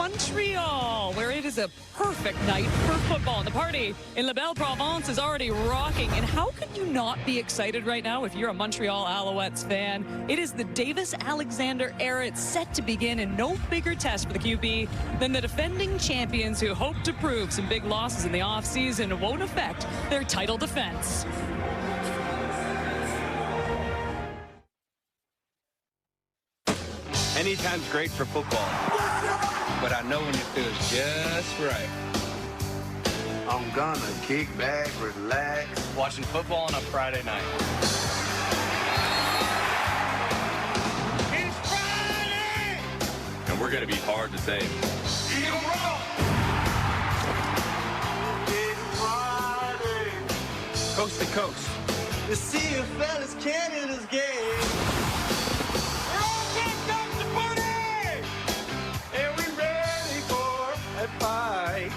Montreal, where it is a perfect night for football. And the party in La Belle Provence is already rocking. And how could you not be excited right now if you're a Montreal Alouettes fan? It is the Davis-Alexander era. It's set to begin, and no bigger test for the QB than the defending champions who hope to prove some big losses in the offseason won't affect their title defense. Anytime's great for football, but I know when it feels just right. I'm gonna kick back, relax. Watching football on a Friday night. It's Friday! And we're gonna be hard to save. It's Friday! Coast to coast. The CFL is Canada's game. We're all kicked up to party! And we ready for a fight.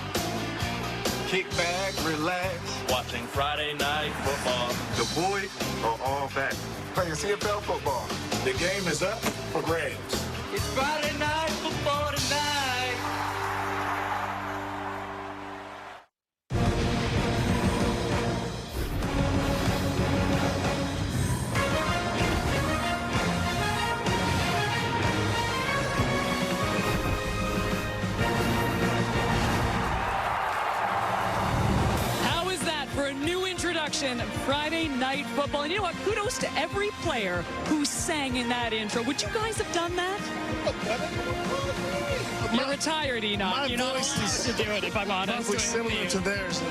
Kick back, relax. Watching Friday night football. The boys are all back. Playing CFL football. The game is up for grabs. It's Friday night football tonight. For a new introduction, Friday Night Football. And you know what? Kudos to every player who sang in that intro. Would you guys have done that? You're retired, Enoch. My You're not voice allowed to do it, if I'm honest. was similar to theirs.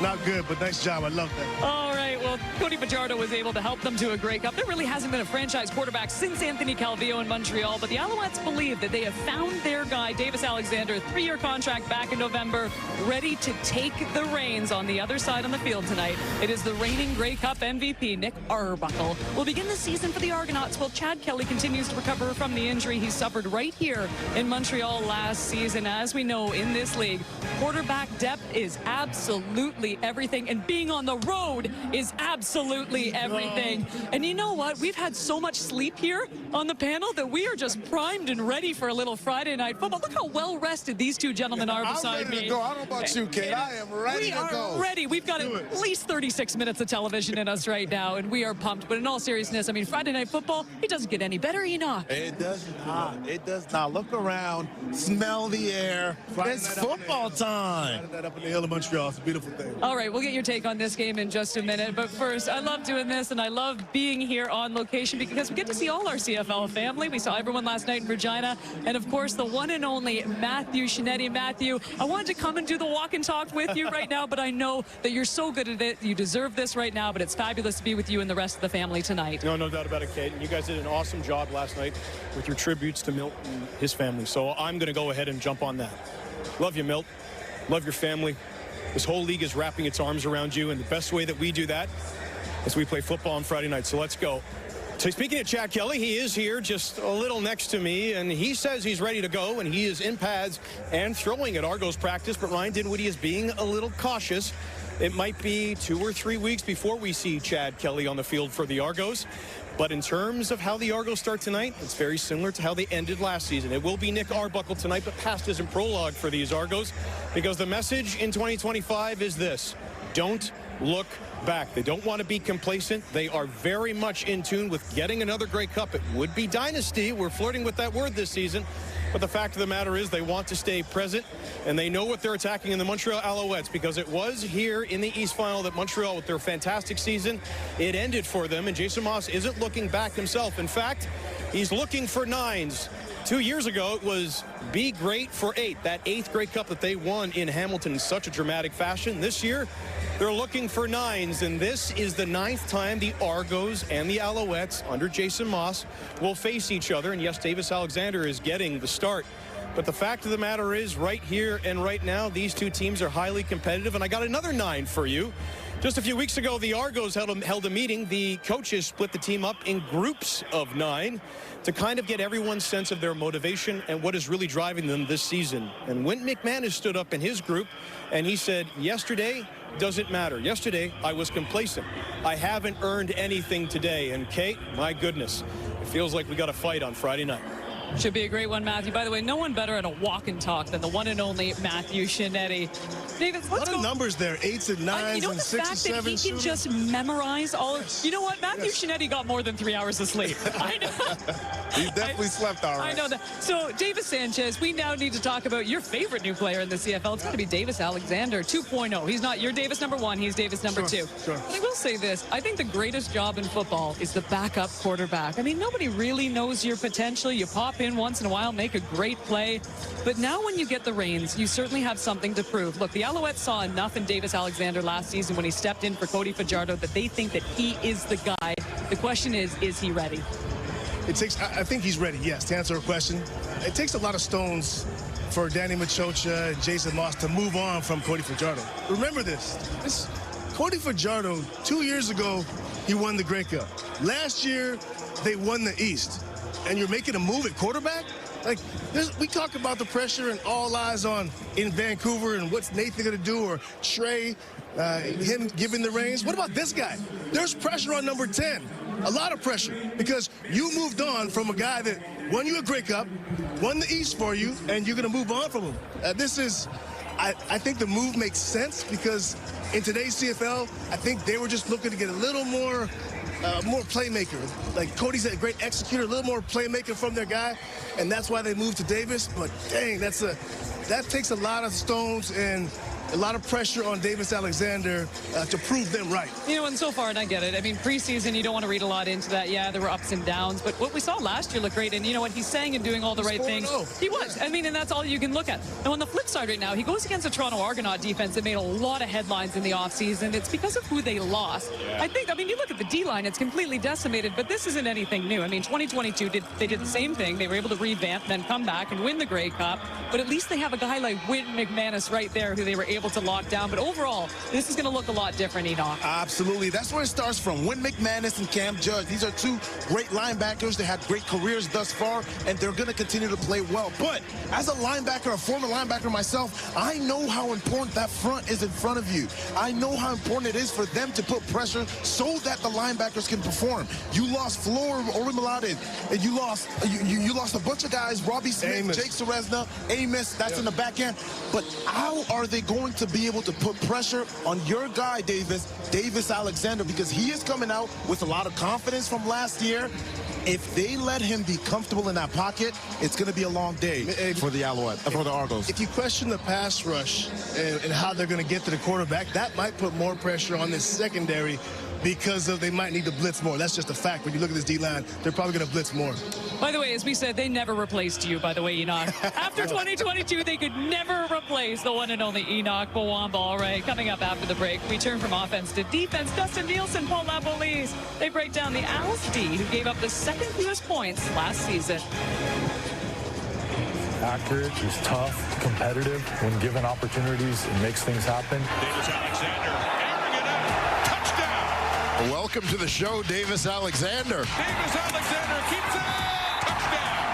Not good, but nice job. I love that. All right, well, Cody Fajardo was able to help them to a Grey Cup. There really hasn't been a franchise quarterback since Anthony Calvillo in Montreal, but the Alouettes believe that they have found their guy, Davis-Alexander, 3-year contract back in November, ready to take the reins on the other side on the field tonight. It is the reigning Grey Cup MVP, Nick Arbuckle, will begin the season for the Argonauts while Chad Kelly continues to recover from the injury he suffered right here in Montreal last season. As we know, in this league, quarterback depth is absolutely everything, and being on the road is absolutely everything. And you know what? We've had so much sleep here on the panel that we are just primed and ready for a little Friday night football. Look how well rested these two gentlemen are beside me. I'm ready to go. I don't know about you, Kate. I am ready to go. We are ready. We've got at least 36 minutes of television in us right now, and we are pumped. But in all seriousness, I mean, Friday night football, it doesn't get any better, Enoch. It does not. It does not. Look around, smell the air. It's football time. That up in the hill of Montreal. It's a beautiful thing. All right, we'll get your take on this game in just a minute. But first, I love doing this, and I love being here on location because we get to see all our CFL family. We saw everyone last night in Regina. And, of course, the one and only Matthew Shinetti. Matthew, I wanted to come and do the walk and talk with you right now, but I know that you're so good at it. You deserve this right now, but it's fabulous to be with you and the rest of the family tonight. No doubt about it, Kate. And you guys did an awesome job last night with your tributes to Milt and his family. So I'm going to go ahead and jump on that. Love you, Milt. Love your family. This whole league is wrapping its arms around you, and the best way that we do that is we play football on Friday night. So let's go. So speaking of Chad Kelly, he is here just a little next to me, and he says he's ready to go, and he is in pads and throwing at Argos practice. But Ryan Dinwiddie is being a little cautious. It might be 2 or 3 weeks before we see Chad Kelly on the field for the Argos. But in terms of how the Argos start tonight, it's very similar to how they ended last season. It will be Nick Arbuckle tonight, but past isn't prologue for these Argos, because the message in 2025 is this: don't look back. They don't want to be complacent. They are very much in tune with getting another Grey Cup. It would be dynasty. We're flirting with that word this season. But the fact of the matter is they want to stay present, and they know what they're attacking in the Montreal Alouettes, because it was here in the East Final that Montreal, with their fantastic season, it ended for them, and Jason Moss isn't looking back himself. In fact, he's looking for 9s. 2 years ago, it was be great for 8, that 8th Grey Cup that they won in Hamilton in such a dramatic fashion. This year, they're looking for 9s, and this is the 9th time the Argos and the Alouettes under Jason Moss will face each other. And yes, Davis-Alexander is getting the start. But the fact of the matter is, right here and right now, these two teams are highly competitive. And I got another 9 for you. Just a few weeks ago, the Argos held a meeting. The coaches split the team up in groups of 9 to kind of get everyone's sense of their motivation and what is really driving them this season. And Wynn McMahon stood up in his group, and he said, yesterday doesn't matter. Yesterday, I was complacent. I haven't earned anything today. And Kate, my goodness, it feels like we got a fight on Friday night. Should be a great one, Matthew. By the way, no one better at a walk and talk than the one and only Matthew Shinetti. David, let's go. Numbers there, 8s and 9s you know and the 6 and fact 7 that he can just memorize all of, you know what, Matthew Shinetti got more than 3 hours of sleep. I know. He definitely slept all right. I know that. So Davis Sanchez, we now need to talk about your favorite new player in the CFL. It's got to be Davis Alexander 2.0. He's not your Davis number 1, he's Davis number 2. Sure. But I will say this, I think the greatest job in football is the backup quarterback. I mean, nobody really knows your potential. You pop in once in a while, make a great play. But now when you get the reins, you certainly have something to prove. Look, the Alouettes saw enough in Davis Alexander last season when he stepped in for Cody Fajardo that they think that he is the guy. The question is he ready? I think he's ready, yes, to answer her question. It takes a lot of stones for Danny Machocha and Jason Moss to move on from Cody Fajardo. Remember this Cody Fajardo, 2 years ago, he won the Grey Cup. Last year, they won the East. And you're making a move at quarterback? Like, we talk about the pressure and all eyes on in Vancouver and what's Nathan going to do, or Trey, him giving the reins. What about this guy? There's pressure on number 10. A lot of pressure, because you moved on from a guy that won you a Grey Cup, won the East for you, and you're going to move on from him. I think the move makes sense, because in today's CFL, I think they were just looking to get a little more playmaker. Like, Cody's a great executor, a little more playmaker from their guy, and that's why they moved to Davis. But dang, that takes a lot of stones and a lot of pressure on Davis Alexander to prove them right. You know, and so far, and I get it. I mean, preseason, you don't want to read a lot into that. Yeah, there were ups and downs, but what we saw last year looked great. And you know what? He's saying and doing all the right things. He was. I mean, and that's all you can look at. And on the flip side right now, he goes against a Toronto Argonaut defense that made a lot of headlines in the offseason. It's because of who they lost. I mean, you look at the D-line, it's completely decimated, but this isn't anything new. I mean, 2022, they did the same thing. They were able to revamp, then come back and win the Grey Cup. But at least they have a guy like Wynn McManus right there who they were able to lock down. But overall, this is going to look a lot different, Enoch. Absolutely. That's where it starts from. Wynn McManus and Cam Judge. These are two great linebackers. They had great careers thus far, and they're going to continue to play well. But as a linebacker, a former linebacker myself, I know how important that front is in front of you. I know how important it is for them to put pressure so that the linebackers can perform. You lost Flor Orimolade, and you lost a bunch of guys, Robbie Smith, Amos. Jake Serezna, Amos, that's in the back end. But how are they going to be able to put pressure on your guy, Davis Alexander, because he is coming out with a lot of confidence from last year? If they let him be comfortable in that pocket, it's going to be a long day for the Alouettes, for the Argos. If you question the pass rush and how they're going to get to the quarterback, that might put more pressure on this secondary, because they might need to blitz more. That's just a fact. When you look at this D-line, they're probably going to blitz more. By the way, as we said, they never replaced you, by the way, Enoch. After 2022, they could never replace the one and only Enoch Bawamba. All right, coming up after the break, we turn from offense to defense. Dustin Nielsen, Paul Lapolise. They break down the Owls D, who gave up the second fewest points last season. Accurate, he's tough, competitive. When given opportunities, it makes things happen. Davis Alexander airing it out. Touchdown. Welcome to the show, Davis Alexander. Davis Alexander keeps it. Touchdown.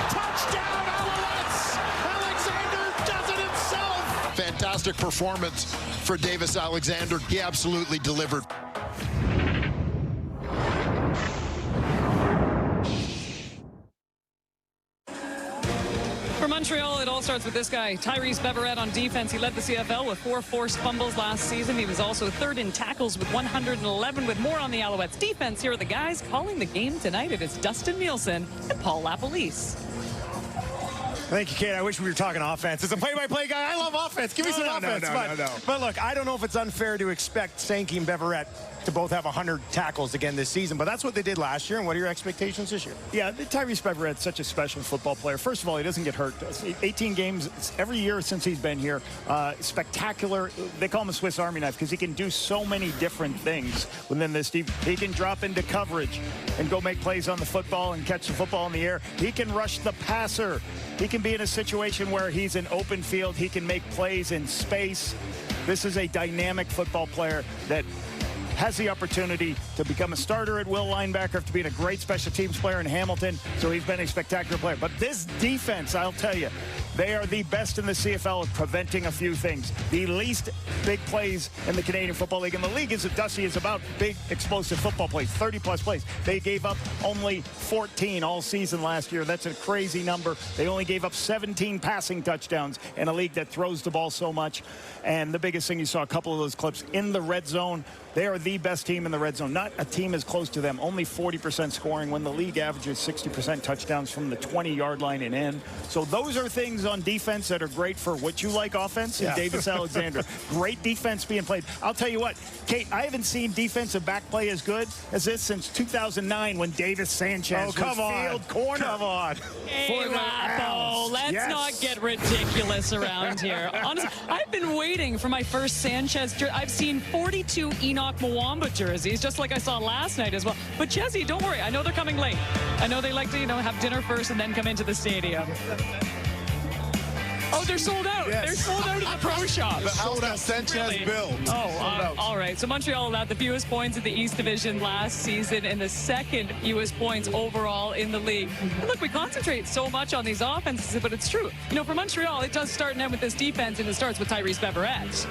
Touchdown, Alouettes! Alexander does it himself! Fantastic performance for Davis Alexander. He absolutely delivered. For Montreal, it all starts with this guy, Tyrese Beverette on defense. He led the CFL with 4 forced fumbles last season. He was also third in tackles with 111. With more on the Alouettes defense, here are the guys calling the game tonight. It is Dustin Nielsen and Paul Lapolise. Thank you, Kate. I wish we were talking offense. As a play-by-play guy, I love offense. Give me some offense. But look, I don't know if it's unfair to expect Sankey and Beverette to both have 100 tackles again this season, but that's what they did last year. And what are your expectations this year? Yeah, Tyrese Beverette's such a special football player. First of all, he doesn't get hurt. 18 games every year since he's been here. Spectacular. They call him a Swiss Army knife because he can do so many different things within this team. He can drop into coverage and go make plays on the football and catch the football in the air. He can rush the passer. He can be in a situation where he's in open field. He can make plays in space. This is a dynamic football player that has the opportunity to become a starter at will linebacker, after being a great special teams player in Hamilton. So he's been a spectacular player. But this defense, I'll tell you, They are the best in the CFL at preventing a few things. The least big plays in the Canadian Football League. And the league, as Dusty, is about big, explosive football plays, 30-plus plays. They gave up only 14 all season last year. That's a crazy number. They only gave up 17 passing touchdowns in a league that throws the ball so much. And the biggest thing, you saw a couple of those clips in the red zone. They are the best team in the red zone. Not a team as close to them. Only 40% scoring when the league averages 60% touchdowns from the 20-yard line and in. So those are things on defense that are great for what you like offense. And Davis Alexander. Great defense being played. I'll tell you what, Kate, I haven't seen defensive back play as good as this since 202009 when Davis Sanchez was field corner. Come on. Hey, Lapo, let's not get ridiculous around here. Honestly, I've been waiting for my first Sanchez jersey. I've seen 42 Enoch Mwamba jerseys, just like I saw last night as well. But Chessie, don't worry. I know they're coming late. I know they like to, have dinner first and then come into the stadium. Oh, they're sold out. Yes. They're sold out at the pro shop. The house that Sanchez built. Oh, all right. So Montreal allowed the fewest points in the East Division last season and the second fewest points overall in the league. And look, we concentrate so much on these offenses, but it's true. For Montreal, it does start and end with this defense, and it starts with Tyrese Beverette.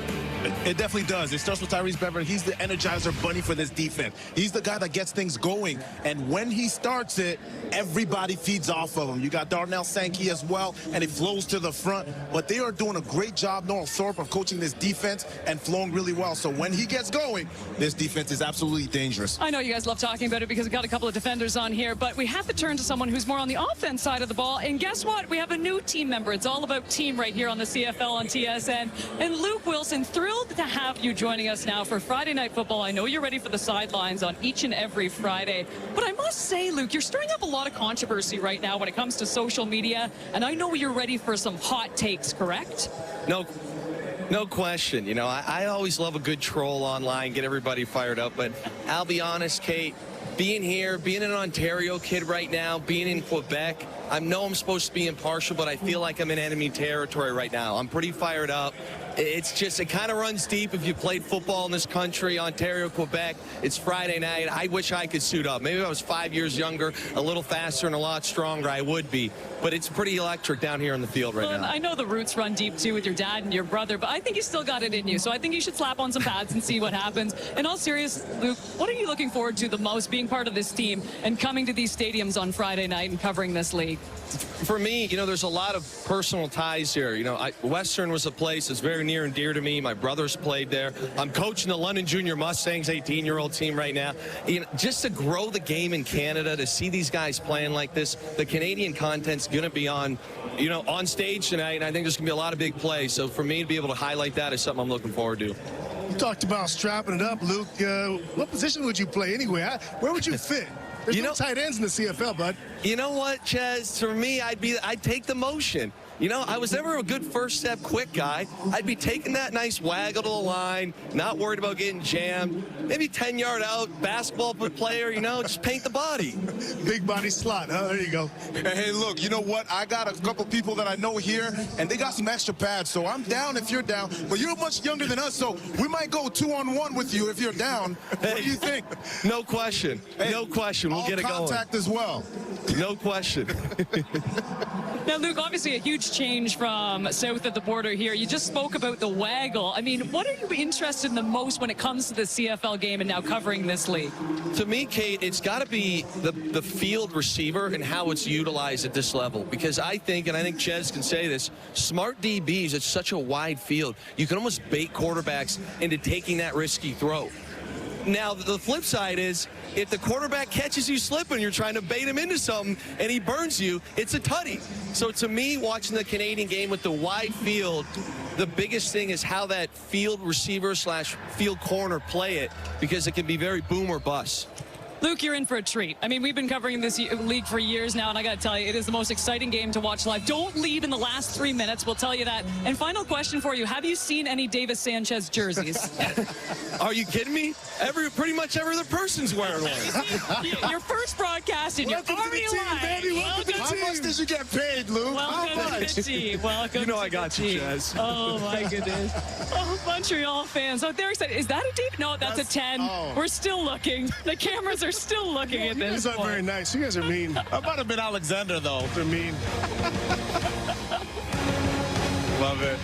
It definitely does. It starts with Tyrese Beverette. He's the energizer bunny for this defense. He's the guy that gets things going. And when he starts it, everybody feeds off of him. You got Darnell Sankey as well, and it flows to the front. But they are doing a great job, Noel Thorpe, of coaching this defense and flowing really well. So when he gets going, this defense is absolutely dangerous. I know you guys love talking about it because we've got a couple of defenders on here, but we have to turn to someone who's more on the offense side of the ball. And guess what? We have a new team member. It's all about team right here on the CFL on TSN. And Luke Wilson, thrilled to have you joining us now for Friday Night Football. I know you're ready for the sidelines on each and every Friday. But I must say, Luke, you're stirring up a lot of controversy right now when it comes to social media. And I know you're ready for some hot takes, correct? No question. I always love a good troll online, get everybody fired up. But I'll be honest, Kate, being here, being an Ontario kid right now, being in Quebec, I know I'm supposed to be impartial, but I feel like I'm in enemy territory right now. I'm pretty fired up. It's just, it kind of runs deep if you played football in this country, Ontario, Quebec. It's Friday night. I wish I could suit up. Maybe if I was 5 years younger, a little faster and a lot stronger, I would be. But it's pretty electric down here in the field right now. I know the roots run deep, too, with your dad and your brother, but I think you still got it in you. So I think you should slap on some pads and see what happens. In all seriousness, Luke, what are you looking forward to the most, being part of this team and coming to these stadiums on Friday night and covering this league? For me, there's a lot of personal ties here. Western was a place that's very near and dear to me. My brothers played there. I'm coaching the London Junior Mustangs 18-year-old team right now. Just to grow the game in Canada, to see these guys playing like this, the Canadian content's going to be on stage tonight, and I think there's going to be a lot of big plays. So for me to be able to highlight that is something I'm looking forward to. You talked about strapping it up, Luke. What position would you play anyway? Where would you fit? There's no tight ends in the CFL, bud. You know what, Ches? For me, I'd take the motion. I was never a good first step quick guy. I'd be taking that nice waggle to the line, not worried about getting jammed. Maybe 10-yard out, basketball player, just paint the body. Big body slot, huh? There you go. Hey, look, you know what? I got a couple people that I know here, and they got some extra pads, so I'm down if you're down. But you're much younger than us, so we might go 2-on-1 with you if you're down. What do you think? No question. No question. We'll get it going. Contact as well. No question. Now, Luke, obviously a huge change from south of the border here. You just spoke about the waggle. I mean, what are you interested in the most when it comes to the CFL game and now covering this league? To me, Kate, it's got to be the field receiver and how it's utilized at this level. Because I think, and I think Ches can say this, smart DBs, it's such a wide field. You can almost bait quarterbacks into taking that risky throw. Now, the flip side is, if the quarterback catches you slipping, you're trying to bait him into something, and he burns you, it's a tutty. So to me, watching the Canadian game with the wide field, the biggest thing is how that field receiver / field corner play it, because it can be very boom or bust. Luke, you're in for a treat. I mean, we've been covering this league for years now, and I got to tell you, it is the most exciting game to watch live. Don't leave in the last 3 minutes, we'll tell you that. And final question for you, have you seen any Davis Sanchez jerseys? Are you kidding me? Pretty much every other person's wearing one. Your first broadcast in your already live. How much did you get paid, Luke? Welcome to the team. Welcome I got you, Chaz. Oh, my goodness. Oh, Montreal fans. Oh, they're excited. Is that a David? No, that's a 10. Oh. We're still looking. The cameras are still looking at this. You guys aren't very nice. You guys are mean. I might have been Alexander, though. They're mean. Love it.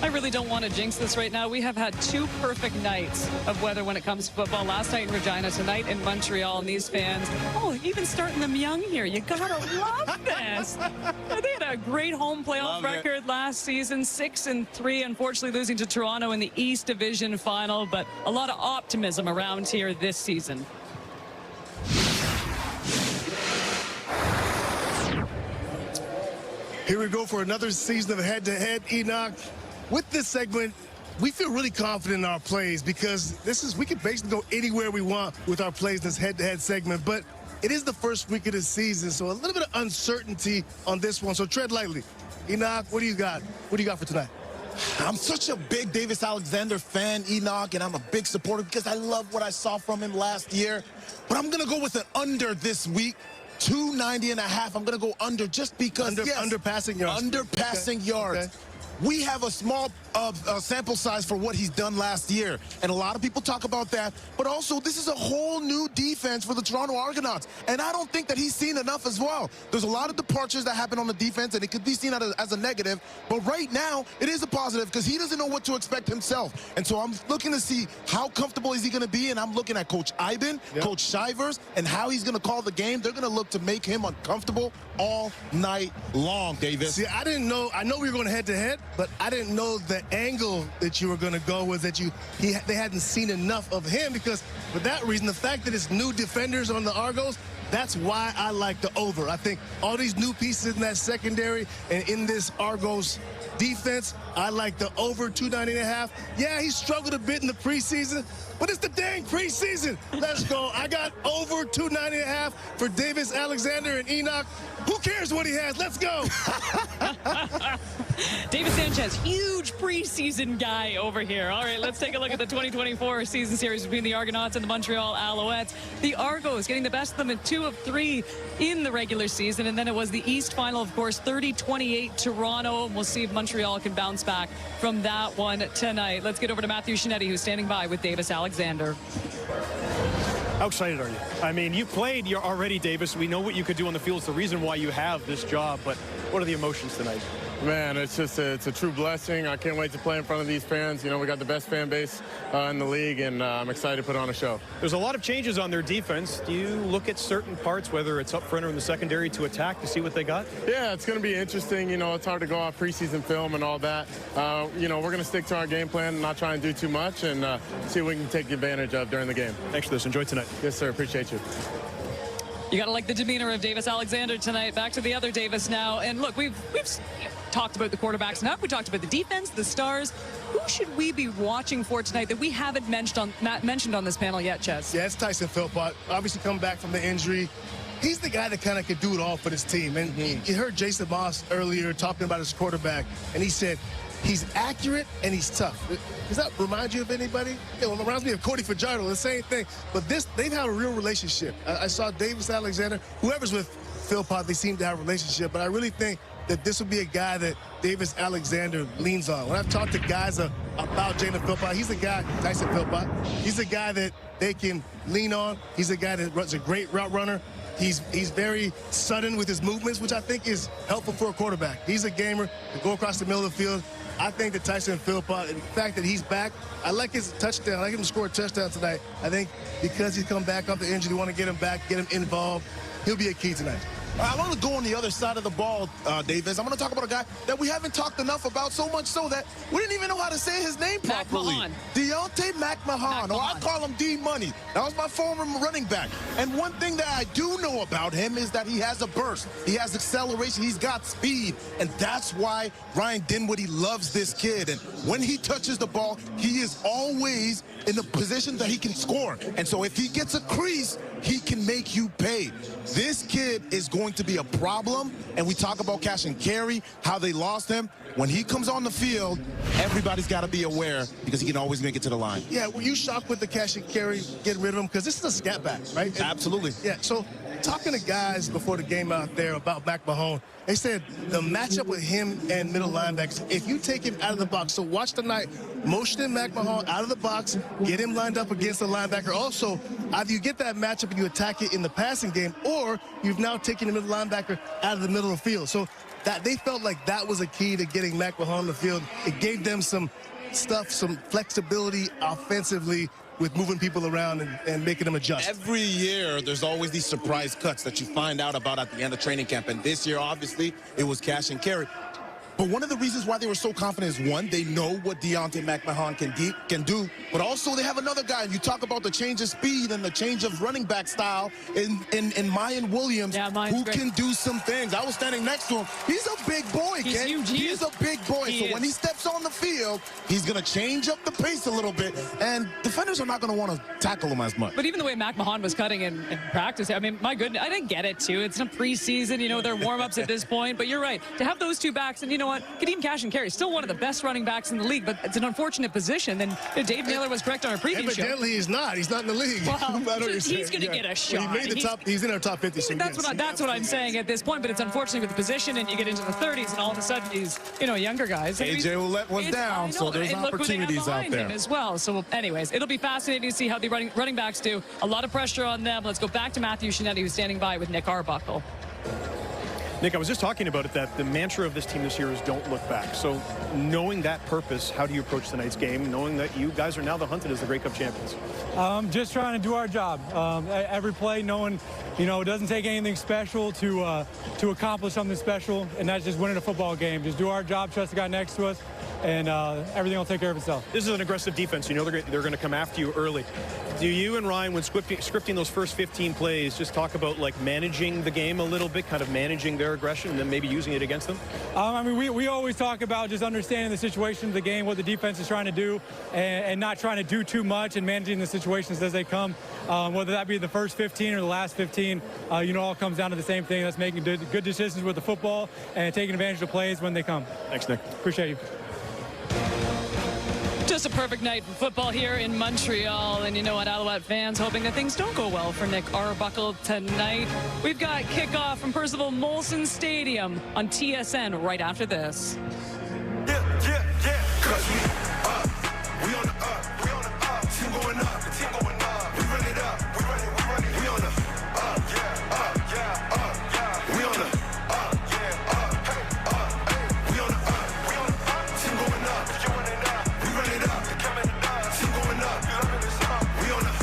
I really don't want to jinx this right now. We have had 2 perfect nights of weather when it comes to football. Last night in Regina, tonight in Montreal, and these fans, even starting them young here. You gotta love this. They had a great home playoff record last season, 6-3, unfortunately losing to Toronto in the East Division final, but a lot of optimism around here this season. Here we go for another season of head-to-head, Enoch. With this segment, we feel really confident in our plays because we can basically go anywhere we want with our plays in this head-to-head segment. But it is the first week of the season, so a little bit of uncertainty on this one. So tread lightly. Enoch, what do you got? What do you got for tonight? I'm such a big Davis Alexander fan, Enoch, and I'm a big supporter because I love what I saw from him last year. But I'm going to go with an under this week. 290.5. I'm going to go under just because. Under passing yards. Under passing yards. Okay. We have a small sample size for what he's done last year, and a lot of people talk about that, but also this is a whole new defense for the Toronto Argonauts, and I don't think that he's seen enough as well. There's a lot of departures that happen on the defense, and it could be seen as a negative, but right now it is a positive because he doesn't know what to expect himself, and so I'm looking to see how comfortable is he going to be, and I'm looking at Coach Iben, Coach Shivers, and how he's going to call the game. They're going to look to make him uncomfortable all night long, Davis. See, I didn't know. I know we were going head-to-head, but I didn't know the angle that you were going to go was that they hadn't seen enough of him, because for that reason, the fact that it's new defenders on the Argos, that's why I like the over. I think all these new pieces in that secondary and in this Argos defense, I like the over 290.5. Yeah, he struggled a bit in the preseason, but it's the dang preseason. Let's go. I got over 290.5 for Davis Alexander and Enoch. Who cares what he has? Let's go. David Sanchez, huge preseason guy over here. All right, let's take a look at the 2024 season series between the Argonauts and the Montreal Alouettes. The Argos getting the best of them in 2 of 3 in the regular season, and then it was the East final, of course, 30-28 Toronto. We'll see if Montreal can bounce back from that one tonight. Let's get over to Matthew Shinetti, who's standing by with Davis Alexander. How excited are you? I mean, you played, you're already, Davis. We know what you could do on the field. It's the reason why you have this job, but what are the emotions tonight? Man, it's a true blessing. I can't wait to play in front of these fans. You know, we got the best fan base in the league, and I'm excited to put on a show. There's a lot of changes on their defense. Do you look at certain parts, whether it's up front or in the secondary, to attack to see what they got? Yeah, it's going to be interesting. You know, it's hard to go off preseason film and all that. You know, we're going to stick to our game plan and not try and do too much, and see what we can take advantage of during the game. Thanks for this. Enjoy tonight. Yes, sir. Appreciate you. You got to like the demeanor of Davis Alexander tonight. Back to the other Davis now. And look, we've talked about the quarterbacks enough. We talked about the defense, the stars. Who should we be watching for tonight that we haven't mentioned on this panel yet, Ches? Yeah, it's Tyson Philpott. Obviously come back from the injury. He's the guy that kind of could do it all for this team. And you heard Jason Moss earlier talking about his quarterback, and he said he's accurate and he's tough. Does that remind you of anybody? Yeah, well, it reminds me of Cody Fajardo, the same thing. But they've had a real relationship. I saw Davis Alexander, whoever's with Philpott, they seem to have a relationship. But I really think that this would be a guy that Davis Alexander leans on. When I've talked to guys about Jalen Philpott, he's a guy, Tyson Philpott, he's a guy that they can lean on. He's a guy that runs a great route runner. He's very sudden with his movements, which I think is helpful for a quarterback. He's a gamer to go across the middle of the field. I think that Tyson Philpott, and the fact that he's back, I like his touchdown. I like him to score a touchdown tonight. I think because he's come back off the injury, they want to get him back, get him involved. He'll be a key tonight. I want to go on the other side of the ball, Davis. I'm going to talk about a guy that we haven't talked enough about, so much so that we didn't even know how to say his name properly. Deontay McMahon, or I call him D-Money. That was my former running back. And one thing that I do know about him is that he has a burst. He has acceleration. He's got speed. And that's why Ryan Dinwiddie loves this kid. And when he touches the ball, he is always in the position that he can score. And so if he gets a crease, he can make you pay. This kid is going to be a problem, and we talk about cash and carry, how they lost him. When he comes on the field, everybody's got to be aware because he can always make it to the line. Yeah, were you shocked with the cash and carry, getting rid of him? Because this is a scat back, right? Absolutely. Yeah, so talking to guys before the game out there about Mac Mahone, they said the matchup with him and middle linebackers, if you take him out of the box, so watch tonight, motion Mac Mahone out of the box, get him lined up against the linebacker. Also, either you get that matchup and you attack it in the passing game, or you've now taken the middle linebacker out of the middle of the field. So that they felt like that was a key to getting Mac Mahone on the field. It gave them some stuff, some flexibility offensively with moving people around and making them adjust. Every year, there's always these surprise cuts that you find out about at the end of training camp. And this year, obviously, it was cash and carry. But one of the reasons why they were so confident is, one, they know what Deontay McMahon can do, but also they have another guy. And you talk about the change of speed and the change of running back style in Mayan Williams, who can do some things. I was standing next to him. He's a big boy, He's Ken. huge. He's a big boy. So when he steps on the field, he's going to change up the pace a little bit, and defenders are not going to want to tackle him as much. But even the way Mac Mahon was cutting in practice, I mean, my goodness, I didn't get it, too. It's a preseason, you know, they're warm-ups at this point. But you're right. To have those two backs, and you know what? Kadeem Cash and Carey, still one of the best running backs in the league, but it's an unfortunate position. And Dave Naylor was correct on our previous show. Evidently, he's not. He's not in the league. Well, he's going to get a shot. Well, he made the top. He's in our top 50. So that's what I'm saying at this point. But it's unfortunate with the position, and you get into the 30s, and all of a sudden he's, you know, younger guys. AJ will let one down, so there's opportunities out there as well. So, anyways, it'll be fascinating to see how the running backs do. A lot of pressure on them. Let's go back to Matthew Shinetti, who's standing by with Nick Arbuckle. Nick, I was just talking about it, that the mantra of this team this year is don't look back. So knowing that purpose, how do you approach tonight's game, knowing that you guys are now the hunted as the Grey Cup champions? Just trying to do our job. Every play, knowing, you know, it doesn't take anything special to accomplish something special, and that's just winning a football game. Just do our job, trust the guy next to us, and everything will take care of itself. This is an aggressive defense. You know they're going to come after you early. Do you and Ryan, when scripting those first 15 plays, just talk about like managing the game a little bit, kind of managing their aggression, and then maybe using it against them? I mean, we always talk about just understanding the situation of the game, what the defense is trying to do, and not trying to do too much, and managing the situations as they come. Whether that be the first 15 or the last 15, you know, all comes down to the same thing. That's making good decisions with the football and taking advantage of plays when they come. Thanks, Nick. Appreciate you. Just a perfect night for football here in Montreal. And you know what, Alouette fans hoping that things don't go well for Nick Arbuckle tonight. We've got kickoff from Percival Molson Stadium on TSN right after this. Yeah. 'Cause we on the up. Team going up. We run it up. We on the up. Yeah. We on the up. Yeah. Hey. We on the up. Team going up. We run it up. Team going up. We on the up. We on the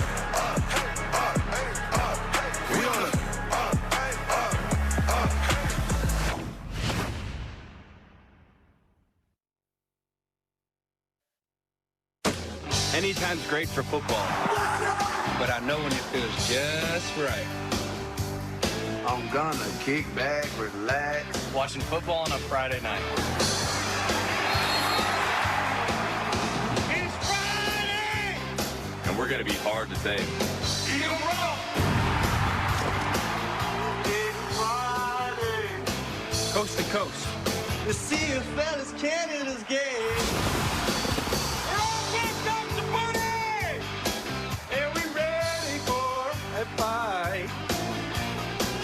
Anytime's great for football, but I know when it feels just right. I'm gonna kick back, relax. Watching football on a Friday night. It's Friday! And we're gonna be hard to take. It's Friday! Coast to coast. The CFL is Canada's game.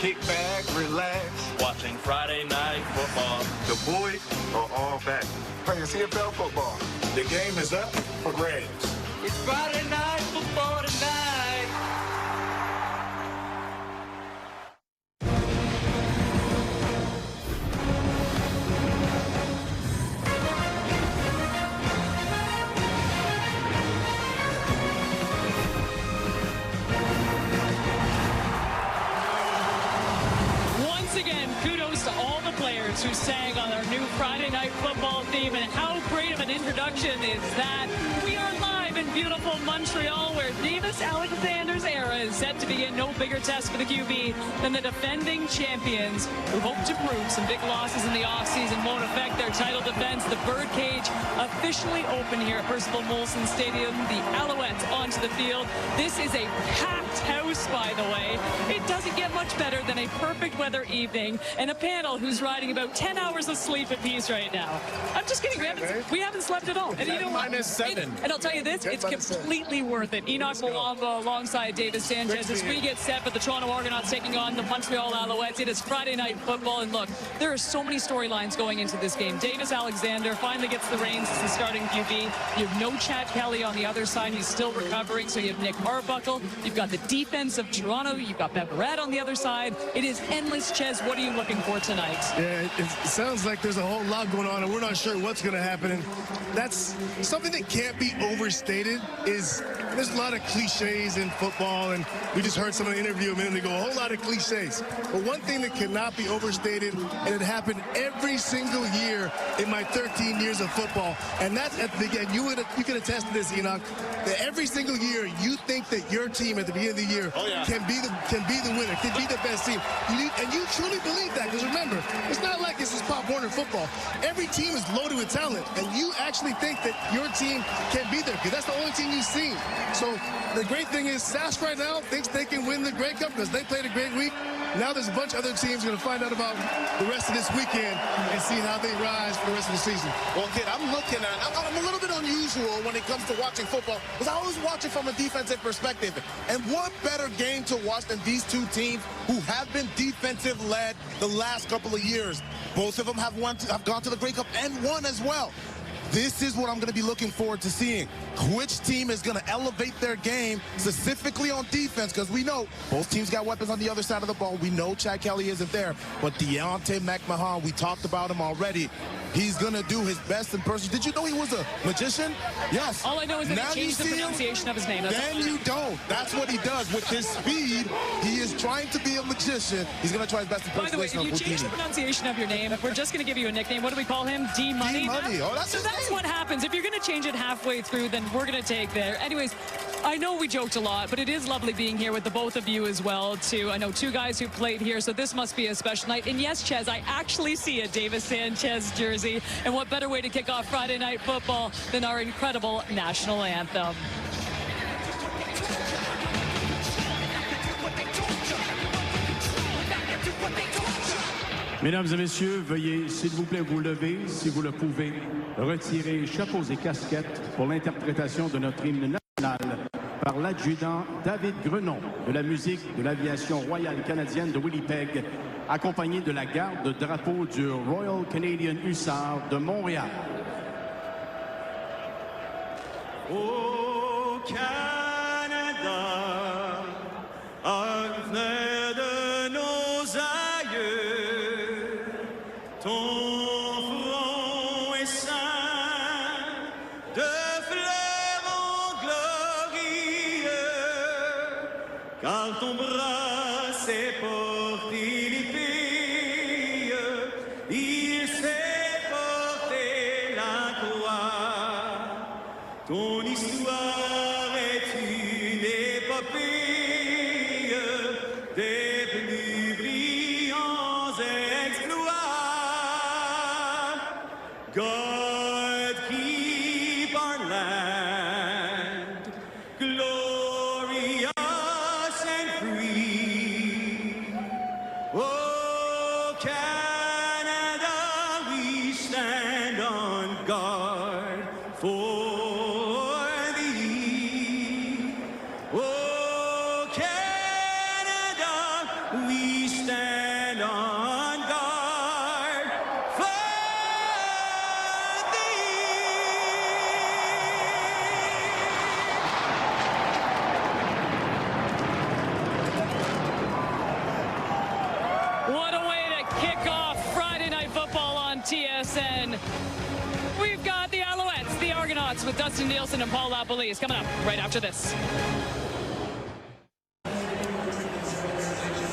Kick back, relax. Watching Friday night football. The boys are all back. Playing CFL football. The game is up for grabs. It's Friday night football tonight. Who sang on our new Friday Night Football theme, and how great of an introduction is that? We are live in beautiful Montreal, where Davis Alexander's era is set to begin. No bigger test for the QB than the defending champions, who hope to prove some big losses in the offseason won't affect their title defense. The birdcage officially open here at Percival Molson Stadium. The Alouettes onto the field. This is a packed house, by the way. It doesn't get much better than a perfect weather evening and a panel who's riding about 10 hours of sleep apiece right now. I'm just kidding. We haven't slept at all. And you know what? -7. And I'll tell you this, it's completely worth it. Enoch Mwamba alongside Davis Sanchez as we get set for the Toronto Argonauts taking on the Montreal Alouettes. It is Friday Night Football, and look, there are so many storylines going into this game. Davis Alexander finally gets the reins as the starting QB. You have no Chad Kelly on the other side. He's still recovering, so you have Nick Arbuckle. You've got the defense of Toronto. You've got Beverett on the other side. It is endless. Ches, what are you looking for tonight? Yeah, it sounds like there's a whole lot going on, and we're not sure what's going to happen. And that's something that can't be overstated. Is there's a lot of cliches in football, and we just heard someone interview a minute ago, a whole lot of cliches. But one thing that cannot be overstated, and it happened every single year in my 13 years of football, and that's at the beginning. You can attest to this, Enoch, that every single year you think that your team at the beginning of the year can be the winner, can be the best team. And you truly believe that, because remember, it's not like this is Pop Warner football. Every team is loaded with talent, and you actually think that your team can be there, because that's the only team you've seen. So the great thing is Sask right now thinks they can win the Grey Cup because they played a great week. Now there's a bunch of other teams going to find out about the rest of this weekend and see how they rise for the rest of the season. Well, kid, I'm a little bit unusual when it comes to watching football, because I always watch it from a defensive perspective. And what better game to watch than these two teams who have been defensive-led the last couple of years. Both of them have gone to the Grey Cup and won as well. This is what I'm going to be looking forward to seeing. Which team is going to elevate their game, specifically on defense, because we know both teams got weapons on the other side of the ball. We know Chad Kelly isn't there, but Deontay McMahon, we talked about him already. He's going to do his best in person. Did you know he was a magician? Yes. All I know is that he changed the pronunciation of his name. Then you don't. That's what he does. With his speed, he is trying to be a magician. He's going to try his best By the way, if you change the pronunciation of your name, we're just going to give you a nickname. What do we call him? D-Money? D-Money. Oh, that's so that's what happens. If you're going to change it halfway through, then we're going to take there. Anyways, I know we joked a lot, but it is lovely being here with the both of you as well, too. I know two guys who played here, so this must be a special night. And yes, Ches, I actually see a Davis Sanchez jersey. And what better way to kick off Friday Night Football than our incredible national anthem? Mesdames et messieurs, veuillez, s'il vous plaît, vous lever, si vous le pouvez, retirer chapeaux et casquettes pour l'interprétation de notre hymne national par l'adjudant David Grenon de la musique de l'aviation royale canadienne de Winnipeg, accompagné de la garde de drapeau du Royal Canadian Hussars de Montréal. Au Canada, avenir de nos aïeux, ton front est saint de fleurons glorieux, car ton bras s'est porté l'épée, il s'est porté la croix. Ton histoire est une épopée des plus brillants exploits. God keep our land glorious and free. Oh, Canada, we stand on guard for thee. Oh, Canada, we stand on guard for What a way to kick off Friday Night Football on TSN. We've got the Alouettes, the Argonauts with Dustin Nielsen and Paul LaPolice coming up right after this.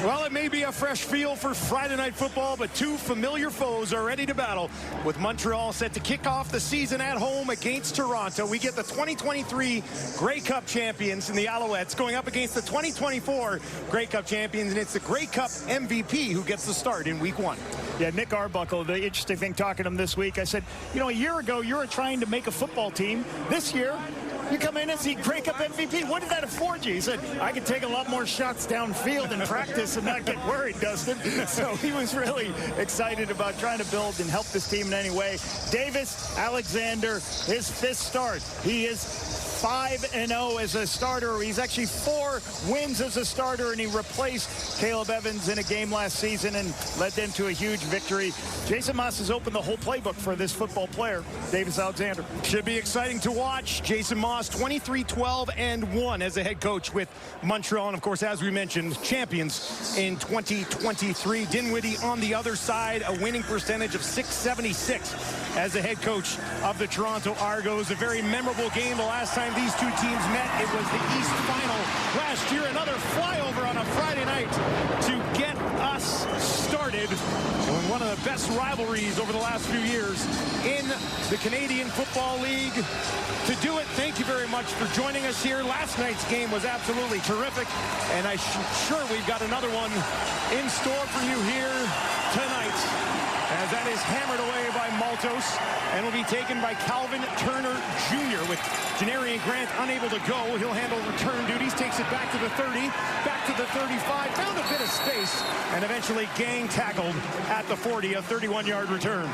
Well, it may be a fresh feel for Friday Night Football, but two familiar foes are ready to battle. With Montreal set to kick off the season at home against Toronto, we get the 2023 Grey Cup champions in the Alouettes going up against the 2024 Grey Cup champions, and it's the Grey Cup MVP who gets the start in Week 1. Yeah, Nick Arbuckle, the interesting thing talking to him this week, I said, you know, a year ago you were trying to make a football team. This year, you come in and see Grey Cup MVP. What did that afford you? He said, I could take a lot more shots downfield in practice and not get worried, Dustin. So he was really excited about trying to build and help this team in any way. Davis Alexander, his fifth start. He is 5-0 as a starter. He's actually 4 wins as a starter, and he replaced Caleb Evans in a game last season and led them to a huge victory. Jason Moss has opened the whole playbook for this football player, Davis Alexander. Should be exciting to watch. Jason Moss, 23-12-1 as a head coach with Montreal. And, of course, as we mentioned, champions in 2023. Dinwiddie on the other side, a winning percentage of .676 as a head coach of the Toronto Argos. A very memorable game the last time these two teams met. It was the East Final last year. Another flyover on a Friday night to get us started in one of the best rivalries over the last few years in the Canadian Football League. To do it, thank you very much for joining us here. Last night's game was absolutely terrific, and I'm sure we've got another one in store for you here tonight, as that is hammered away by Maltos and will be taken by Calvin Turner Jr. with Janarian Grant unable to go. He'll handle return duties, takes it back to the 30, back to the 35, found a bit of space, and eventually gang tackled at the 40, a 31-yard return.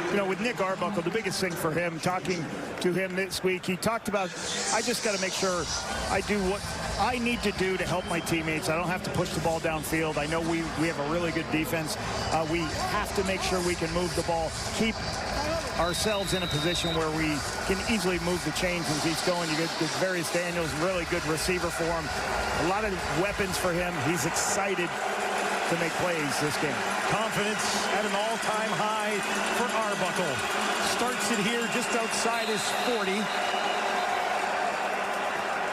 You know, with Nick Arbuckle, the biggest thing for him, talking to him this week, he talked about, I just got to make sure I do what I need to do to help my teammates. I don't have to push the ball downfield. I know we have a really good defense. We have to make sure we can move the ball, keep ourselves in a position where we can easily move the chains as he's going. You get Various Daniels, really good receiver for him. A lot of weapons for him. He's excited to make plays this game. Confidence at an all-time high for Arbuckle. Starts it here just outside his 40.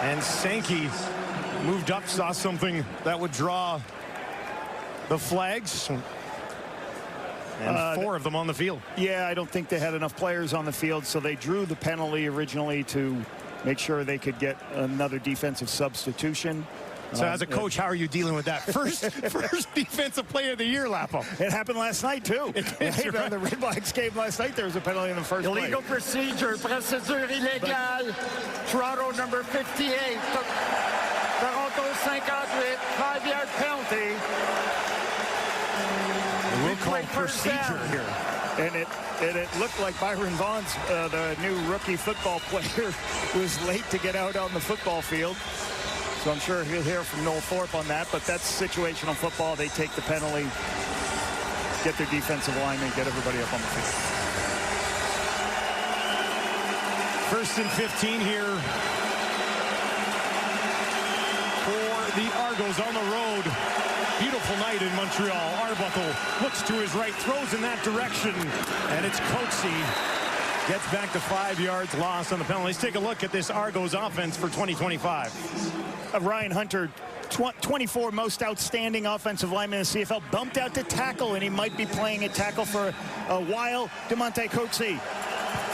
And Sankey moved up, saw something that would draw the flags. And 4 of them on the field. Yeah, I don't think they had enough players on the field, so they drew the penalty originally to make sure they could get another defensive substitution. So as a coach, how are you dealing with that? First defensive player of the year, Lapo. It happened last night, too. Right. The Red Blacks game last night, there was a penalty in the first play. Illegal procedure, procedure illégale. Toronto number 58. Toronto 58, 5-yard penalty. We'll call procedure here. And it looked like Byron Vaughn's, the new rookie football player, was late to get out on the football field. So I'm sure he'll hear from Noel Thorpe on that, but that's situational football. They take the penalty, get their defensive lineman, get everybody up on the field. 1st and 15 here for the Argos on the road. Beautiful night in Montreal. Arbuckle looks to his right, throws in that direction, and it's Coatsy. Gets back to 5 yards, lost on the penalty. Let's take a look at this Argos offense for 2025. Ryan Hunter, 24 most outstanding offensive lineman in the CFL, bumped out to tackle, and he might be playing at tackle for a while. DeMonte Coatsy,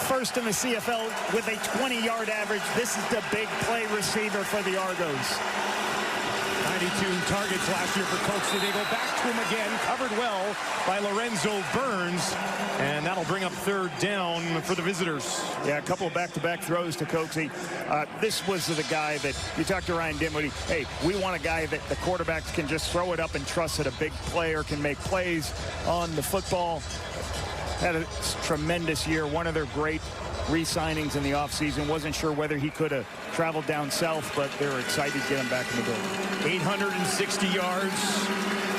1st in the CFL with a 20-yard average. This is the big play receiver for the Argos. 92 targets last year for Coatsy. They go back to him again, covered well by Lorenzo Burns, and that'll bring up 3rd down for the visitors. Yeah, a couple of back-to-back throws to Coatsy. This was the guy that you talked to Ryan Dinwiddie. Hey, we want a guy that the quarterbacks can just throw it up and trust that a big player can make plays on the football. Had a tremendous year, one of their great re-signings in the offseason. Wasn't sure whether he could have traveled down south, but they were excited to get him back in the building. 860 yards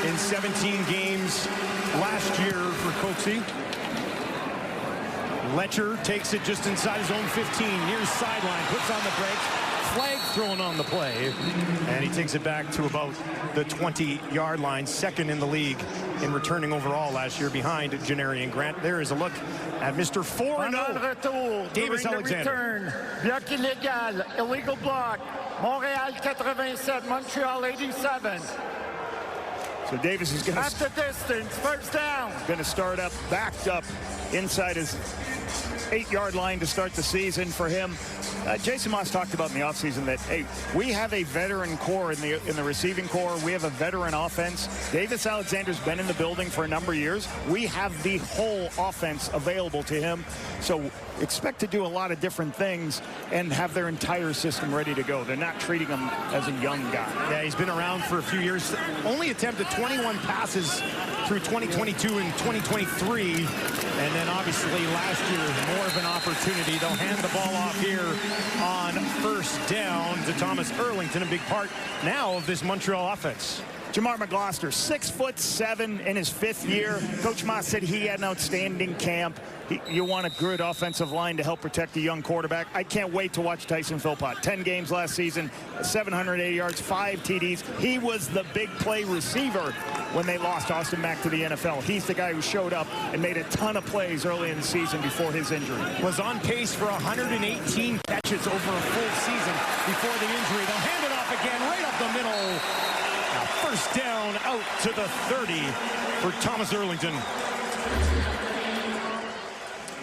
in 17 games last year for Coatsy. Letcher takes it just inside his own 15, near sideline, puts on the brake, flag thrown on the play, and he takes it back to about the 20-yard line, 2nd in the league in returning overall last year behind Janarian Grant. There is a look at Mr. 4-0, Davis Alexander. Return. Bloc illégal, illegal block. Montreal 87, Montreal 87. So Davis is going to... Half the distance, 1st down. Going to start up, backed up inside his 8-yard line to start the season for him. Jason Moss talked about in the offseason that, hey, we have a veteran core in the receiving core. We have a veteran offense. Davis Alexander's been in the building for a number of years. We have the whole offense available to him. So expect to do a lot of different things and have their entire system ready to go. They're not treating him as a young guy. Yeah, he's been around for a few years. Only attempted 21 passes through 2022 and 2023. And then obviously last year, more of an opportunity. They'll hand the ball off here on first down to Thomas Erlington, a big part now of this Montreal offense. Jamar McGloster, 6'7" in his 5th year. Coach Moss said he had an outstanding camp. You want a good offensive line to help protect a young quarterback. I can't wait to watch Tyson Philpott. 10 games last season, 780 yards, 5 TDs. He was the big play receiver when they lost Austin Mack to the NFL. He's the guy who showed up and made a ton of plays early in the season before his injury. Was on pace for 118 catches over a full season before the injury. They'll hand it off again right up the middle. Now first down out to the 30 for Thomas Erlington.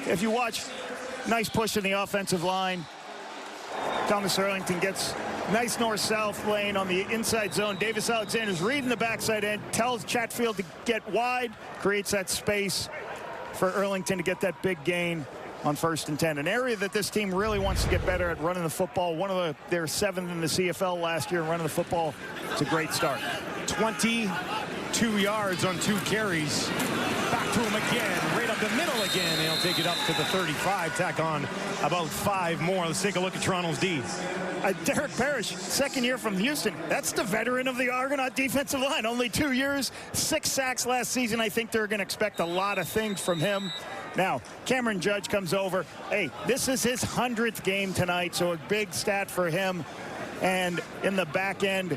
If you watch, nice push in the offensive line. Thomas Erlington gets nice north-south lane on the inside zone. Davis Alexander's reading the backside end, tells Chatfield to get wide, creates that space for Erlington to get that big gain on 1st and 10. An area that this team really wants to get better at running the football. They're 7th in the CFL last year, running the football. It's a great start. 22 yards on 2 carries. Back to him again, right up the middle again. They'll take it up to the 35, tack on about 5 more. Let's take a look at Toronto's D. Derek Parrish, 2nd year from Houston. That's the veteran of the Argonaut defensive line. Only 2 years, 6 sacks last season. I think they're going to expect a lot of things from him. Now, Cameron Judge comes over. Hey, this is his 100th game tonight, so a big stat for him. And in the back end,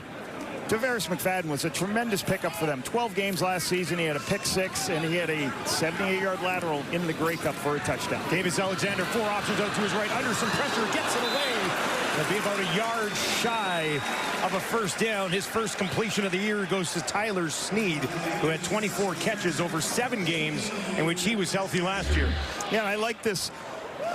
Tavares McFadden was a tremendous pickup for them. 12 games last season. He had a pick-6, and he had a 78-yard lateral in the Grey Cup for a touchdown. Davis Alexander, 4 options out to his right. Under some pressure, gets it away. It'll be about a yard shy of a first down. His first completion of the year goes to Tyler Sneed, who had 24 catches over 7 games in which he was healthy last year. Yeah, I like this.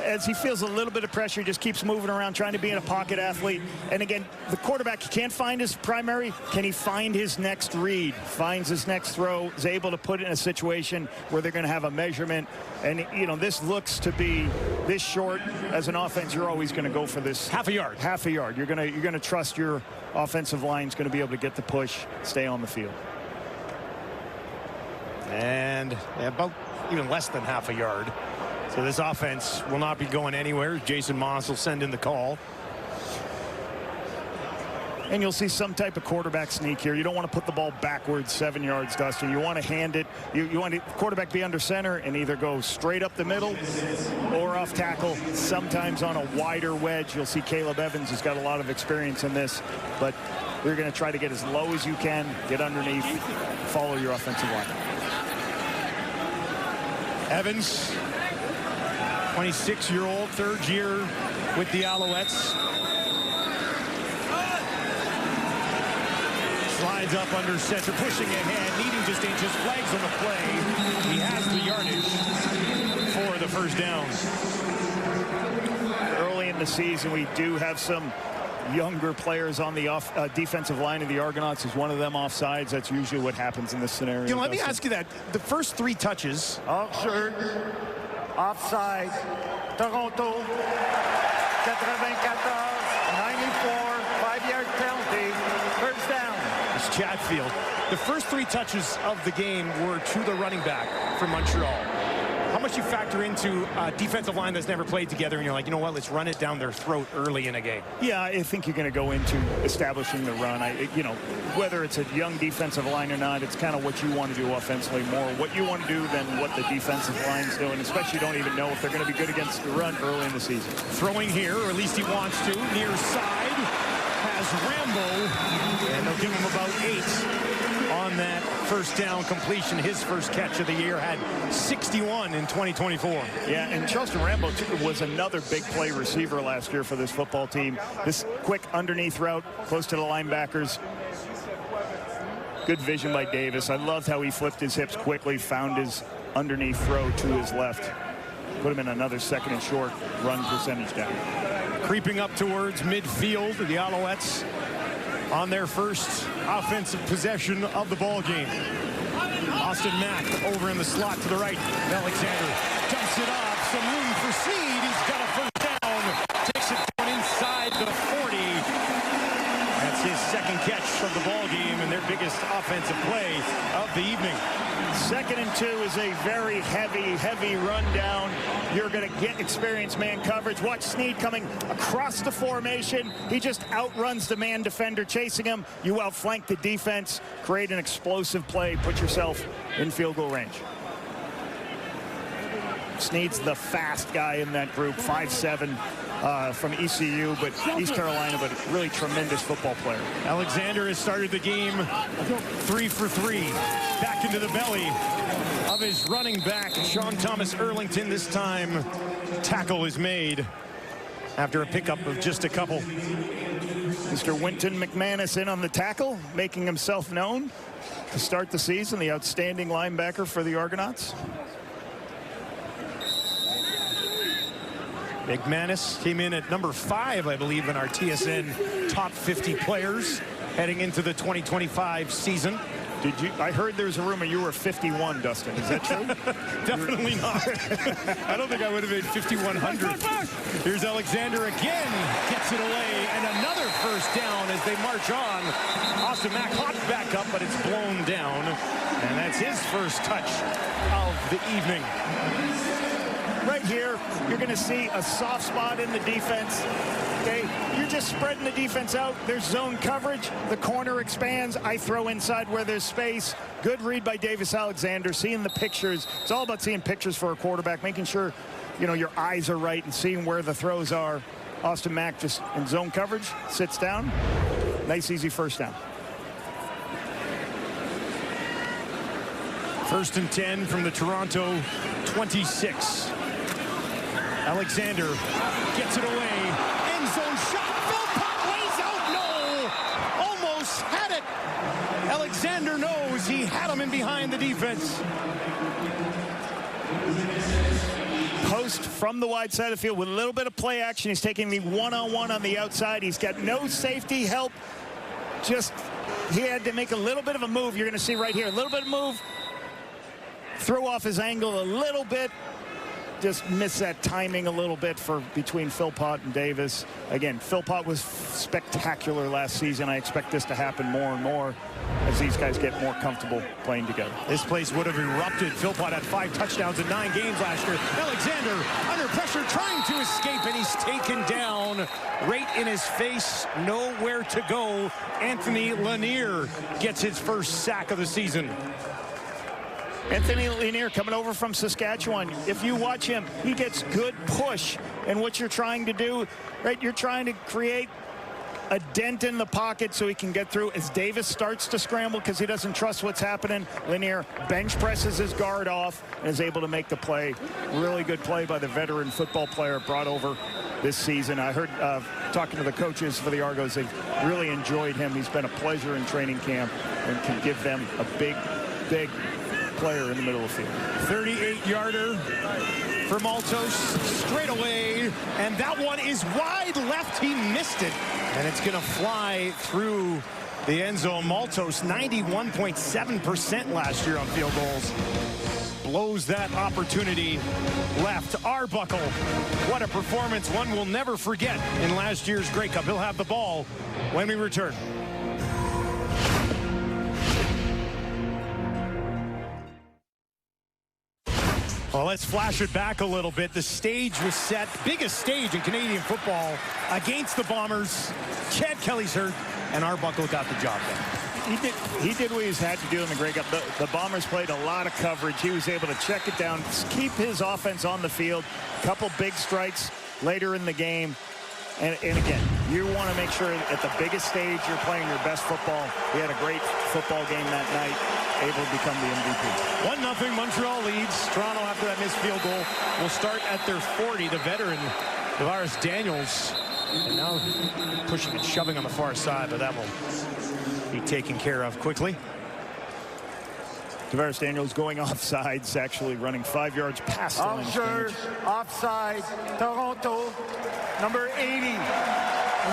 As he feels a little bit of pressure, just keeps moving around, trying to be a pocket athlete. And again, the quarterback, he can't find his primary. Can he find his next read? Finds his next throw, is able to put it in a situation where they're going to have a measurement. And, you know, this looks to be this short. As an offense, you're always going to go for this. Half a yard. Half a yard. You're going to trust your offensive line's going to be able to get the push, stay on the field. And about even less than half a yard. So this offense will not be going anywhere. Jason Moss will send in the call. And you'll see some type of quarterback sneak here. You don't want to put the ball backwards 7 yards, Dustin. You want to hand it. You want the quarterback be under center and either go straight up the middle or off tackle. Sometimes on a wider wedge. You'll see Caleb Evans has got a lot of experience in this. But you're going to try to get as low as you can, get underneath, follow your offensive line. Evans, 26-year-old, 3rd year with the Alouettes. Slides up under center, pushing ahead, needing just inches, flags on the play. He has the yardage for the first down. Early in the season, we do have some younger players on the defensive line of the Argonauts. Is one of them offsides? That's usually what happens in this scenario. You know, let me ask you that. The first 3 touches. Hors-jeu, offside, Toronto, 94, 5-yard penalty, first down. It's Chatfield. The first 3 touches of the game were to the running back for Montreal. How much you factor into a defensive line that's never played together and you're like, you know what, let's run it down their throat early in a game? Yeah, I think you're going to go into establishing the run. You know, whether it's a young defensive line or not, it's kind of what you want to do offensively more. What you want to do than what the defensive line's doing, especially you don't even know if they're going to be good against the run early in the season. Throwing here, or at least he wants to, near side, has Rambo, and they'll give him about 8 on that first down completion. His first catch of the year, had 61 in 2024. Yeah, and Chelsea Rambo was another big play receiver last year for this football team. This quick underneath route, close to the linebackers. Good vision by Davis. I loved how he flipped his hips quickly, found his underneath throw to his left. Put him in another 2nd and short, run percentage down. Creeping up towards midfield, the Alouettes on their first offensive possession of the ball game. Austin Mack over in the slot to the right. Alexander dumps it off. Some room for Sneed. He's got a first down. Takes it down inside the 40. That's That's his second catch of the ball game and their biggest offensive play of the evening. 2nd and 2 is a very heavy rundown. You're going to get experienced man coverage. Watch Snead coming across the formation. He just outruns the man defender chasing him. You outflank the defense, create an explosive play, put yourself in field goal range. Snead's the fast guy in that group, 5'7", from ECU, but East Carolina, but really tremendous football player. Alexander has started the game 3 for 3. Back into the belly of his running back, Sean Thomas Erlington. This time, tackle is made after a pickup of just a couple. Mr. Wynton McManus in on the tackle, making himself known to start the season, the outstanding linebacker for the Argonauts. McManus came in at number 5, I believe, in our TSN top 50 players heading into the 2025 season. I heard there's a rumor you were 51, Dustin. Is that true? Definitely not. I don't think I would have made 5,100. Here's Alexander again. Gets it away. And another first down as they march on. Austin Mack hops back up, but it's blown down. And that's his first touch of the evening. Right here, you're going to see a soft spot in the defense. Okay, you're just spreading the defense out. There's zone coverage. The corner expands. I throw inside where there's space. Good read by Davis Alexander. Seeing the pictures. It's all about seeing pictures for a quarterback, making sure, you know, your eyes are right and seeing where the throws are. Austin Mack just in zone coverage, sits down. Nice, easy first down. 1st and 10 from the Toronto 26. Alexander gets it away. End zone shot. Philpott lays out. No. Almost had it. Alexander knows he had him in behind the defense. Post from the wide side of the field with a little bit of play action. He's taking the one-on-one on the outside. He's got no safety help. Just, he had to make a little bit of a move. You're going to see right here. A little bit of move. Throw off his angle a little bit. Just miss that timing a little bit for between Philpott and Davis. Again, Philpott was spectacular last season. I expect this to happen more and more as these guys get more comfortable playing together. This place would have erupted. Philpott had 5 touchdowns in 9 games last year. Alexander under pressure trying to escape, and he's taken down right in his face. Nowhere to go. Anthony Lanier gets his first sack of the season. Anthony Lanier coming over from Saskatchewan. If you watch him, he gets good push. And what you're trying to do, right, you're trying to create a dent in the pocket so he can get through. As Davis starts to scramble because he doesn't trust what's happening, Lanier bench presses his guard off and is able to make the play. Really good play by the veteran football player brought over this season. I heard talking to the coaches for the Argos, they've really enjoyed him. He's been a pleasure in training camp and can give them a big player in the middle of the field. 38-yarder for Maltos straight away, and that one is wide left. He missed it, and it's going to fly through the end zone. Maltos 91.7% last year on field goals. Blows that opportunity left. Arbuckle, what a performance. One we'll never forget in last year's Grey Cup. He'll have the ball when we return. Well, let's flash it back a little bit. The stage was set, biggest stage in Canadian football, against the Bombers. Chad Kelly's hurt, and Arbuckle got the job done. He did what he's had to do in the Grey Cup. The Bombers played a lot of coverage. He was able to check it down, keep his offense on the field. A couple big strikes later in the game. And again, you want to make sure at the biggest stage you're playing your best football. He had a great football game that night, able to become the MVP. 1-0 Montreal leads. Toronto, after that missed field goal, will start at their 40. The veteran, Tavares Daniels, and now pushing and shoving on the far side, but that will be taken care of quickly. Tavares Daniels going offsides, actually running 5 yards past the line of scrimmage. Offside, Toronto, number 80,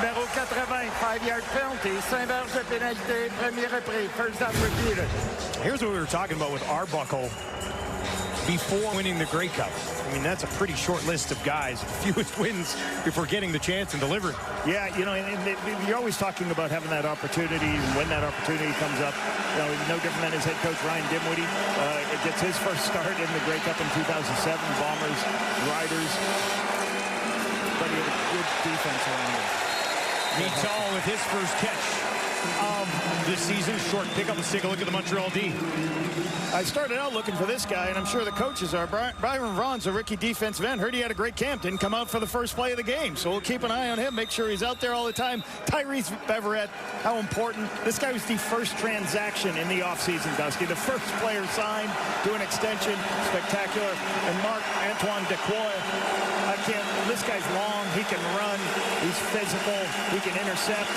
numéro 80, 5-yard penalty, 5 verges de pénalité, premier repris, first down repeated. Here's what we were talking about with Arbuckle. before winning the Grey Cup. I mean, that's a pretty short list of guys. Fewest wins before getting the chance and delivering. Yeah, you know, and you're always talking about having that opportunity, and when that opportunity comes up, you know, no different than his head coach, Ryan Dimwitty. It gets his first start in the Grey Cup in 2007, Bombers, Riders. But he had a good defense around him. Mital with his first catch of this season. Short pickup. Let's take a look at the Montreal D. I started out looking for this guy, and I'm sure the coaches are. Byron Vaughn's a rookie defensive end. Heard he had a great camp. Didn't come out for the first play of the game, so we'll keep an eye on him, make sure he's out there all the time. Tyrese Beverett, how important. This guy was the first transaction in the offseason, Dusty. The first player signed to an extension. Spectacular. And Marc-Antoine Decoy. This guy's long. He can run. He's physical. He can intercept.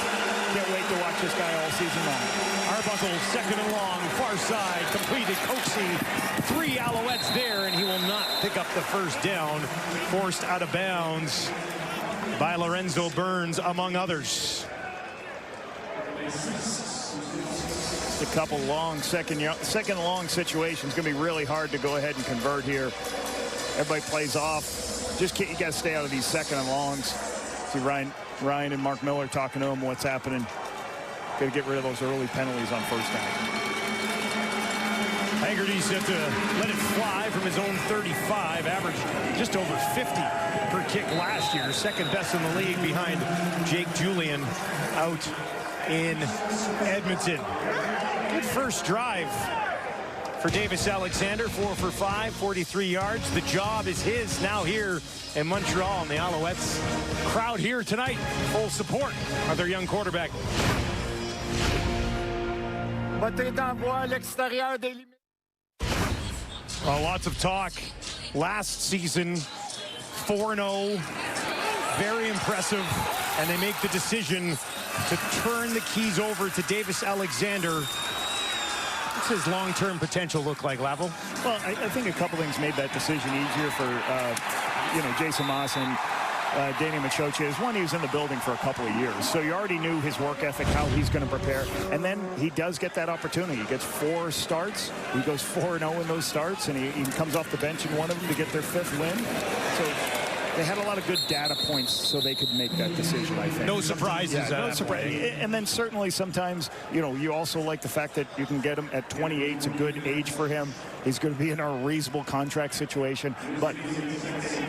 Can't wait to watch this guy all season long. Arbuckle, second and long, far side, completed. Coxie, 3 Alouettes there, and he will not pick up the first down. Forced out of bounds by Lorenzo Burns, among others. Just a couple long second long situations. Going to be really hard to go ahead and convert here. Everybody plays off. You got to stay out of these second and longs. See Ryan and Mark Miller talking to him what's happening. Got to get rid of those early penalties on first down. Haggerty's set to let it fly from his own 35, averaged just over 50 per kick last year, second best in the league behind Jake Julian out in Edmonton. Good first drive for Davis Alexander, 4 for 5, 43 yards. The job is his now here in Montreal, and the Alouettes crowd here tonight, full support of their young quarterback. Lots of talk. Last season, 4-0, very impressive, and they make the decision to turn the keys over to Davis Alexander. What's his long-term potential look like, Lavel? Well, I think a couple things made that decision easier for, Jason Moss and Danny Machocha. Is one, he was in the building for a couple of years, so you already knew his work ethic, how he's going to prepare, and then he does get that opportunity. He gets 4 starts. He goes 4-0 in those starts, and he comes off the bench in one of them to get their 5th win. So they had a lot of good data points so they could make that decision, I think. No surprises. No surprise. And then certainly sometimes, you also like the fact that you can get him at 28. It's a good age for him. He's going to be in a reasonable contract situation. But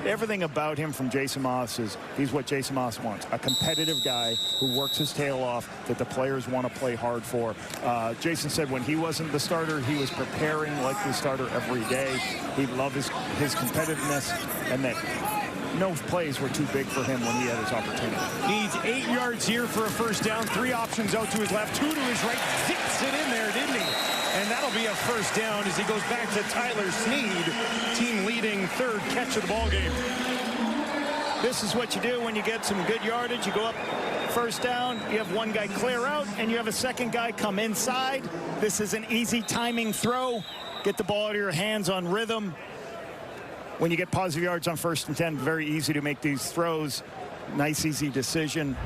everything about him from Jason Moss is he's what Jason Moss wants. A competitive guy who works his tail off, that the players want to play hard for. Jason said when he wasn't the starter, he was preparing like the starter every day. He loved his competitiveness, and that no plays were too big for him when he had his opportunity. Needs 8 yards here for a first down. 3 options out to his left, 2 to his right. Zips it in there, didn't he? And that'll be a first down as he goes back to Tyler Sneed, team leading 3rd catch of the ball game. This is what you do when you get some good yardage. You go up first down, you have one guy clear out, and you have a second guy come inside. This is an easy timing throw. Get the ball out of your hands on rhythm. When you get positive yards on 1st and 10, very easy to make these throws. Nice, easy decision.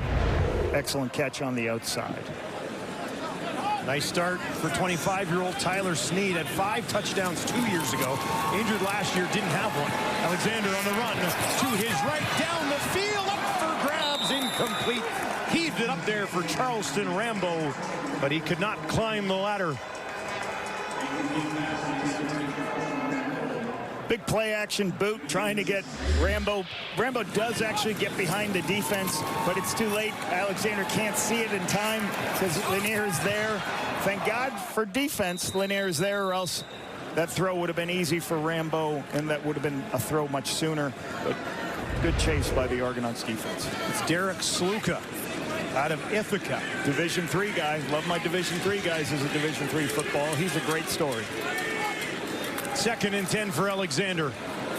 Excellent catch on the outside. Nice start for 25-year-old Tyler Sneed. Had 5 touchdowns 2 years ago. Injured last year, didn't have one. Alexander on the run to his right, down the field, up for grabs, incomplete. Heaved it up there for Charleston Rambo, but he could not climb the ladder. Big play action boot trying to get Rambo. Rambo does actually get behind the defense, but it's too late. Alexander can't see it in time because Lanier is there. Thank God for defense, Lanier is there, or else that throw would have been easy for Rambo, and that would have been a throw much sooner. But good chase by the Argonauts defense. It's Derek Sluka out of Ithaca. Division III guy. Love my Division III guys as a Division III football. He's a great story. 2nd and 10 for Alexander.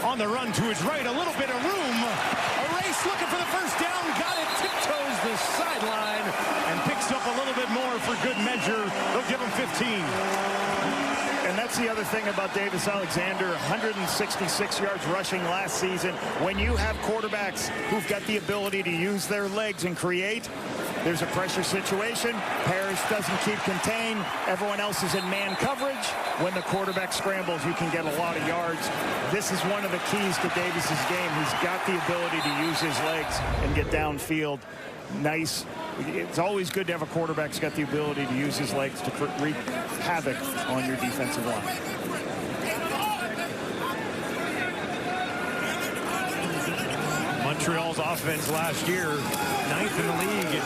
On the run to his right, a little bit of room. A race looking for the first down. Got it, tiptoes the sideline, and picks up a little bit more for good measure. They'll give him 15. And that's the other thing about Davis Alexander, 166 yards rushing last season. When you have quarterbacks who've got the ability to use their legs and create, There's a pressure situation. Parrish doesn't keep contained. Everyone else is in man coverage. When the quarterback scrambles, you can get a lot of yards. This is one of the keys to Davis's game. He's got the ability to use his legs and get downfield. Nice. It's always good to have a quarterback who's got the ability to use his legs to wreak havoc on your defensive line. Montreal's offense last year, 9th in the league in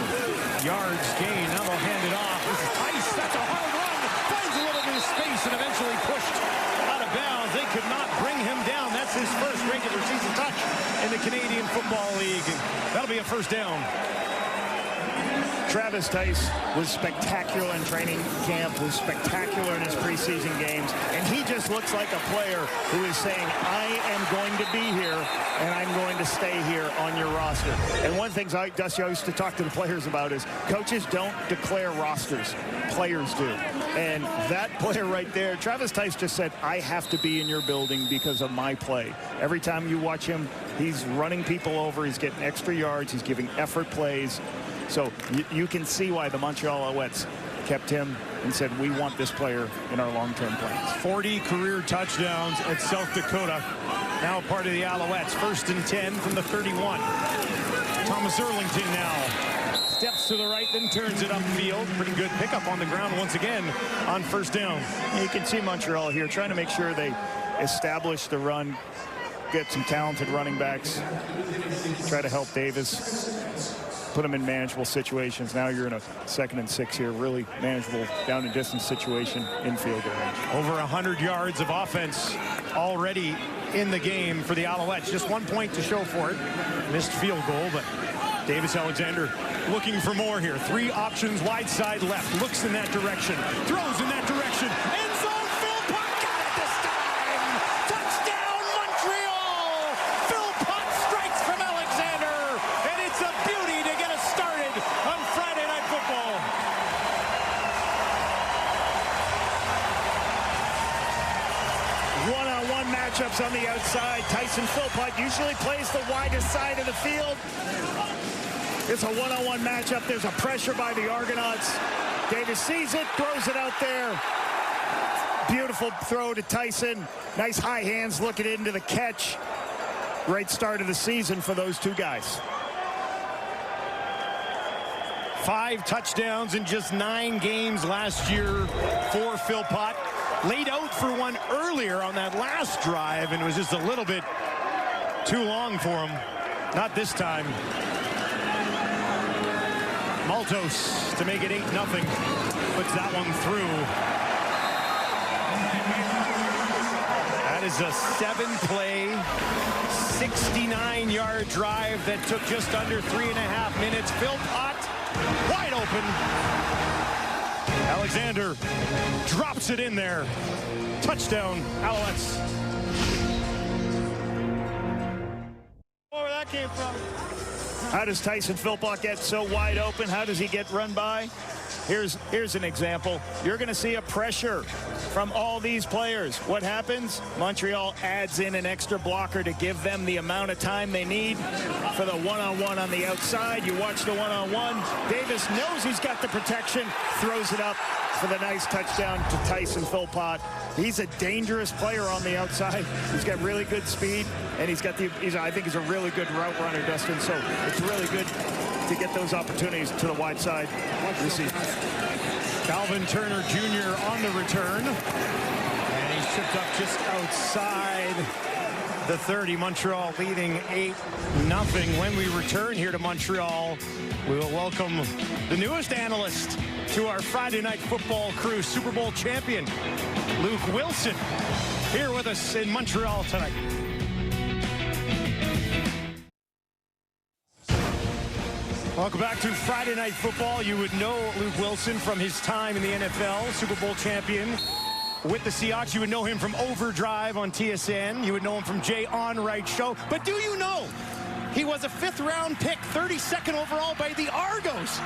yards gained. Now they'll hand it off. This is Tice. That's a hard run. Finds a little bit of space and eventually pushed out of bounds. They could not bring him down. That's his first regular season touch in the Canadian Football League. That'll be a first down. Travis Tice was spectacular in training camp, was spectacular in his preseason games, and he just looks like a player who is saying, I am going to be here, and I'm going to stay here on your roster. And one of the things Dusty, I used to talk to the players about is coaches don't declare rosters. Players do. And that player right there, Travis Tice just said, I have to be in your building because of my play. Every time you watch him, he's running people over, he's getting extra yards, he's giving effort plays. So you can see why the Montreal Alouettes kept him and said, we want this player in our long-term plans. 40 career touchdowns at South Dakota. Now part of the Alouettes. 1st and 10 from the 31. Thomas Erlington now steps to the right, then turns it upfield. Pretty good pickup on the ground once again on first down. You can see Montreal here trying to make sure they establish the run, get some talented running backs, try to help Davis. Put them in manageable situations. Now you're in a 2nd and 6 here, really manageable down and distance situation in field goal range. Over 100 yards of offense already in the game for the Alouettes. Just 1 point to show for it. Missed field goal, but Davis Alexander looking for more here. 3 options, wide side left. Looks in that direction. Throws in that direction. End zone, Philpott got it this time. Touchdown, Montreal. Philpott strikes from Alexander. And it's a beauty to get us started on Friday Night Football. One-on-one matchups on the outside. Tyson Philpott usually plays the widest side of the field. It's a one-on-one matchup. There's a pressure by the Argonauts. Davis sees it, throws it out there. Beautiful throw to Tyson. Nice high hands looking into the catch. Great start of the season for those two guys. 5 touchdowns in just 9 games last year for Philpott. Laid out for one earlier on that last drive, and it was just a little bit too long for him. Not this time. Maltos to make it 8-0. Puts that one through. That is a 7-play, 69-yard drive that took just under 3.5 minutes. Philpott wide open. Alexander drops it in there. Touchdown, Alouettes. Where that came from? How does Tyson Philpott get so wide open? How does he get run by? Here's an example. You're going to see a pressure from all these players. What happens? Montreal adds in an extra blocker to give them the amount of time they need for the one-on-one on the outside. You watch the one-on-one. Davis knows he's got the protection, throws it up for the nice touchdown to Tyson Philpott. He's a dangerous player on the outside. He's got really good speed, and I think he's a really good route runner, Dustin. So it's really good to get those opportunities to the wide side receiver. Calvin Turner Jr. on the return. And he's tripped up just outside the 30. Montreal leading 8-0. When we return here to Montreal, we will welcome the newest analyst to our Friday Night Football crew, Super Bowl champion Luke Wilson, here with us in Montreal tonight. Welcome back to Friday Night Football. You would know Luke Wilson from his time in the NFL, Super Bowl champion with the Seahawks. You would know him from Overdrive on TSN. You would know him from Jay Onright Show. But do you know he was a 5th-round pick, 32nd overall by the Argos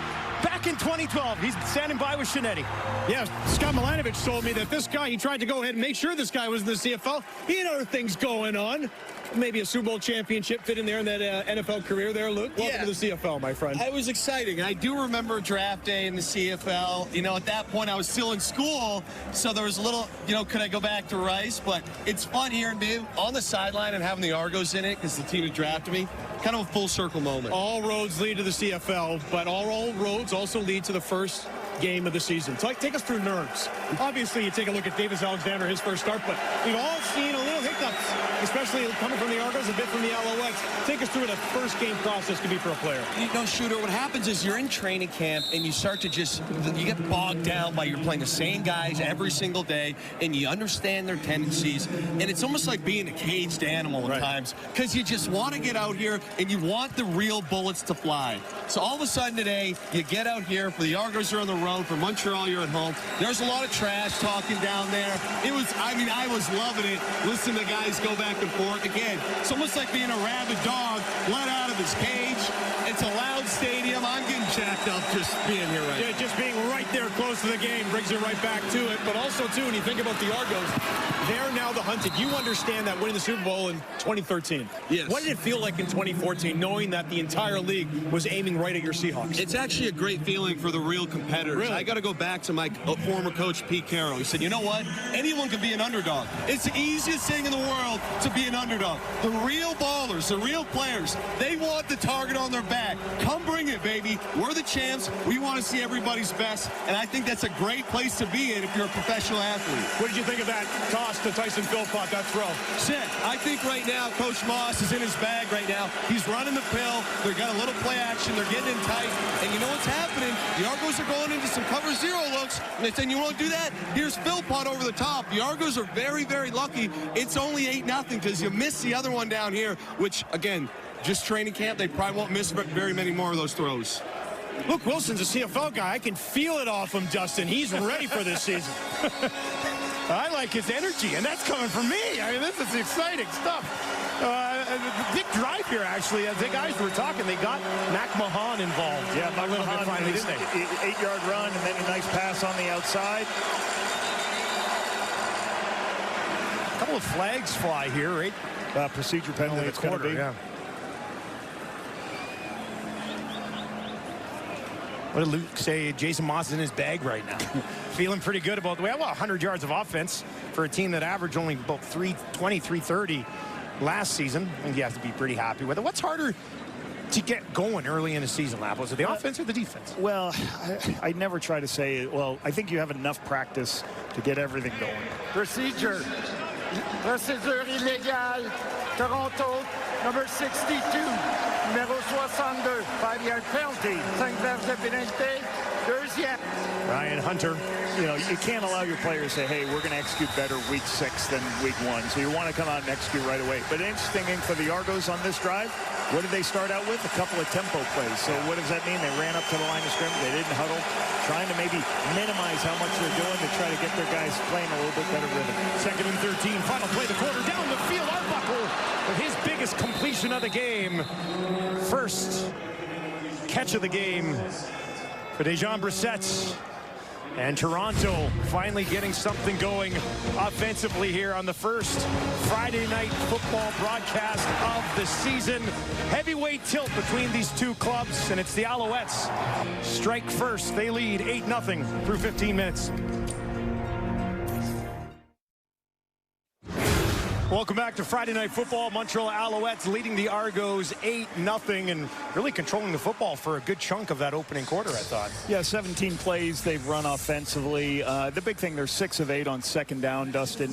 back in 2012. He's standing by with Shinetti. Yeah, Scott Milanovic told me that this guy, he tried to go ahead and make sure this guy was in the CFL. He had other things going on. maybe a Super Bowl championship fit in there in that NFL career there, Luke. Welcome to the CFL, my friend. It was exciting. I do remember draft day in the CFL. You know, at that point, I was still in school, so there was a little, you know, could I go back to Rice? But it's fun here and being on the sideline and having the Argos in it because the team that drafted me. Kind of a full circle moment. All roads lead to the CFL, but all roads also lead to the first game of the season. So take us through nerves. Obviously, you take a look at Davis Alexander, his first start, but we've all seen a little hiccups, especially coming from the Argos, a bit from the Alouettes. Take us through what a first game process can be for a player. You know, Shooter, what happens is you're in training camp and you start to you get bogged down by you're playing the same guys every single day and you understand their tendencies. And it's almost like being a caged animal at times because you just want to get out here and you want the real bullets to fly. So all of a sudden today, you get out here, for the Argos are on the road, for Montreal, you're at home. There's a lot of trash talking down there. It was, I was loving it, listening to guys go back and forth. Again, it's almost like being a rabid dog let out of his cage. It's a loud stadium. I'm getting jacked up just being here right now. Just being right there close to the game brings you right back to it. But also, too, when you think about the Argos, they're now the hunted. You understand that winning the Super Bowl in 2013. Yes. What did it feel like in 2014, knowing that the entire league was aiming right at your Seahawks? It's actually a great feeling for the real competitors. Really? I got to go back to my former coach, Pete Carroll. He said, you know what? Anyone can be an underdog. It's the easiest thing in the world to be an underdog. The real ballers, the real players, they want the target on their back. Come bring it, baby. We're the champs. We want to see everybody's best, and I think that's a great place to be in if you're a professional athlete. What did you think of that toss to Tyson Philpott, that throw? Sick. I think right now, Coach Moss is in his bag right now. He's running the pill. They've got a little play action. They're getting in tight. And you know what's happening? The Argos are going into some cover zero looks. And they're saying, you want to do that? Here's Philpott over the top. The Argos are very, very lucky. It's only 8-0 because you missed the other one down here, which, again, just training camp, they probably won't miss very many more of those throws. Luke Wilson's a CFL guy. I can feel it off him, Justin. He's ready for this season. I like his energy, and that's coming from me. I mean, this is exciting stuff. Big drive here, actually. As the guys were talking, they got Mac Mahan involved. Yeah, Mac Mahan finally did an 8-yard run and then a nice pass on the outside. A couple of flags fly here, right? Procedure penalty. It's going to be. Yeah. What did Luke say? Jason Moss is in his bag right now. Feeling pretty good about the way. Well, 100 yards of offense for a team that averaged only about 320, 330 last season. I think you have to be pretty happy with it. What's harder to get going early in the season, Lap? Was it the offense or the defense? Well, I never try to say, well, I think you have enough practice to get everything going. Procedure illégale. Toronto, number 62. Numéro 62. 5-yard penalty. 5 verges de pénalité. Deuxième. Ryan Hunter. You know, you can't allow your players to say, hey, we're going to execute better week 6 than week 1. So you want to come out and execute right away. But interesting thing for the Argos on this drive, what did they start out with? A couple of tempo plays. So what does that mean? They ran up to the line of scrimmage. They didn't huddle, trying to maybe minimize how much they're doing to try to get their guys playing a little bit better rhythm. 2nd and 13. Final play of the quarter. Down the field. Arbuckle with his biggest completion of the game. First catch of the game for Dejan Brissett. And Toronto finally getting something going offensively here on the first Friday night football broadcast of the season. Heavyweight tilt between these two clubs, and it's the Alouettes strike first. They lead 8-0 through 15 minutes. Welcome back to Friday Night Football. Montreal Alouettes leading the Argos 8-0 and really controlling the football for a good chunk of that opening quarter, I thought. Yeah, 17 plays they've run offensively. The big thing, they're 6 of 8 on second down, Dustin.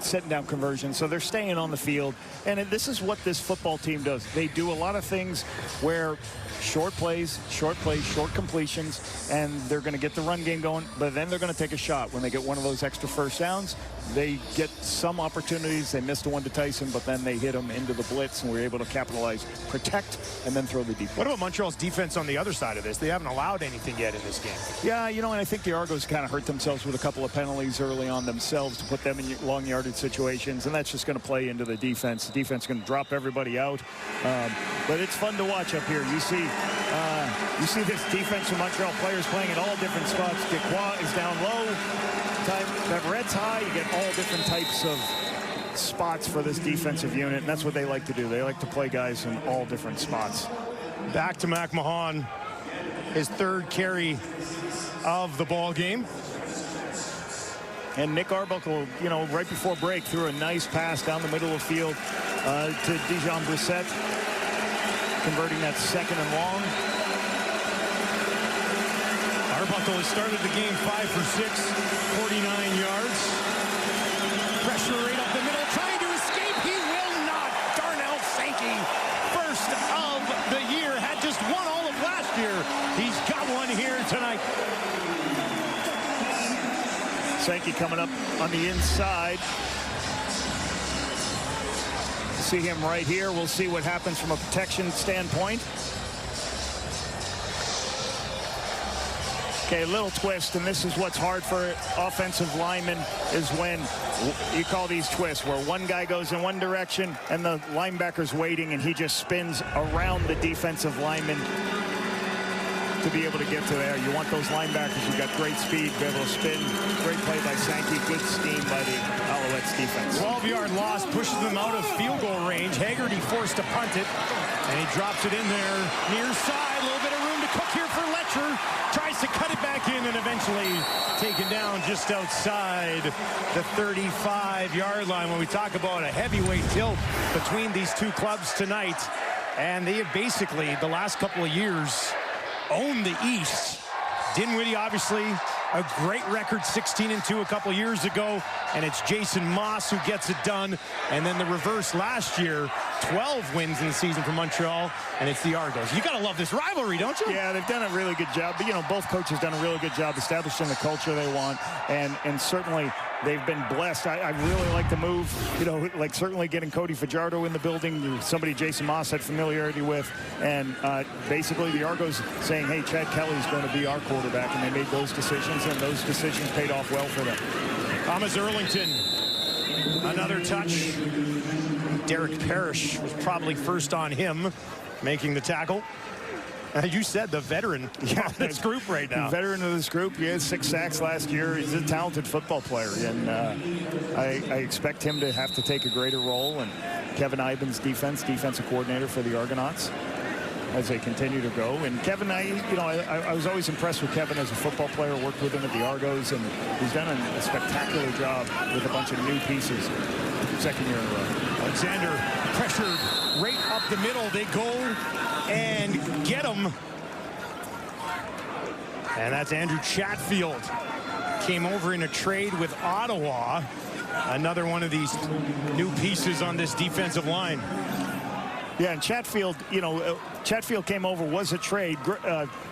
Setting down conversion, so they're staying on the field. And this is what this football team does. They do a lot of things where short plays, short completions, and they're going to get the run game going, but then they're going to take a shot. When they get one of those extra first downs, they get some opportunities. They missed one to Tyson, but then they hit him into the blitz, and we're able to capitalize, protect, and then throw the deep. What about Montreal's defense on the other side of this? They haven't allowed anything yet in this game. Yeah, you know, and I think the Argos kind of hurt themselves with a couple of penalties early on themselves to put them in long yardage situations, and that's just going to play into the defense. The defense is going to drop everybody out, but it's fun to watch up here. You see this defense from Montreal players playing at all different spots. Dequoy is down low. Beverette's high. You get all different types of spots for this defensive unit, and that's what they like to do. They like to play guys in all different spots. Back to McMahon, his third carry of the ball game. And Nick Arbuckle, you know, right before break, threw a nice pass down the middle of the field to Dijon Brissett, converting that 2nd and long. Arbuckle has started the game 5 for 6, 49 yards. Pressure right up the middle, trying to escape. He will not. Darnell Sankey, first of the year, had just won all of last year. He's got one here tonight. Sankey coming up on the inside. See him right here. We'll see what happens from a protection standpoint. Okay, a little twist, and this is what's hard for offensive linemen is when you call these twists, where one guy goes in one direction and the linebacker's waiting and he just spins around the defensive lineman to be able to get to there. You want those linebackers who've got great speed, be able to spin. Great play by Sankey, good scheme by the Alouettes defense. 12-yard loss pushes them out of field goal range. Haggerty forced to punt it, and he drops it in there near side. A little bit of room to cook here for Letcher. Tries to cut it back in and eventually taken down just outside the 35-yard line. When we talk about a heavyweight tilt between these two clubs tonight, and they have basically, the last couple of years, owned the East. Dinwiddie, obviously, a great record, 16-2 a couple years ago, and it's Jason Moss who gets it done. And then the reverse last year, 12 wins in the season for Montreal, and it's the Argos. You gotta love this rivalry, don't you? Yeah, they've done a really good job. But, you know, both coaches done a really good job establishing the culture they want, and certainly they've been blessed. I really like the move, you know, like certainly getting Cody Fajardo in the building, somebody Jason Moss had familiarity with, and basically the Argos saying, hey, Chad Kelly's going to be our quarterback, and they made those decisions, and those decisions paid off well for them. Thomas Erlington, another touch. Derek Parrish was probably first on him, making the tackle. You said the veteran of this group right now. Veteran of this group. He had 6 sacks last year. He's a talented football player, and I expect him to have to take a greater role. And Kevin Iban's defensive coordinator for the Argonauts, as they continue to go. And Kevin, I was always impressed with Kevin as a football player. Worked with him at the Argos, and he's done a spectacular job with a bunch of new pieces. 2nd year in a row. Alexander pressured right up the middle. They go and get him. And that's Andrew Chatfield. Came over in a trade with Ottawa. Another one of these new pieces on this defensive line. Yeah, and Chatfield, you know, Chatfield came over, was a trade.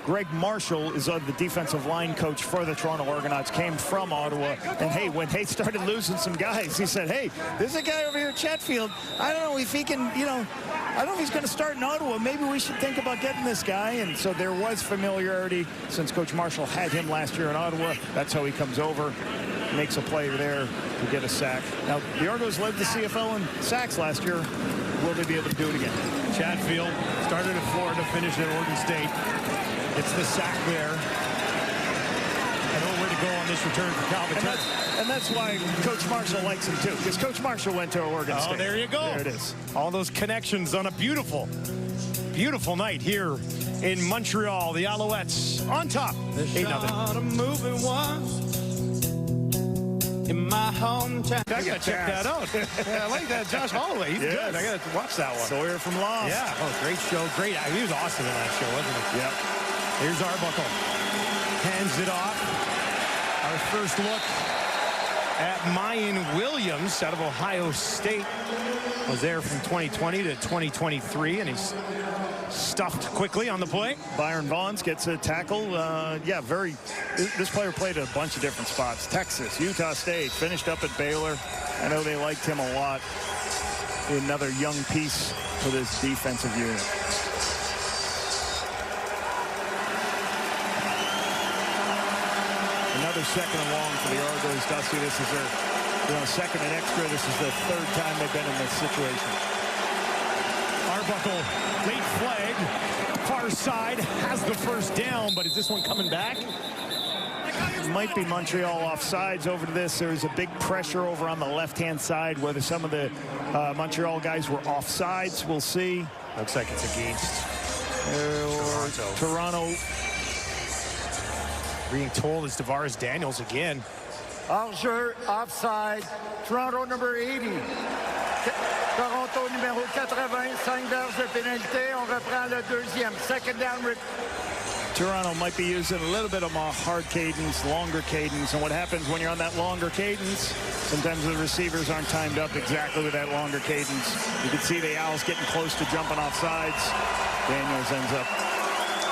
Greg Marshall is the defensive line coach for the Toronto Argonauts, came from Ottawa. And, hey, when they started losing some guys, he said, hey, there's a guy over here, Chatfield. I don't know if he can, you know, I don't know if he's going to start in Ottawa. Maybe we should think about getting this guy. And so there was familiarity since Coach Marshall had him last year in Ottawa. That's how he comes over, makes a play there to get a sack. Now, the Argos led the CFL in sacks last year. Will they be able to do it again? Chatfield started at Florida, finished at Oregon State. It's the sack there. I know where to go on this return for Calvin. And that's why Coach Marshall likes him, too, because Coach Marshall went to Oregon State. Oh, there you go. There it is. All those connections on a beautiful, beautiful night here in Montreal. The Alouettes on top, 8-0. In my hometown. I gotta check that out. Yeah, I like that. Josh Holloway, he's good. I gotta watch that one. Sawyer from Lost. Yeah, oh, great show. Great. He was awesome in that show, wasn't he? Yep. Here's Arbuckle. Hands it off. Our first look at Mayan Williams out of Ohio State. Was there from 2020 to 2023, and he's stuffed quickly on the play. Byron Vaughns gets a tackle. Yeah, this player played at a bunch of different spots. Texas, Utah State, finished up at Baylor. I know they liked him a lot. Another young piece for this defensive unit. Another 2nd and long for the Argos. Dusty, this is their 2nd and extra. This is the 3rd time they've been in this situation. Arbuckle, late flag, far side, has the first down, but is this one coming back? might be Montreal offsides over to this. There's a big pressure over on the left-hand side, whether some of the Montreal guys were offsides. We'll see. Looks like it's against Toronto. Being told is Tavares Daniels again. Hors-jeu, offside, Toronto number 80. Toronto numéro 80, 5 verges de pénalité. On reprend le deuxième. Second down. Toronto might be using a little bit of a hard cadence, longer cadence. And what happens when you're on that longer cadence, sometimes the receivers aren't timed up exactly with that longer cadence. You can see the Owls getting close to jumping off sides. Daniels ends up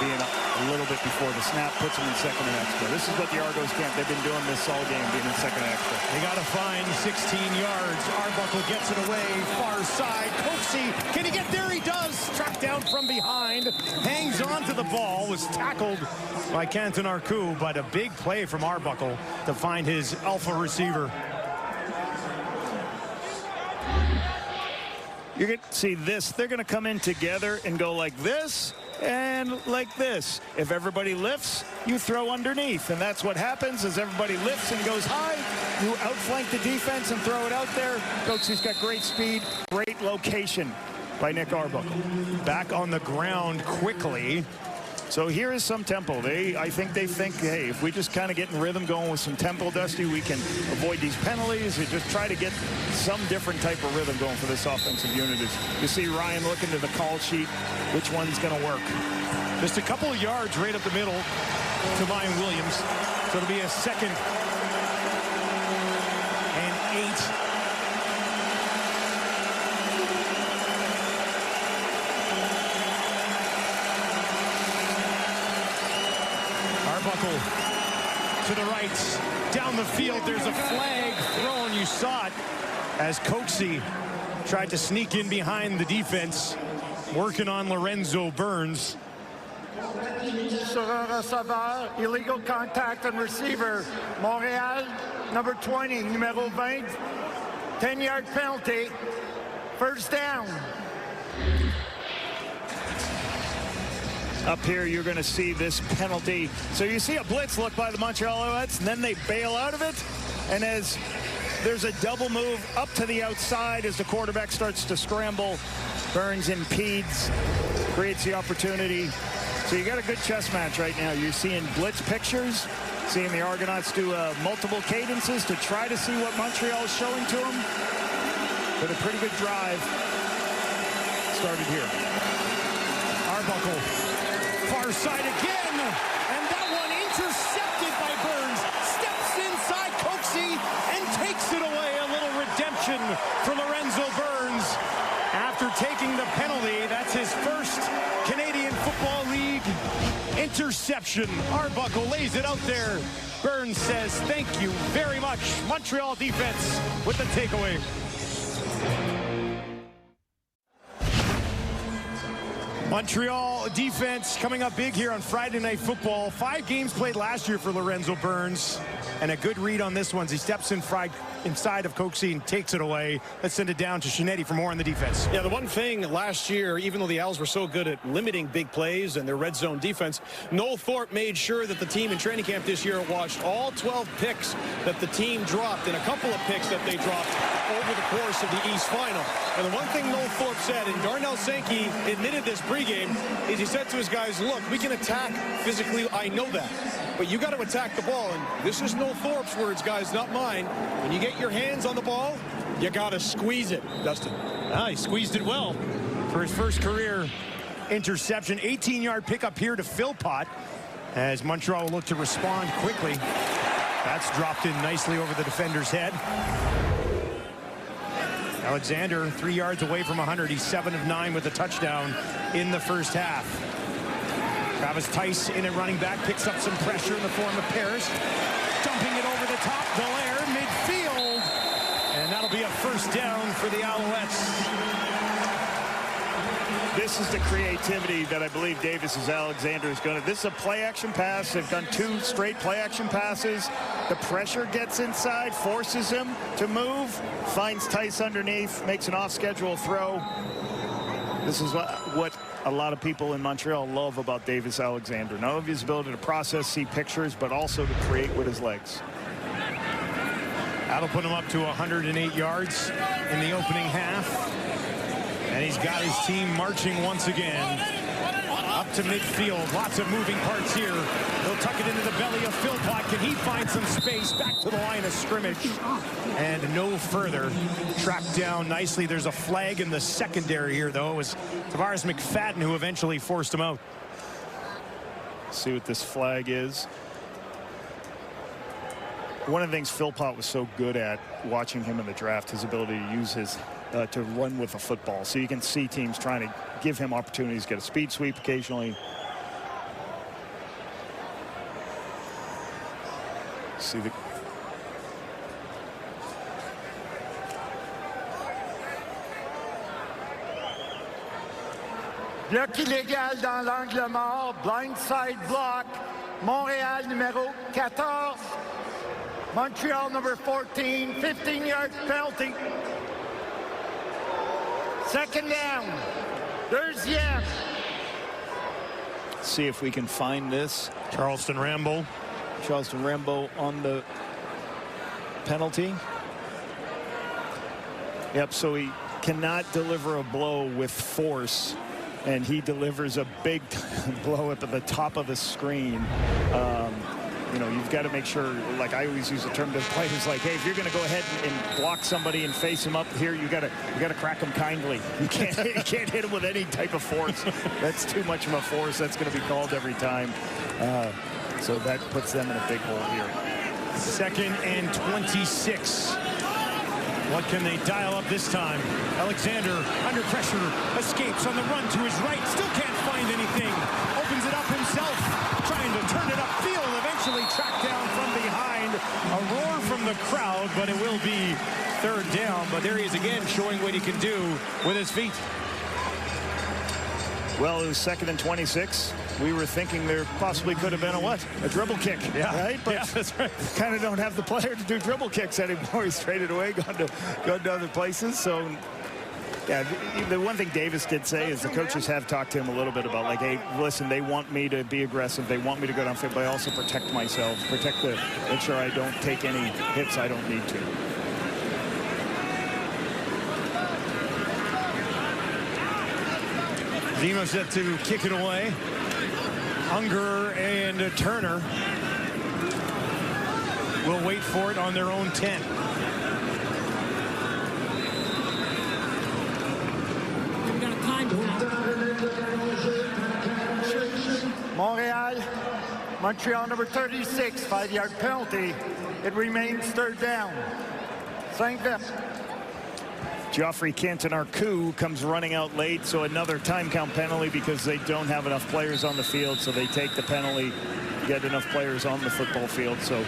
being a little bit before the snap, puts him in second and extra. This is what the Argos can't. They've been doing this all game, being in second and extra. They got to find 16 yards. Arbuckle gets it away, far side. Coxie, can he get there? He does. Struck down from behind, hangs on to the ball, was tackled by Canton Arcou, but a big play from Arbuckle to find his alpha receiver. You're going to see this. They're going to come in together and go like this and like this. If everybody lifts, you throw underneath. And that's what happens as everybody lifts and goes high. You outflank the defense and throw it out there. Coxie's got great speed, great location by Nick Arbuckle. Back on the ground quickly. So here is some tempo. I think they think, hey, if we just kind of get in rhythm going with some tempo, Dusty, we can avoid these penalties and just try to get some different type of rhythm going for this offensive unit. You see Ryan looking to the call sheet. Which one's going to work? Just a couple of yards right up the middle to Ryan Williams. So it'll be a 2nd and 8. Arbuckle to the right, down the field. There's a flag thrown. You saw it as Coxie tried to sneak in behind the defense, working on Lorenzo Burns. Sur un receveur, illegal contact and receiver. Montreal, number 20, numéro 20, 10-yard penalty. First down. Up here, you're going to see this penalty. So you see a blitz look by the Montreal Alouettes, and then they bail out of it. And as there's a double move up to the outside as the quarterback starts to scramble, Burns impedes, creates the opportunity. So you got a good chess match right now. You're seeing blitz pictures, seeing the Argonauts do multiple cadences to try to see what Montreal is showing to them. But a pretty good drive started here. Arbuckle, far side again, and that one intercepted by Burns. Steps inside Coxie and takes it away. A little redemption for Lorenzo Burns. After taking the penalty, that's his first Canadian Football League interception. Arbuckle lays it out there. Burns says, thank you very much. Montreal defense with the takeaway. Montreal defense coming up big here on Friday Night Football. 5 games played last year for Lorenzo Burns. And a good read on this one. He steps inside of Coxie and takes it away. Let's send it down to Shinetti for more on the defense. Yeah, the one thing last year, even though the Owls were so good at limiting big plays and their red zone defense, Noel Thorpe made sure that the team in training camp this year watched all 12 picks that the team dropped and a couple of picks that they dropped over the course of the East Final. And the one thing Noel Thorpe said, and Darnell Sankey admitted this pregame, is he said to his guys, look, we can attack physically, I know that, but you got to attack the ball. And this is Noel Thorpe's words, guys, not mine. When you get your hands on the ball, you got to squeeze it, Dustin. He squeezed it well for his first career interception. 18-yard pickup here to Philpott as Montreal will look to respond quickly. That's dropped in nicely over the defender's head. Alexander 3 yards away from 100. He's 7 of 9 with a touchdown in the first half. Travis Tice in at running back, picks up some pressure in the form of Paris. Dumping it over the top, Dallaire, midfield. And that'll be a first down for the Alouettes. This is the creativity that I believe Alexander is going to. This is a play-action pass. They've done 2 straight play-action passes. The pressure gets inside, forces him to move, finds Tice underneath, makes an off-schedule throw. This is what a lot of people in Montreal love about Davis Alexander. Not only his ability to process, see pictures, but also to create with his legs. That'll put him up to 108 yards in the opening half. And he's got his team marching once again up to midfield. Lots of moving parts here. He'll tuck it into the belly of Philpott. Can he find some space back to the line of scrimmage? And no further. Tracked down nicely. There's a flag in the secondary here, though. It was Tavares McFadden who eventually forced him out. See what this flag is. One of the things Philpott was so good at watching him in the draft, his ability to use his to run with a football. So you can see teams trying to give him opportunities to get a speed sweep occasionally. See the bloc illégal dans l'angle mort, blindside block, Montréal numéro 14, Montreal number 14, 15-yard penalty. Second down, deuxième. See if we can find this. Charleston Rambo on the penalty. Yep, so he cannot deliver a blow with force, and he delivers a big blow up at the top of the screen. You know, you've got to make sure, like I always use the term to players, like, hey, if you're going to go ahead and block somebody and face him up here, you got to crack him kindly. You can't hit him with any type of force. That's too much of a force. That's going to be called every time. So that puts them in a big hole here. 2nd and 26. What can they dial up this time? Alexander under pressure, escapes on the run to his right, still can't find anything. Opens it up himself, trying to turn it upfield, eventually tracked down from behind. A roar from the crowd, but it will be 3rd down. But there he is again, showing what he can do with his feet. Well, it was 2nd and 26. We were thinking there possibly could have been a dribble kick, right? But yeah, that's right. Kind of don't have the player to do dribble kicks anymore. He's traded away, gone to other places. So, yeah, the one thing Davis did say is the coaches have talked to him a little bit about, like, hey, listen, they want me to be aggressive. They want me to go downfield, but I also protect myself, make sure I don't take any hits I don't need to. Zemo set to kick it away. Unger and Turner will wait for it on their own 10. We've got a time Montreal, Montreal number 36, 5-yard penalty. It remains 3rd down. 5 vert. Geoffrey Canton-Arcou comes running out late, so another time count penalty because they don't have enough players on the field, so they take the penalty, get enough players on the football field. So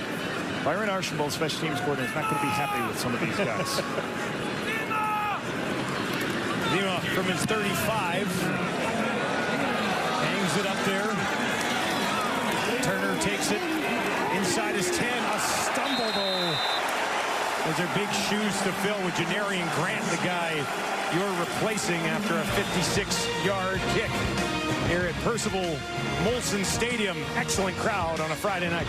Byron Archibald, special teams coordinator, is not going to be happy with some of these guys. Lima from his 35 hangs it up there. Turner takes it inside his 10. A stumble, though. Those are big shoes to fill with Janarian Grant, the guy you're replacing after a 56-yard kick here at Percival Molson Stadium. Excellent crowd on a Friday night.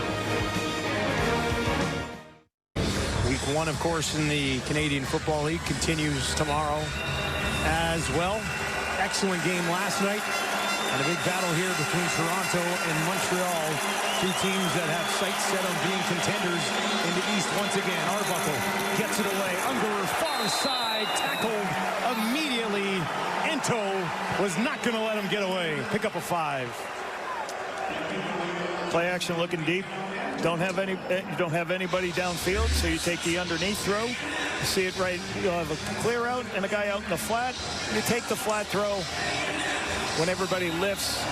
Week 1, of course, in the Canadian Football League continues tomorrow as well. Excellent game last night. And a big battle here between Toronto and Montreal. Two teams that have sights set on being contenders in the East once again. Arbuckle gets it away. Unger, far side, tackled immediately. Ento was not going to let him get away. Pick up a 5. Play action looking deep. You don't have anybody downfield, so you take the underneath throw. You see it right. You'll have a clear out and a guy out in the flat. You take the flat throw when everybody lifts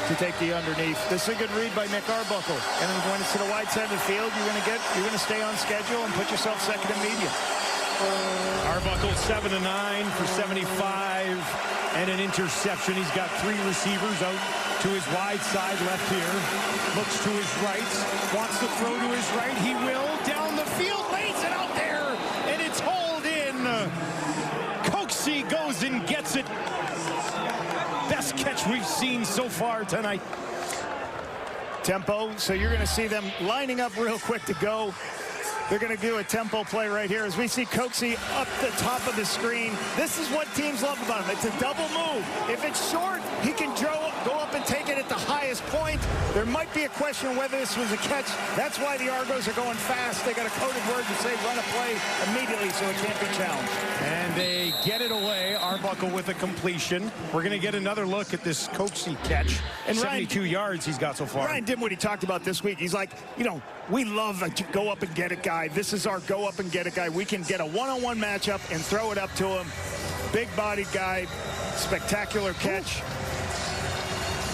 to take the underneath. This is a good read by Nick Arbuckle. And when it's to the wide side of the field, you're going to stay on schedule and put yourself 2nd and medium. Arbuckle 7 of 9 for 75 and an interception. He's got 3 receivers out to his wide side left here. Looks to his right, wants to throw to his right. He will down the field, lays it out there, and it's hauled in. Coxie goes and gets it. Best catch we've seen so far tonight. Tempo, so you're going to see them lining up real quick to go. They're going to do a tempo play right here as we see Coxie up the top of the screen. This is what teams love about him. It's a double move. If it's short, he can go up and take it at the highest point. There might be a question whether this was a catch. That's why the Argos are going fast. They got a coded word to say run a play immediately so it can't be challenged. And they get it away. Arbuckle with a completion. We're going to get another look at this Coxie catch. And 72 yards he's got so far. Ryan Dimwood, he talked about this week. He's like, you know, we love a go up and get it guy. This is our go up and get it guy. We can get a one-on-one matchup and throw it up to him. Big-bodied guy, spectacular catch.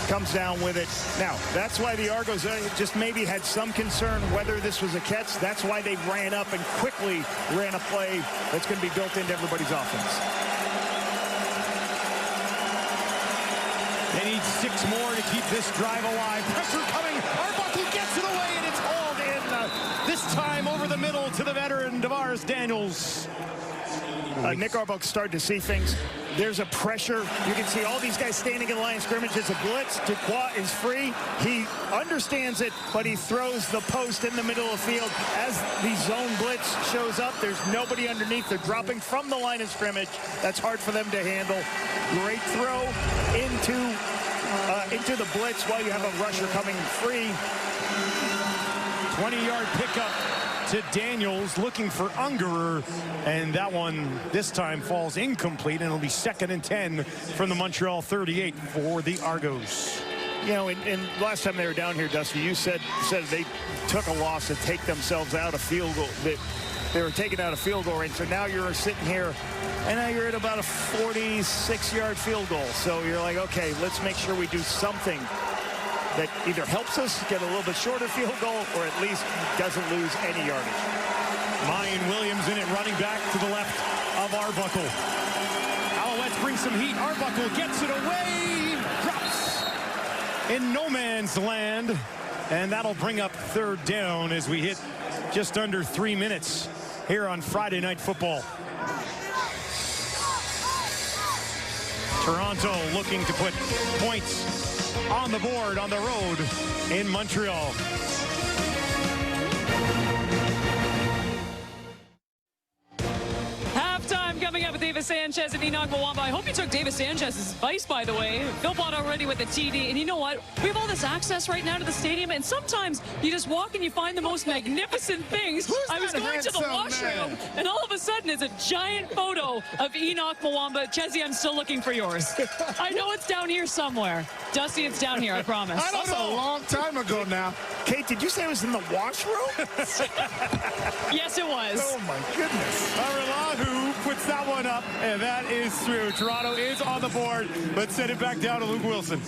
Comes down with it. Now, that's why the Argos just maybe had some concern whether this was a catch. That's why they ran up and quickly ran a play that's going to be built into everybody's offense. They need 6 more to keep this drive alive. Pressure coming. Arbuckle gets it away, and it's hauled in. This time over the middle to the veteran, Tavares Daniels. Nick Arbuckle started to see things. There's a pressure. You can see all these guys standing in line of scrimmage. It's a blitz. Dubois is free. He understands it, but he throws the post in the middle of the field. As the zone blitz shows up, there's nobody underneath. They're dropping from the line of scrimmage. That's hard for them to handle. Great throw into the blitz while you have a rusher coming free. 20-yard pickup to Daniels, looking for Ungerer, and that one this time falls incomplete, and it'll be 2nd and 10 from the Montreal 38 for the Argos. You know, and last time they were down here, Dusty, you said they took a loss to take themselves out of field goal. They were taken out of field goal range, so now you're sitting here, and now you're at about a 46-yard field goal. So you're like, okay, let's make sure we do something that either helps us get a little bit shorter field goal or at least doesn't lose any yardage. Mayan Williams in it, running back to the left of Arbuckle. Alouettes bring some heat. Arbuckle gets it away, drops in no man's land, and that'll bring up 3rd down as we hit just under 3 minutes here on Friday Night Football. Toronto looking to put points on the board on the road in Montreal. Halftime coming up with Davis Sanchez and Enoch Mwamba. I hope you took Davis Sanchez's advice, by the way. Philpott already with the TD. And you know what? We have all this access right now to the stadium, and sometimes you just walk and you find the most magnificent things. I was going to the washroom, and all of a sudden it's a giant photo of Enoch Mwamba. Chezzy, I'm still looking for yours. I know it's down here somewhere. Dusty, it's down here, I promise. I don't know. A long time ago now. Kate, did you say it was in the washroom? Yes, it was. Oh, my goodness. Aralahu puts that one up, and that is true. Toronto is on the board, but send it back down to Luke Wilson.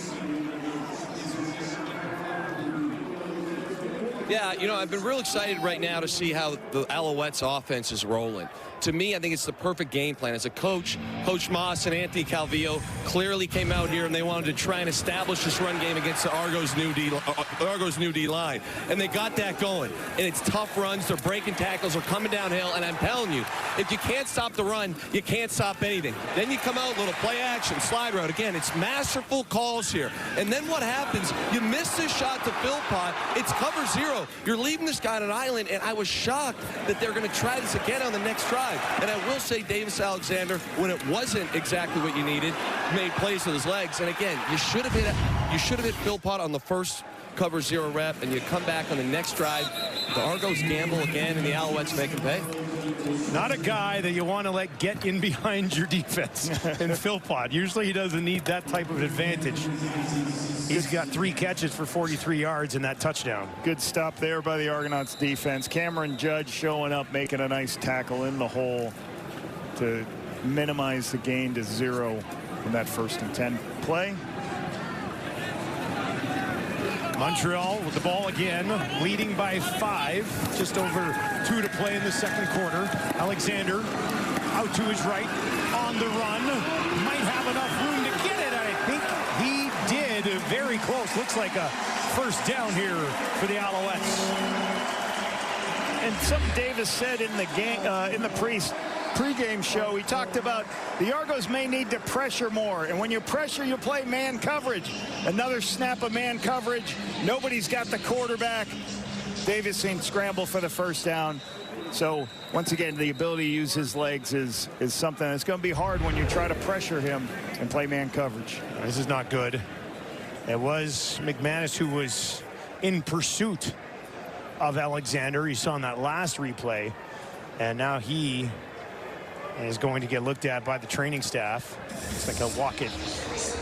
Yeah, you know, I've been real excited right now to see how the Alouettes offense is rolling. To me, I think it's the perfect game plan. As a coach, Coach Moss and Anthony Calvillo clearly came out here and they wanted to try and establish this run game against the Argos' new D line. And they got that going. And it's tough runs. They're breaking tackles. They're coming downhill. And I'm telling you, if you can't stop the run, you can't stop anything. Then you come out, little play action, slide route. Again, it's masterful calls here. And then what happens? You miss this shot to Philpott. It's cover 0. You're leaving this guy on an island. And I was shocked that they're going to try this again on the next drive. And I will say Davis Alexander, when it wasn't exactly what you needed, made plays with his legs. And again, you should have hit Philpott on the first cover 0 rep, and you come back on the next drive. The Argos gamble again, and the Alouettes make him pay. Not a guy that you want to let get in behind your defense in Philpott. Usually he doesn't need that type of advantage. He's got 3 catches for 43 yards in that touchdown. Good stop there by the Argonauts defense. Cameron Judge showing up, making a nice tackle in the hole to minimize the gain to 0 in that 1st and 10 play. Montreal with the ball again, leading by 5, just over 2 to play in the 2nd quarter. Alexander out to his right on the run, might have enough room to get it. I think he did. Very close. Looks like a 1st down here for the Alouettes. and something Davis said in the game, in the pregame show, he talked about the Argos may need to pressure more, and when you pressure, you play man coverage. Another snap of man coverage. Nobody's got the quarterback. Davis seemed scramble for the first down. So once again, the ability to use his legs is something that's going to be hard when you try to pressure him and play man coverage. This is not good. It was McManus who was in pursuit of Alexander. You saw in that last replay, and now he is going to get looked at by the training staff. Looks like he'll walk it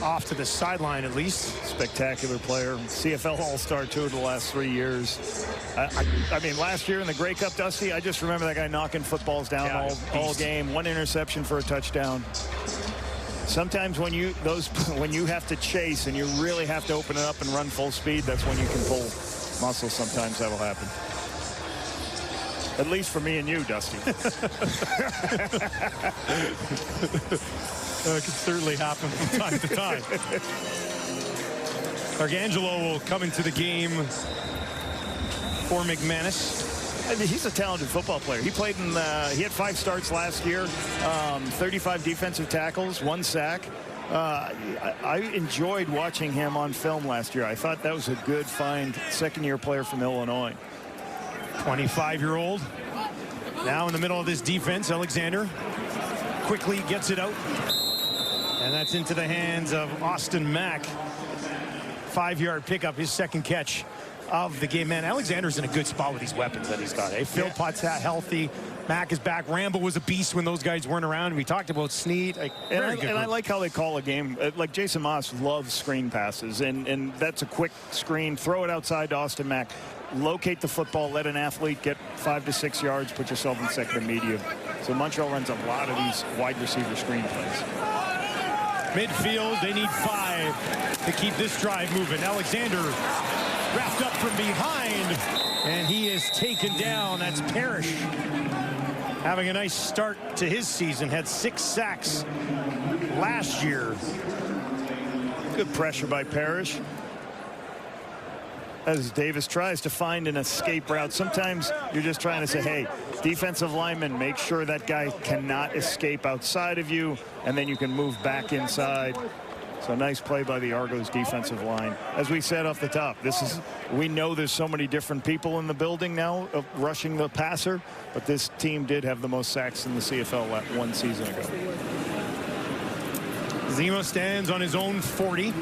off to the sideline at least. Spectacular player. CFL All-Star 2 of the last 3 years. I mean, last year in the Grey Cup, Dusty, I just remember that guy knocking footballs down all game. 1 interception for a touchdown. Sometimes when you have to chase and you really have to open it up and run full speed, that's when you can pull muscle. Sometimes that'll happen. At least for me and you, Dusty. It could certainly happen from time to time. Argangelo will come into the game for McManus. I mean, he's a talented football player. He played in he had 5 starts last year, 35 defensive tackles, 1 sack. I enjoyed watching him on film last year. I thought that was a good find. Second-year player from Illinois. 25-year-old. Now in the middle of this defense, Alexander quickly gets it out. And that's into the hands of Austin Mack. 5-yard pickup, his second catch of the game. Man, Alexander's in a good spot with these weapons that he's got. Hey, Philpott's healthy. Mack is back. Rambo was a beast when those guys weren't around. We talked about Snead. And I like how they call a game. Like Jason Moss loves screen passes, and that's a quick screen. Throw it outside to Austin Mack. Locate the football. Let an athlete get 5 to 6 yards. Put yourself in second and medium. So Montreal runs a lot of these wide receiver screen plays. Midfield, they need 5 to keep this drive moving. Alexander wrapped up from behind, and he is taken down. That's Parrish. Having a nice start to his season. Had 6 sacks last year. Good pressure by Parrish. As Davis tries to find an escape route. Sometimes you're just trying to say, hey, defensive lineman, make sure that guy cannot escape outside of you, and then you can move back inside. So nice play by the Argos defensive line. As we said off the top, we know there's so many different people in the building now of rushing the passer, but this team did have the most sacks in the CFL 1 season ago. Zima stands on his own 40.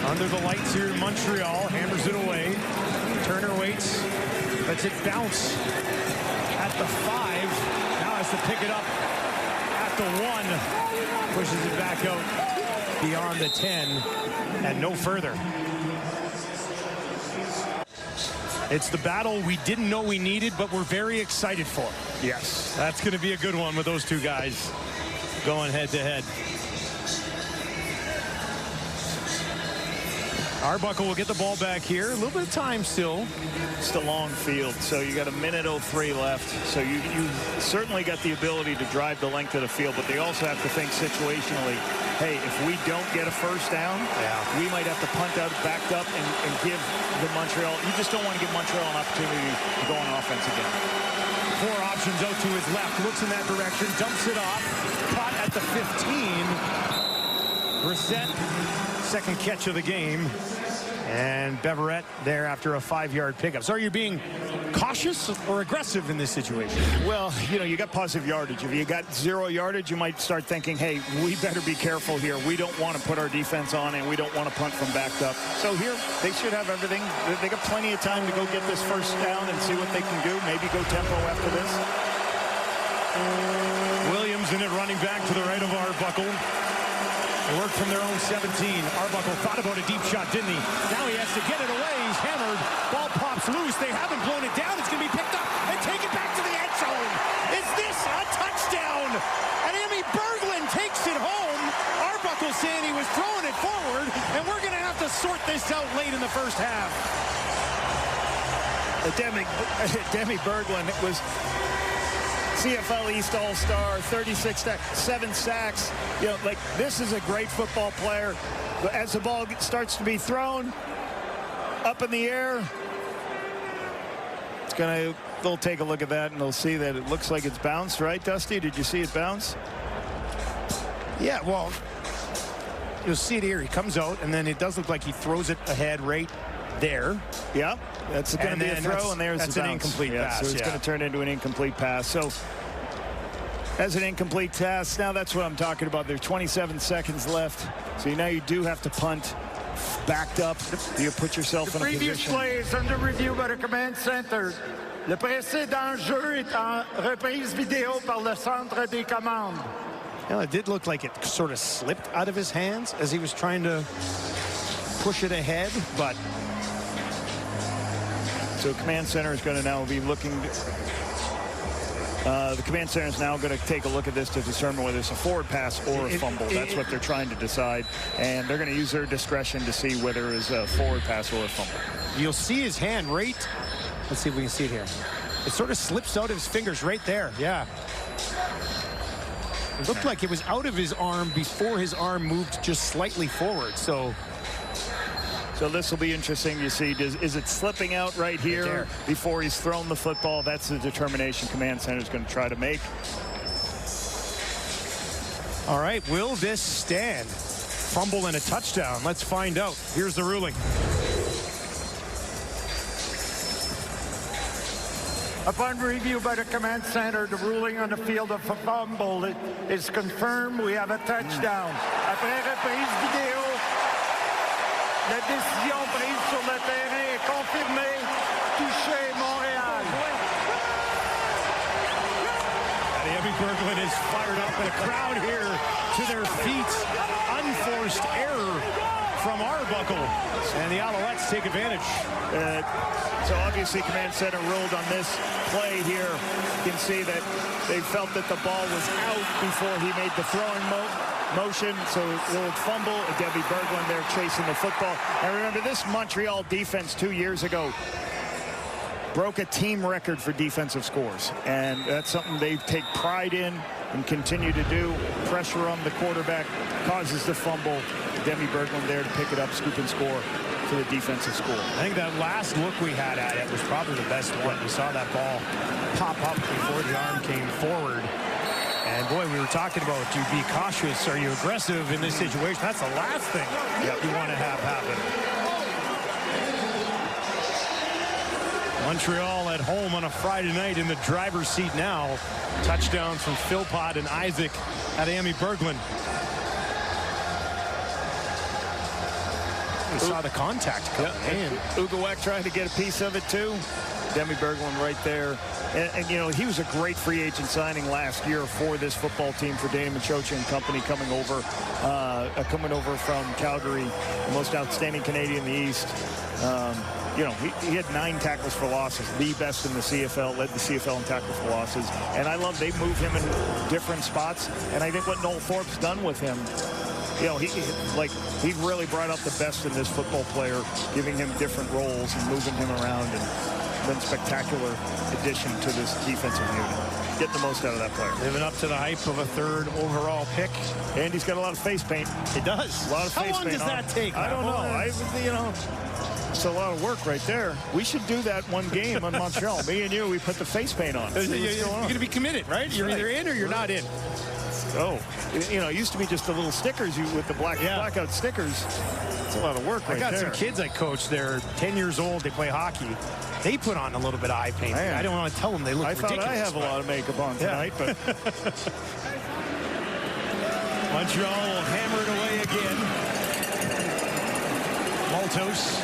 Under the lights here in Montreal, hammers it away. Turner waits, lets it bounce at the 5. Now has to pick it up at the 1. Pushes it back out beyond the 10 and no further. It's the battle we didn't know we needed, but we're very excited for. Yes. That's going to be a good one with those 2 guys going head to head. Arbuckle will get the ball back here. A little bit of time still. It's a long field, so you got 1:03 left. So you certainly got the ability to drive the length of the field, but they also have to think situationally, hey, if we don't get a first down, we might have to punt out, backed up, and give the Montreal. You just don't want to give Montreal an opportunity to go on offense again. 4 options out to his left. Looks in that direction. Dumps it off. Caught at the 15. Brissett, second catch of the game. And Beverett there after a 5-yard pickup. So are you being cautious or aggressive in this situation? Well, you got positive yardage. If you got 0 yardage, you might start thinking, hey, we better be careful here. We don't want to put our defense on, and we don't want to punt from backed up. So here, they should have everything. They got plenty of time to go get this first down and see what they can do. Maybe go tempo after this. Williams in it, running back to the right of Arbuckle. They work from their own 17. Arbuckle thought about a deep shot, didn't he? Now he has to get it away. He's hammered. Ball pops loose. They haven't blown it down. It's going to be picked up and taken back to the end zone. Is this a touchdown? And Emmy Berglund takes it home. Arbuckle saying he was throwing it forward, and we're going to have to sort this out late in the first half. Demi Berglund was CFL East All-Star, 7 sacks. This is a great football player. But as the ball starts to be thrown up in the air, They'll take a look at that and they'll see that it looks like it's bounced, right, Dusty? Did you see it bounce? Yeah, well, you'll see it here. He comes out, and then it does look like he throws it ahead right there. Yeah, that's going to be a throw, and there's that's the an bounce. incomplete pass. So it's going to turn into an incomplete pass. So as an incomplete pass, now that's what I'm talking about. There's 27 seconds left. So now you do have to punt. Backed up, you put yourself in a previous position. play is under review by the command center. Le précédent jeu est en reprise vidéo par le centre des commandes. Well, it did look like it sort of slipped out of his hands as he was trying to push it ahead, but so command center is going to now be looking. The command center is now going to take a look at this to determine whether it's a forward pass or a fumble. That's what they're trying to decide, and they're going to use their discretion to see whether it's a forward pass or a fumble. You'll see his hand right. Let's see if we can see it here. It sort of slips out of his fingers right there. Yeah. It looked like it was out of his arm before his arm moved just slightly forward. So this will be interesting to see. Is it slipping out right here before he's thrown the football? That's the determination command center is going to try to make. All right, will this stand? Fumble and a touchdown. Let's find out. Here's the ruling. Upon review by the command center, the ruling on the field of a fumble is confirmed. We have a touchdown. Après reprise vidéo, la décision prise sur le terrain est confirmée. Touché Montréal. Abby Berglund is fired up, and a crowd here to their feet. Unforced error from Arbuckle, and the Alouettes take advantage. So obviously command center ruled on this play here. You can see that they felt that the ball was out before he made the throwing motion. So a little fumble. Debbie Berglund there chasing the football. And remember, this Montreal defense 2 years ago broke a team record for defensive scores. And that's something they take pride in and continue to do. Pressure on the quarterback causes the fumble. Debbie Berglund there to pick it up, scoop and score for the defensive score. I think that last look we had at it was probably the best one. We saw that ball pop up before the arm came forward. And boy, we were talking about, do you be cautious? Are you aggressive in this situation? That's the last thing you want to have happen. Montreal at home on a Friday night in the driver's seat now. Touchdown from Philpott and Isaac at Amy Berglund. We saw the contact coming in. Ugawek trying to get a piece of it too. Demi Berglund right there. And you know, he was a great free agent signing last year for this football team for Dana Machocha and company coming over from Calgary, the most outstanding Canadian in the East. You know, he had 9 tackles for losses, the best in the CFL, led the CFL in tackles for losses. And I love they move him in different spots. And I think what Noel Thorpe's done with him, you know, he really brought out the best in this football player, giving him different roles and moving him around, and been a spectacular addition to this defensive unit. Get the most out of that player. Living up to the hype of a 3rd overall pick. And he's got a lot of face paint. He does. A lot of face paint. How long does that take? I don't know. You know, it's a lot of work right there. We should do that one game on Montreal. Me and you, we put the face paint on. You're going to be committed, right? You're either in or you're not in. Oh, you know, it used to be just the little stickers with the blackout stickers. It's a lot of work right there. I got some kids I coach. They're 10 years old. They play hockey. They put on a little bit of eye paint. Man. I don't want to tell them they look ridiculous. I thought I have a lot of makeup on tonight, but Montreal will hammer it away again. Maltos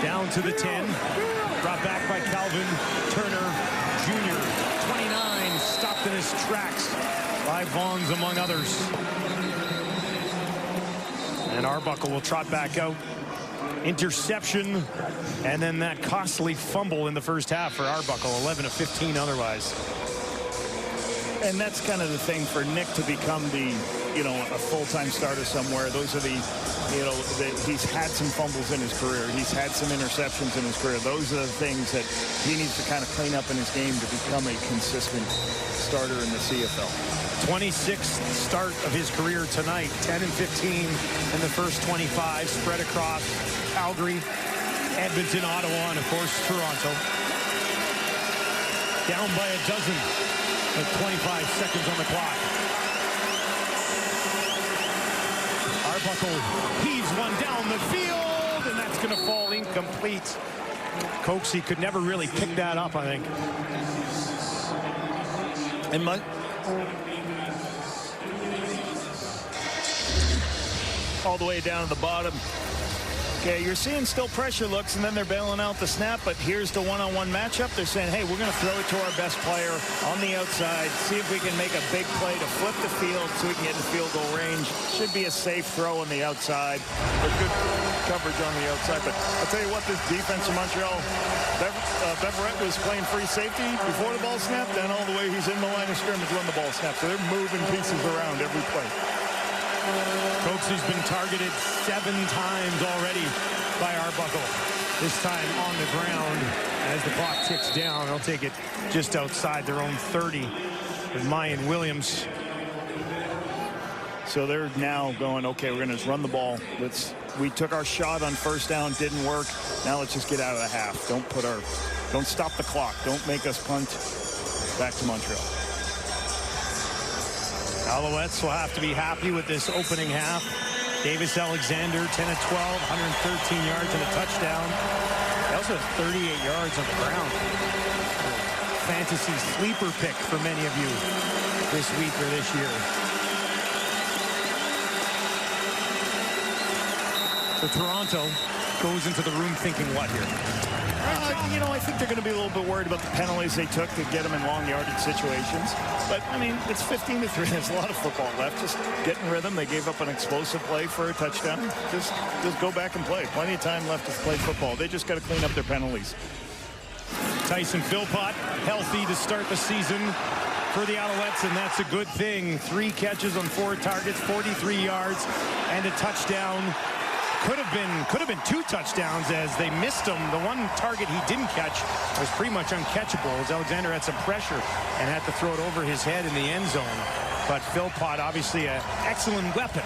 down to the 10. Brought back by Calvin Turner Jr. 29 stopped in his tracks by Vaughns, among others. And Arbuckle will trot back out. Interception, and then that costly fumble in the first half for Arbuckle, 11 of 15 otherwise. And that's kind of the thing for Nick to become the, you know, a full-time starter somewhere. Those are the, you know, he's had some fumbles in his career. He's had some interceptions in his career. Those are the things that he needs to kind of clean up in his game to become a consistent starter in the CFL. 26th start of his career tonight, 10 and 15 in the first 25, spread across Calgary, Edmonton, Ottawa, and of course Toronto. Down by a dozen with 25 seconds on the clock. Arbuckle heaves one down the field, and that's going to fall incomplete. Coxie could never really pick that up, I think. And all the way down to the bottom. Okay, you're seeing still pressure looks, and then they're bailing out the snap, but here's the one-on-one matchup. They're saying, hey, we're going to throw it to our best player on the outside, see if we can make a big play to flip the field so we can get in field goal range. Should be a safe throw on the outside. But good coverage on the outside. But I'll tell you what, this defense in Montreal, Beverette was playing free safety before the ball snapped, then all the way he's in the line of scrimmage when the ball snapped. So they're moving pieces around every play. Coxie's been targeted 7 times already by Arbuckle. This time on the ground. As the clock ticks down, they'll take it just outside their own 30 with Mayan Williams. So they're now going, okay, we're going to just run the ball. We took our shot on first down, didn't work. Now let's just get out of the half. Don't stop the clock. Don't make us punt back to Montreal. Alouettes will have to be happy with this opening half. Davis Alexander, 10 of 12, 113 yards and a touchdown. He also has 38 yards on the ground. Fantasy sleeper pick for many of you this week or this year. So Toronto goes into the room thinking what here? You know, I think they're going to be a little bit worried about the penalties they took to get them in long yardage situations. But, I mean, it's 15-3. There's a lot of football left. Just get in rhythm. They gave up an explosive play for a touchdown. Just go back and play. Plenty of time left to play football. They just got to clean up their penalties. Tyson Philpott healthy to start the season for the Alouettes, and that's a good thing. 3 catches on 4 targets, 43 yards, and a touchdown. Could have been 2 touchdowns as they missed him. The one target he didn't catch was pretty much uncatchable as Alexander had some pressure and had to throw it over his head in the end zone. But Philpott, obviously an excellent weapon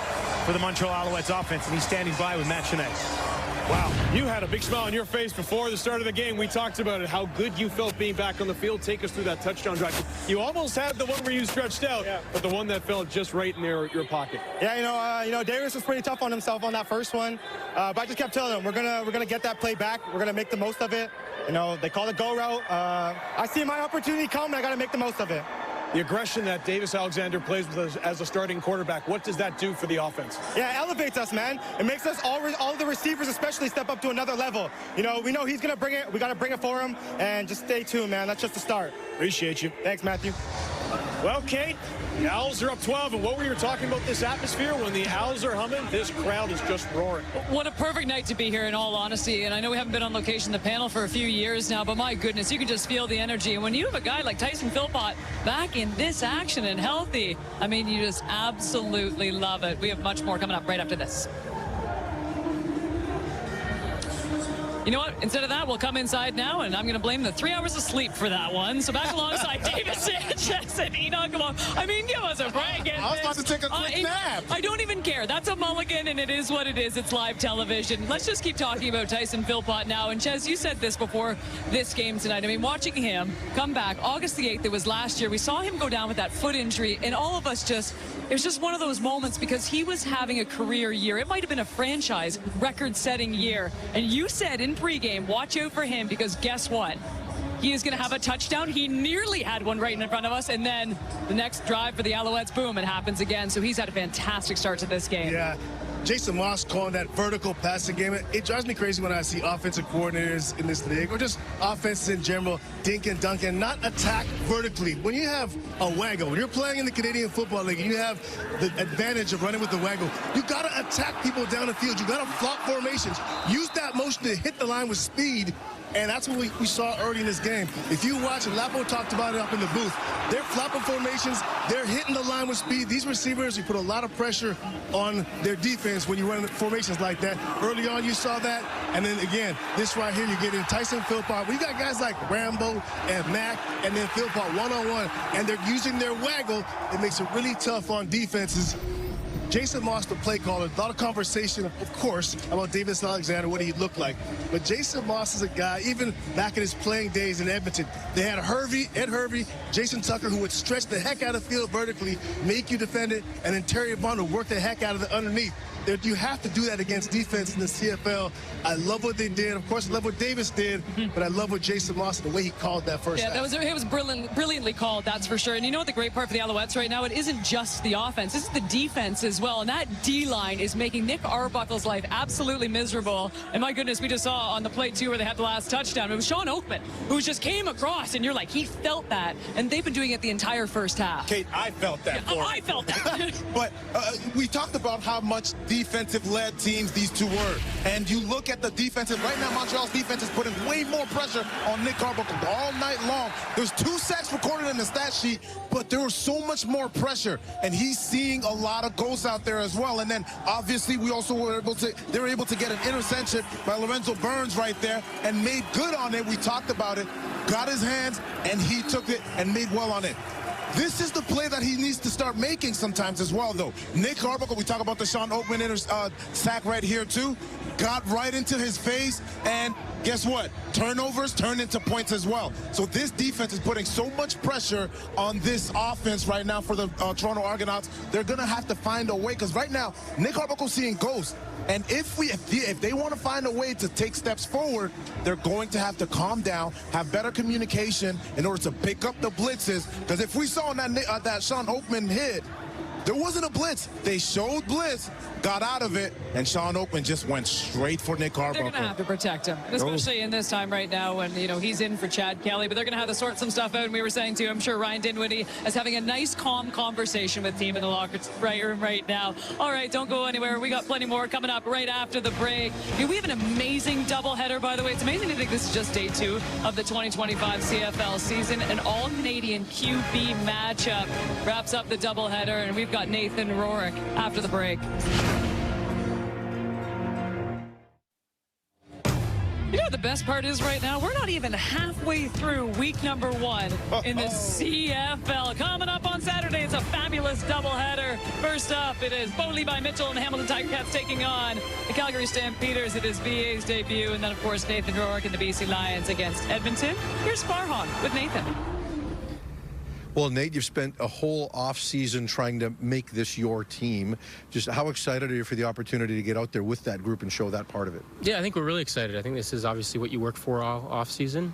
for the Montreal Alouettes offense, and he's standing by with Matt Chenet. Wow, you had a big smile on your face before the start of the game. We talked about it, how good you felt being back on the field. Take us through that touchdown drive. You almost had the one where you stretched out, but the one that fell just right in your pocket. Yeah, you know, Davis was pretty tough on himself on that first one, but I just kept telling him we're gonna get that play back. We're gonna make the most of it. You know, they call it go route. I see my opportunity come, and I gotta make the most of it. The aggression that Davis Alexander plays with as a starting quarterback, what does that do for the offense? Yeah, it elevates us, man. It makes us all the receivers especially step up to another level. You know, we know he's gonna bring it. We gotta bring it for him, and just stay tuned, man. That's just the start. Appreciate you. Thanks, Matthew. Well, Kate, the Owls are up 12, and what were you talking about this atmosphere? When the Owls are humming, this crowd is just roaring. What a perfect night to be here, in all honesty. And I know we haven't been on location, the panel, for a few years now, but my goodness, you can just feel the energy. And when you have a guy like Tyson Philpott back in this action and healthy, I mean, you just absolutely love it. We have much more coming up right after this. You know what? Instead of that, we'll come inside now, and I'm going to blame the 3 hours of sleep for that one. So back alongside David Sanchez and Enoch. I mean, give us a break. I was about to take a quick nap. I don't even care. That's a mulligan, and it is what it is. It's live television. Let's just keep talking about Tyson Philpott now. And, Ches, you said this before this game tonight. I mean, watching him come back August the 8th, it was last year. We saw him go down with that foot injury, and all of us it was just one of those moments because he was having a career year. It might have been a franchise record-setting year. And you said in pregame, watch out for him because guess what? He is going to have a touchdown. He nearly had one right in front of us, and then the next drive for the Alouettes, boom, it happens again. So he's had a fantastic start to this game. Yeah. Jason Moss calling that vertical passing game. It drives me crazy when I see offensive coordinators in this league, or just offenses in general, dink and dunk, and not attack vertically. When you have a waggle, when you're playing in the Canadian Football League, and you have the advantage of running with the waggle, you got to attack people down the field. You got to flop formations. Use that motion to hit the line with speed. And that's what we saw early in this game. If you watch, and Lapo talked about it up in the booth, they're flopping formations. They're hitting the line with speed. These receivers, you put a lot of pressure on their defense when you run formations like that. Early on, you saw that. And then, again, this right here, you get in Tyson Philpott. We got guys like Rambo and Mack and then Philpott one-on-one, and they're using their waggle. It makes it really tough on defenses. Jason Moss, the play caller, a lot of conversation, of course, about Davis Alexander, what he'd look like. But Jason Moss is a guy, even back in his playing days in Edmonton, they had Ed Hervey, Jason Tucker, who would stretch the heck out of the field vertically, make you defend it, and then Terry Vaughn would work the heck out of the underneath. You have to do that against defense in the CFL. I love what they did. Of course, I love what Davis did, but I love what Jason Moss, the way he called that first half. It was brilliantly called, that's for sure. And you know what the great part for the Alouettes right now? It isn't just the offense. This is the defense as well. And that D-line is making Nick Arbuckle's life absolutely miserable. And my goodness, we just saw on the play, too, where they had the last touchdown. It was Sean Oakman, who just came across, and you're like, he felt that. And they've been doing it the entire first half. Kate, I felt that. I felt that. But we talked about how much defensive-led teams these two were. And you look at the defensive, right now Montreal's defense is putting way more pressure on Nick Arbuckle all night long. There's 2 sacks recorded in the stat sheet, but there was so much more pressure. And he's seeing a lot of goals out there as well. And then obviously they were able to get an interception by Lorenzo Burns right there and made good on it. We talked about it, got his hands, and he took it and made well on it. This is the play that he needs to start making sometimes as well, though. Nick Arbuckle, we talk about the Sean Oakman sack right here, too. Got right into his face, and guess what? Turnovers turn into points as well. So this defense is putting so much pressure on this offense right now for the Toronto Argonauts. They're going to have to find a way, because right now, Nick Arbuckle's seeing ghosts. And if they want to find a way to take steps forward, they're going to have to calm down, have better communication in order to pick up the blitzes. Because if we saw that Sean Oakman hit, there wasn't a blitz. They showed blitz, got out of it, and Sean Oakman just went straight for Nick Arbuckle. They're going to have to protect him, especially in this time right now when, he's in for Chad Kelly. But they're going to have to sort some stuff out. And we were saying, too, I'm sure Ryan Dinwiddie is having a nice, calm conversation with team in the locker room right now. All right, don't go anywhere. We got plenty more coming up right after the break. We have an amazing doubleheader, by the way. It's amazing to think this is just day 2 of the 2025 CFL season. An all-Canadian QB matchup wraps up the doubleheader, and we've got Nathan Rourke after the break. You know what the best part is right now? We're not even halfway through week number 1 in the CFL. Coming up on Saturday, it's a fabulous doubleheader. First up, it is Bo Levi Mitchell and the Hamilton Tiger Cats taking on the Calgary Stampeders. It is VA's debut. And then, of course, Nathan Rourke and the BC Lions against Edmonton. Here's Farhan with Nathan. Well, Nate, you've spent a whole off-season trying to make this your team. Just how excited are you for the opportunity to get out there with that group and show that part of it? Yeah, I think we're really excited. I think this is obviously what you work for all off-season.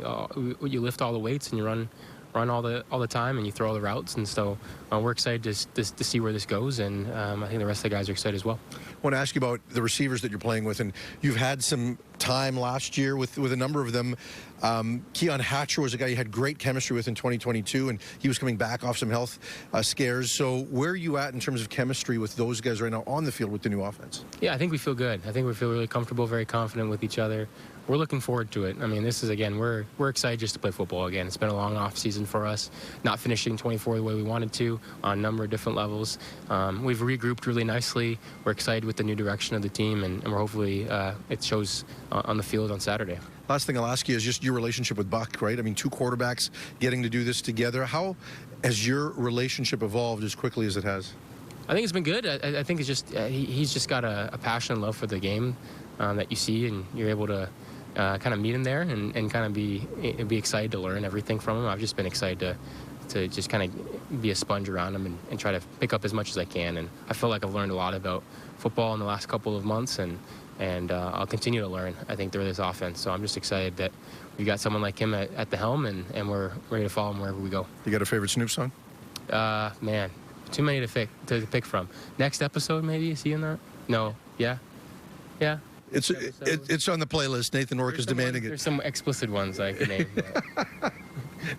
You lift all the weights and you run all the time and you throw all the routes. And so we're excited to see where this goes. And I think the rest of the guys are excited as well. I want to ask you about the receivers that you're playing with, and you've had some time last year with a number of them. Keon Hatcher was a guy you had great chemistry with in 2022, and he was coming back off some health scares. So where are you at in terms of chemistry with those guys right now on the field with the new offense? Yeah, I think we feel good. I think we feel really comfortable, very confident with each other. We're looking forward to it. I mean, this is, again, we're excited just to play football again. It's been a long off season for us, not finishing 24 the way we wanted to on a number of different levels. We've regrouped really nicely. We're excited with the new direction of the team, and we're hopefully it shows on the field on Saturday. Last thing I'll ask you is just your relationship with Buck, right? I mean, 2 quarterbacks getting to do this together. How has your relationship evolved as quickly as it has? I think it's been good. I think it's just he's just got a passion and love for the game that you see, and you're able to kind of meet him there and kind of be excited to learn everything from him. I've just been excited to just kind of be a sponge around him and try to pick up as much as I can. And I feel like I've learned a lot about football in the last couple of months, and I'll continue to learn, I think, through this offense. So I'm just excited that we've got someone like him at the helm, and we're ready to follow him wherever we go. You got a favorite Snoop song? Man, too many to pick from. Next episode, maybe? Is he in that? No. Yeah? Yeah. It's on the playlist. Nathan Rourke is demanding it. There's some explicit ones I can name.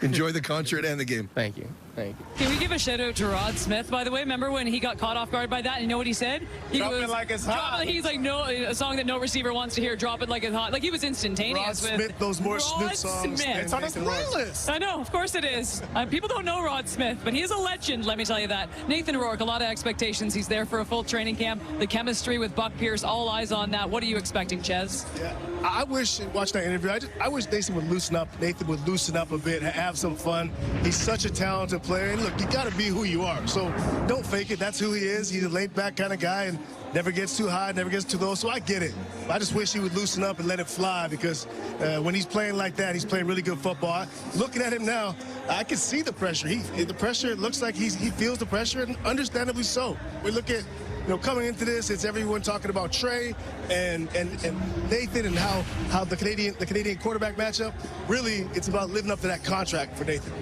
Enjoy the concert and the game. Thank you. Thank you. Can we give a shout out to Rod Smith, by the way? Remember when he got caught off guard by that? And you know what he said? Drop it like it's hot. He's like, no, a song that no receiver wants to hear. Drop it like it's hot. Like, he was instantaneous. Rod Smith, those more Snoop songs. It's on his playlist. I know, of course it is. People don't know Rod Smith, but he is a legend, let me tell you that. Nathan Rourke, a lot of expectations. He's there for a full training camp. The chemistry with Buck Pierce, all eyes on that. What are you expecting, Ches? Yeah, I wish, watching that interview, I wish Nathan would loosen up. Nathan would loosen up a bit, have some fun. He's such a talented player. And look, you got to be who you are. So don't fake it. That's who he is. He's a laid-back kind of guy and never gets too high, never gets too low. So I get it. I just wish he would loosen up and let it fly because when he's playing like that, he's playing really good football. Looking at him now, I can see the pressure. The pressure, it looks like he feels the pressure, and understandably so. We look at, coming into this, it's everyone talking about Trey and Nathan and how the Canadian quarterback matchup. Really, it's about living up to that contract for Nathan.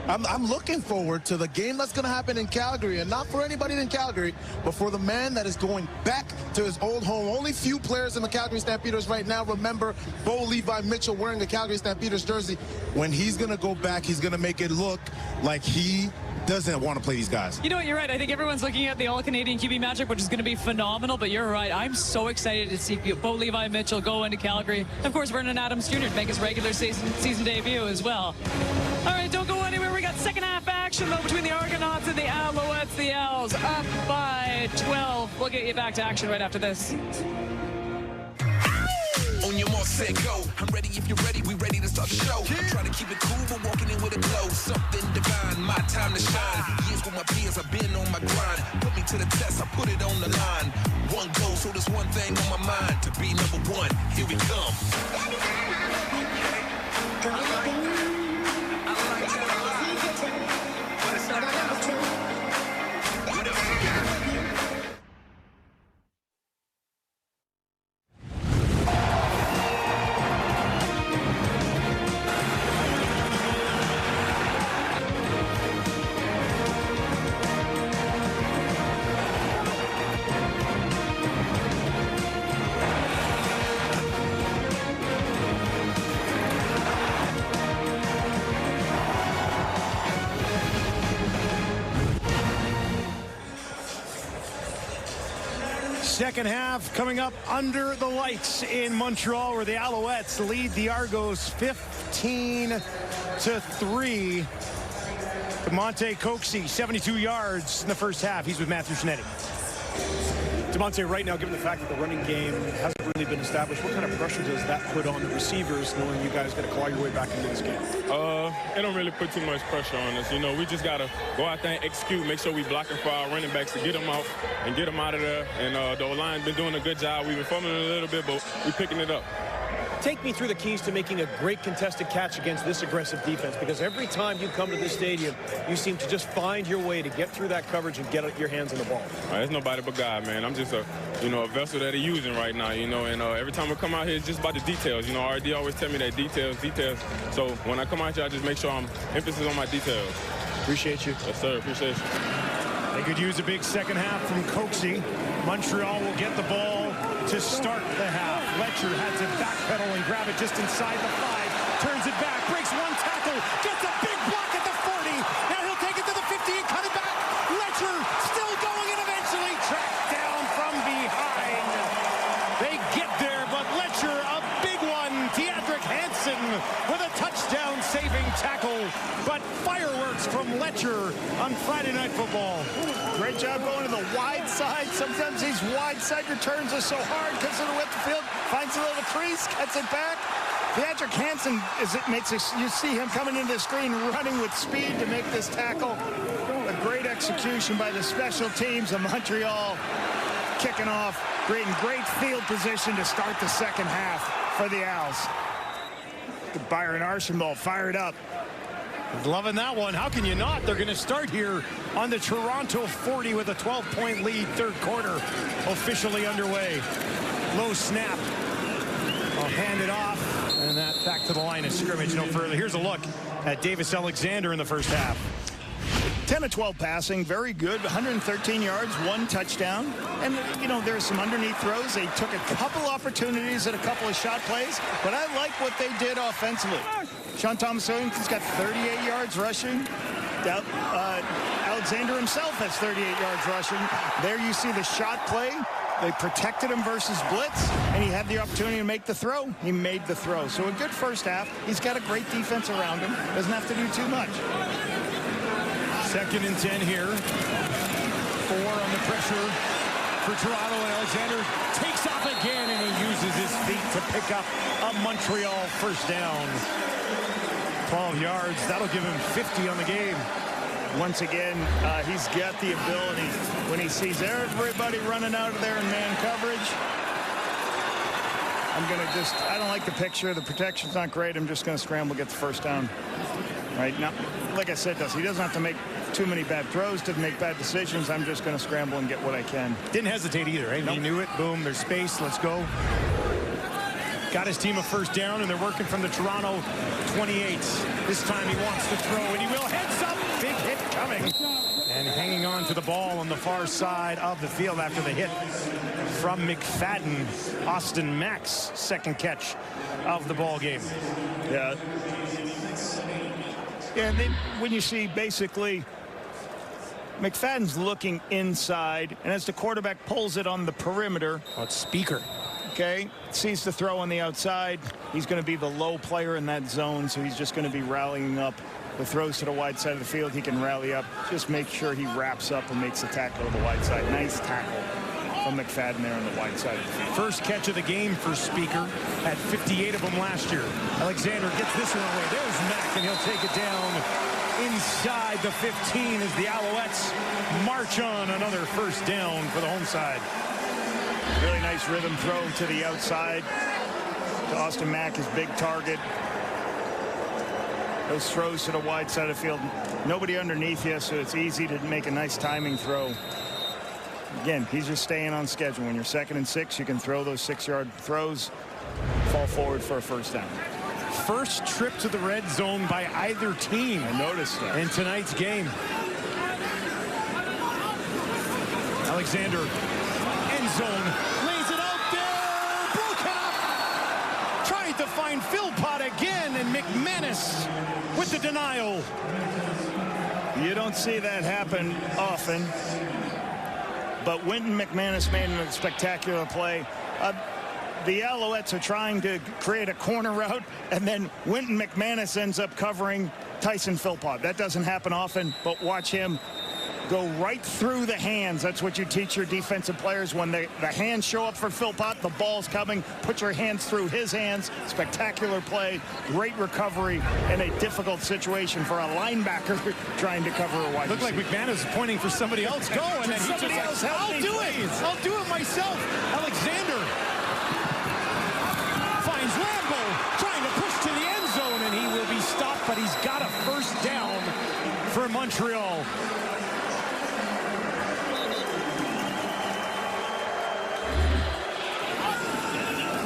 I'm looking forward to the game that's going to happen in Calgary, and not for anybody in Calgary, but for the man that is going back to his old home. Only few players in the Calgary Stampeders right now remember Bo Levi Mitchell wearing the Calgary Stampeders jersey. When he's going to go back, he's going to make it look like he doesn't want to play these guys. You know what, you're right. I think everyone's looking at the All-Canadian QB matchup, which is going to be phenomenal, but you're right. I'm so excited to see Bo Levi Mitchell go into Calgary. Of course, Vernon Adams Jr. to make his regular season debut as well. All right, don't go anywhere. We got second half action, though, between the Argonauts and the Alouettes. The Owls up by 12. We'll get you back to action right after this. On your mark, set, go. I'm ready if you're ready. We ready to start the show. I'm trying to keep it cool, but walking in with a glow. Something divine, my time to shine. Years with my peers, I've been on my grind. Put me to the test, I put it on the line. One goal, so there's one thing on my mind. To be number one, here we come. Second half coming up under the lights in Montreal, where the Alouettes lead the Argos 15-3. DeMonte Coxie, 72 yards in the first half. He's with Matthew Shinetti. DeMonte, right now, given the fact that the running game hasn't really been established, what kind of pressure does that put on the receivers, knowing you guys got to claw your way back into this game? It don't really put too much pressure on us. We just got to go out there and execute, make sure we blocking for our running backs to get them out and get them out of there. And the O-line's been doing a good job. We've been fumbling a little bit, but we're picking it up. Take me through the keys to making a great contested catch against this aggressive defense, because every time you come to this stadium, you seem to just find your way to get through that coverage and get your hands on the ball. It's nobody but God, man. I'm just a vessel that he's using right now, and every time I come out here, it's just about the details. RD always tell me that details. So when I come out here, I just make sure I'm emphasis on my details. Appreciate you. Yes, sir. Appreciate you. They could use a big second half from Coxie. Montreal will get the ball to start the half. Letcher had to backpedal and grab it just inside the 5. Turns it back, breaks one tackle, gets a big block at the 40. Now he'll take it to the 50 and cut it back. Letcher still going and eventually tracked down from behind. They get there, but Letcher, a big one. Teodric Hansen with a touchdown-saving tackle. But fireworks from Letcher on Friday Night Football. Great job going to the wide side. Sometimes these wide side returns are so hard because of the width of the field. Finds a little crease, cuts it back. Teodric Hansen, you see him coming into the screen, running with speed to make this tackle. A great execution by the special teams of Montreal. Kicking off, creating great field position to start the second half for the Owls. Byron Archambault fired up. Loving that one. How can you not? They're going to start here on the Toronto 40 with a 12-point lead. Third quarter officially underway. Low snap. I'll hand it off. And that back to the line of scrimmage. No further. Here's a look at Davis Alexander in the first half. 10 of 12 passing, very good, 113 yards, 1 touchdown. And, there's some underneath throws. They took a couple opportunities at a couple of shot plays, but I like what they did offensively. Sean Thomas-Williams got 38 yards rushing. Alexander himself has 38 yards rushing. There you see the shot play. They protected him versus blitz, and he had the opportunity to make the throw. He made the throw. So a good first half. He's got a great defense around him. Doesn't have to do too much. 2nd and 10 here. 4 on the pressure for Toronto, and Alexander takes off again, and he uses his feet to pick up a Montreal first down. 12 yards. That'll give him 50 on the game. once again, he's got the ability when he sees everybody running out of there in man coverage. I don't like the picture. The protection's not great. I'm just going to scramble, get the first down. Right now, like I said, he doesn't have to make too many bad throws to make bad decisions. I'm just going to scramble and get what I can. Didn't hesitate either, right? Nope. He knew it. Boom, there's space. Let's go. Got his team a first down, and they're working from the Toronto 28. This time he wants to throw, and he will. Heads up. Big hit coming. And hanging on to the ball on the far side of the field after the hit from McFadden. Austin Mack's second catch of the ball game. Yeah. And then when you see basically McFadden's looking inside, and as the quarterback pulls it on the perimeter. Oh, it's Speaker. Okay, sees the throw on the outside. He's going to be the low player in that zone, so he's just going to be rallying up. The throws to the wide side of the field, he can rally up. Just make sure he wraps up and makes a tackle to the wide side. Nice tackle from McFadden there on the wide side of the field. First catch of the game for Speaker. Had 58 of them last year. Alexander gets this one away. There's Mack, and he'll take it down inside the 15 as the Alouettes march on another first down for the home side. Really nice rhythm throw to the outside to Austin Mack, his big target. Those throws to the wide side of the field. Nobody underneath you, so it's easy to make a nice timing throw. Again, he's just staying on schedule. When you're 2nd and 6, you can throw those 6-yard throws, fall forward for a first down. First trip to the red zone by either team. I noticed that. In tonight's game. Alexander, end zone, lays it out there, broken up. Tried to find Philpott again, and McManus with the denial. You don't see that happen often, but Wynton McManus made a spectacular play. The Alouettes are trying to create a corner route, and then Wynton McManus ends up covering Tyson Philpott. That doesn't happen often, but watch him go right through the hands. That's what you teach your defensive players. When the hands show up for Philpott, the ball's coming. Put your hands through his hands. Spectacular play. Great recovery in a difficult situation for a linebacker trying to cover a wide receiver. Looked like McManus is pointing for somebody else. Go, and then somebody else help I'll me, do please. it. I'll do it myself. Alexander finds Rambo trying to push to the end zone, and he will be stopped, but he's got a first down for Montreal.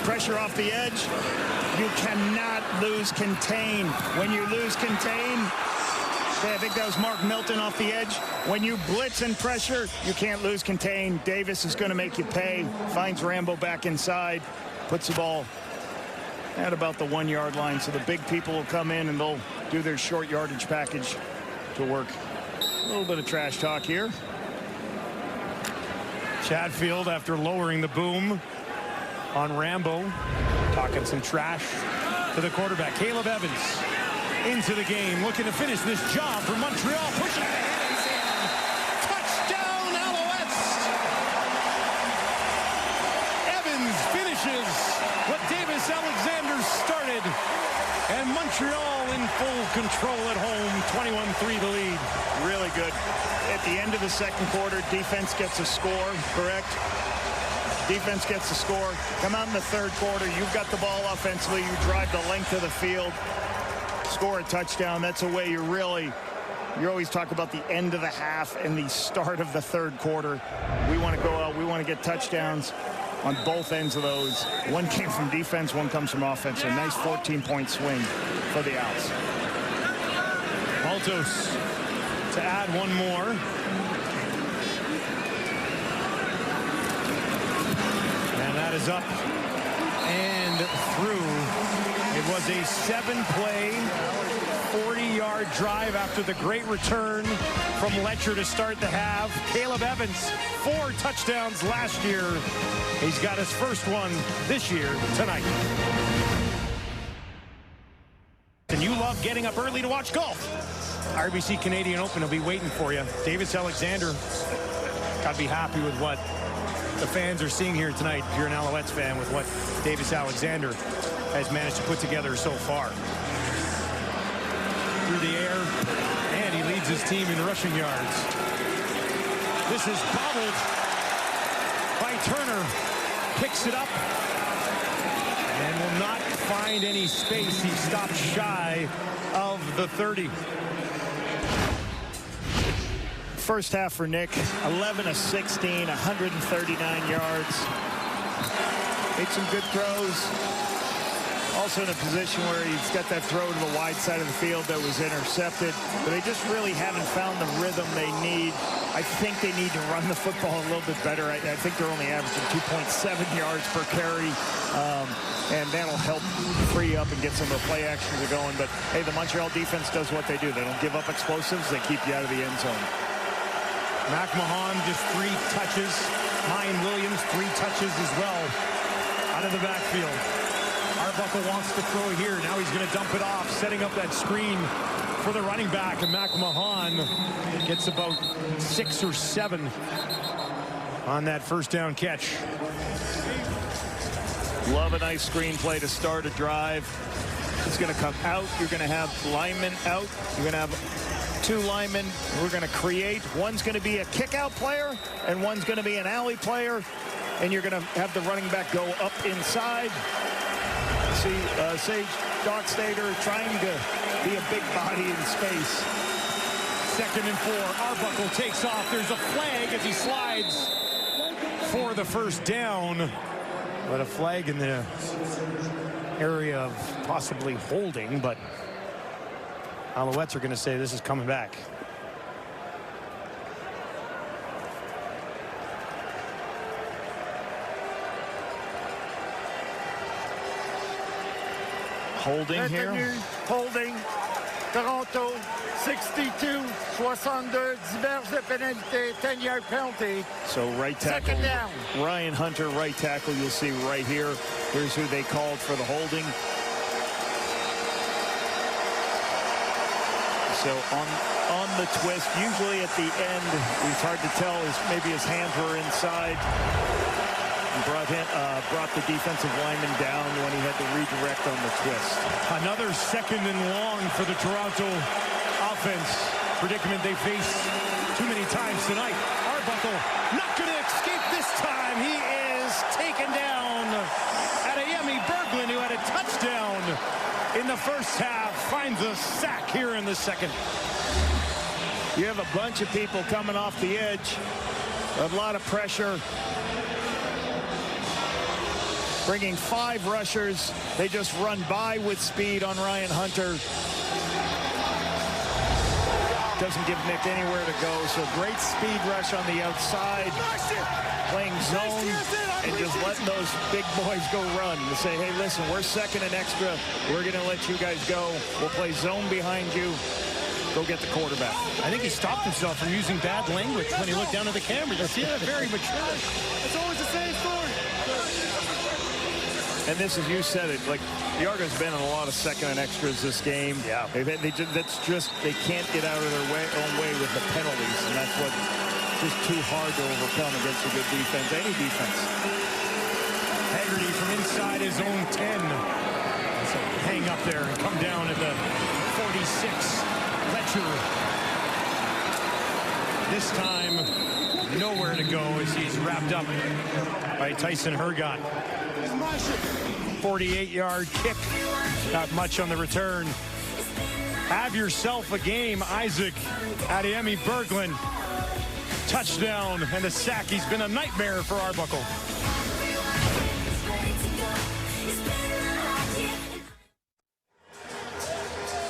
Pressure off the edge. You cannot lose contain. When you lose contain, I think that was Mark Milton off the edge. When you blitz and pressure, you can't lose contain. Davis is going to make you pay. Finds Rambo back inside. Puts the ball at about the 1-yard line. So the big people will come in and they'll do their short yardage package to work. A little bit of trash talk here. Chatfield, after lowering the boom on Rambo, talking some trash to the quarterback. Caleb Evans into the game, looking to finish this job for Montreal. Pushing the hands in. Touchdown, Alouettes! Evans finishes what Davis Alexander started. And Montreal in full control at home, 21-3 the lead. Really good. At the end of the second quarter, defense gets a score, correct? Defense gets the score. Come out in the third quarter. You've got the ball offensively. You drive the length of the field. Score a touchdown. That's a way you always talk about the end of the half and the start of the third quarter. We want to go out. We want to get touchdowns on both ends of those. One came from defense. One comes from offense. A nice 14-point swing for the Owls. Altos to add one more. That is up and through. It was a 7-play, 40-yard drive after the great return from Letcher to start the half. Caleb Evans, 4 touchdowns last year. He's got his first one this year tonight. And you love getting up early to watch golf. RBC Canadian Open will be waiting for you. Davis Alexander got to be happy with what the fans are seeing here tonight, if you're an Alouettes fan, with what Davis Alexander has managed to put together so far. Through the air, and he leads his team in rushing yards. This is bobbled by Turner. Picks it up and will not find any space. He stopped shy of the 30. First half for Nick, 11 of 16, 139 yards. Made some good throws. Also in a position where he's got that throw to the wide side of the field that was intercepted. But they just really haven't found the rhythm they need. I think they need to run the football a little bit better. I think they're only averaging 2.7 yards per carry. And that'll help free up and get some of the play actions going. But, hey, the Montreal defense does what they do. They don't give up explosives. They keep you out of the end zone. McMahon just 3 touches. Ryan Williams 3 touches as well out of the backfield. Arbuckle wants to throw here. Now he's going to dump it off, setting up that screen for the running back. And McMahon gets about 6 or 7 on that first down catch. Love a nice screenplay to start a drive. It's going to come out. You're going to have linemen out. You're going to have 2 linemen. We're going to create. One's going to be a kick-out player, and one's going to be an alley player. And you're going to have the running back go up inside. See Sage Dockstader trying to be a big body in space. 2nd and 4. Arbuckle takes off. There's a flag as he slides for the first down. But a flag in the area of possibly holding, but Alouettes are going to say this is coming back. Holding here. Holding. Toronto, 62-62, diverses de pénalité, 10-yard penalty. So right tackle, Second down. Ryan Hunter, right tackle, you'll see right here. Here's who they called for the holding. So on the twist, usually at the end, it's hard to tell, maybe his hands were inside. Brought the defensive lineman down when he had to redirect on the twist. Another 2nd and long for the Toronto offense. Predicament they face too many times tonight. Arbuckle not going to escape this time. He is taken down. Adeyemi Berglund, who had a touchdown in the first half, finds a sack here in the second. You have a bunch of people coming off the edge. A lot of pressure. Bringing 5 rushers. They just run by with speed on Ryan Hunter. Doesn't give Nick anywhere to go. So great speed rush on the outside. Playing zone and just letting those big boys go run. To say, hey, listen, we're 2nd and extra. We're going to let you guys go. We'll play zone behind you. Go get the quarterback. I think he stopped himself from using bad language when he looked down at the camera. You see that? Very mature. It's always the same story. And this is, you said it, like the Argos been in a lot of 2nd and extras this game. Yeah. They can't get out of their own way with the penalties, and that's what just too hard to overcome against a good defense, any defense. Haggerty from inside his own 10. So hang up there and come down at the 46. Fletcher. This time, nowhere to go as he's wrapped up by Tyson Hergott. 48-yard kick. Not much on the return. Have yourself a game, Isaac Adeyemi Berglund. Touchdown and the sack. He's been a nightmare for Arbuckle.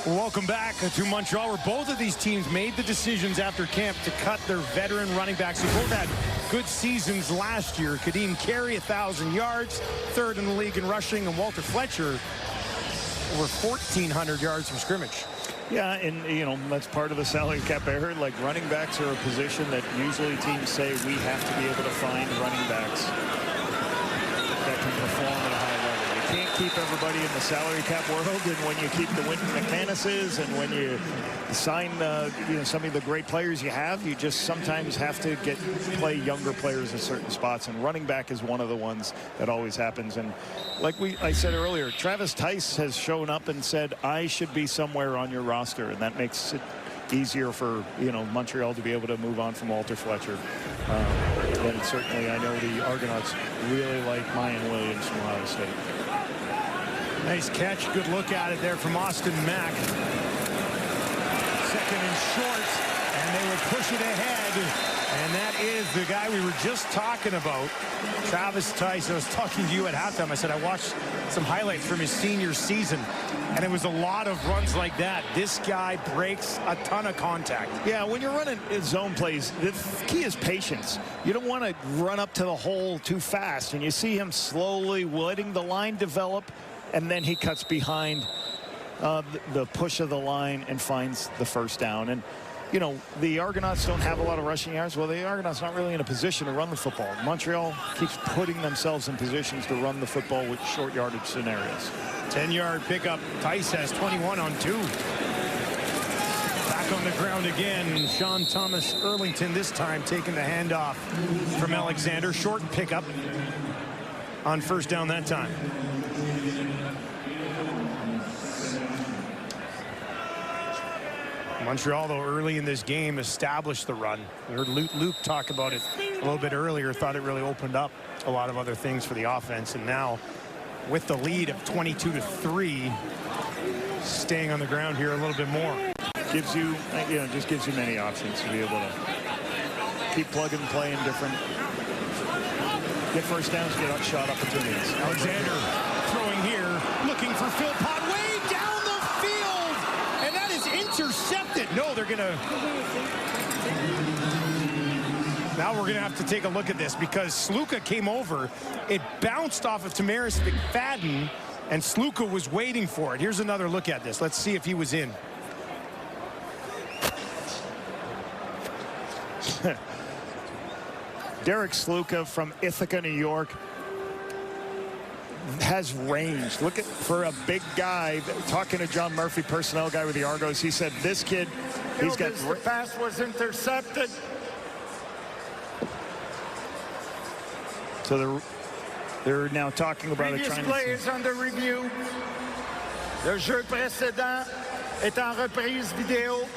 Welcome back to Montreal, where both of these teams made the decisions after camp to cut their veteran running backs who both had good seasons last year. Kadeem Carey, 1,000 yards, 3rd in the league in rushing, and Walter Fletcher, over 1,400 yards from scrimmage. Yeah, and, you know, that's part of the salary cap. I heard, like, running backs are a position that usually teams say we have to be able to find running backs that can perform at a high level. You can't keep everybody in the salary cap world, and when you keep the Wynton McManuses and when you sign you know, some of the great players you have, you just sometimes have to play younger players at certain spots, and running back is one of the ones that always happens. And like I said earlier, Travis Tice has shown up and said, I should be somewhere on your roster, and that makes it easier for, Montreal to be able to move on from Walter Fletcher. And certainly, I know the Argonauts really like Mayan Williams from Ohio State. Nice catch. Good look at it there from Austin Mack. Second and short, and they would push it ahead. And that is the guy we were just talking about, Travis Tice. I was talking to you at halftime. I said I watched some highlights from his senior season, and it was a lot of runs like that. This guy breaks a ton of contact. Yeah, when you're running zone plays, the key is patience. You don't want to run up to the hole too fast, and you see him slowly letting the line develop, and then he cuts behind the push of the line and finds the first down. And the Argonauts don't have a lot of rushing yards. Well, the Argonauts not really in a position to run the football. Montreal keeps putting themselves in positions to run the football with short yardage scenarios. 10-yard pickup. Tice has 21 on 2. Back on the ground again. Sean Thomas Erlington this time taking the handoff from Alexander. Short pickup on first down that time. Montreal, though, early in this game established the run. We heard Luke talk about it a little bit earlier. Thought it really opened up a lot of other things for the offense. And now, with the lead of 22-3, staying on the ground here a little bit more. Gives you, just gives you many options to be able to keep plugging and playing different. Get first downs, get shot opportunities. Alexander throwing here, looking for Phil Pott way down the field, and that is intercepted. No, they're gonna. Now we're gonna have to take a look at this because Sluka came over. It bounced off of Tamaris McFadden, and Sluka was waiting for it. Here's another look at this. Let's see if he was in. Derek Sluka from Ithaca, New York, has range. Look at, for a big guy, talking to John Murphy, personnel guy with the Argos, he said this kid, he's got... The pass was intercepted. So they're now talking about Previous it. Play is under review. Le jeu précédent est en reprise vidéo.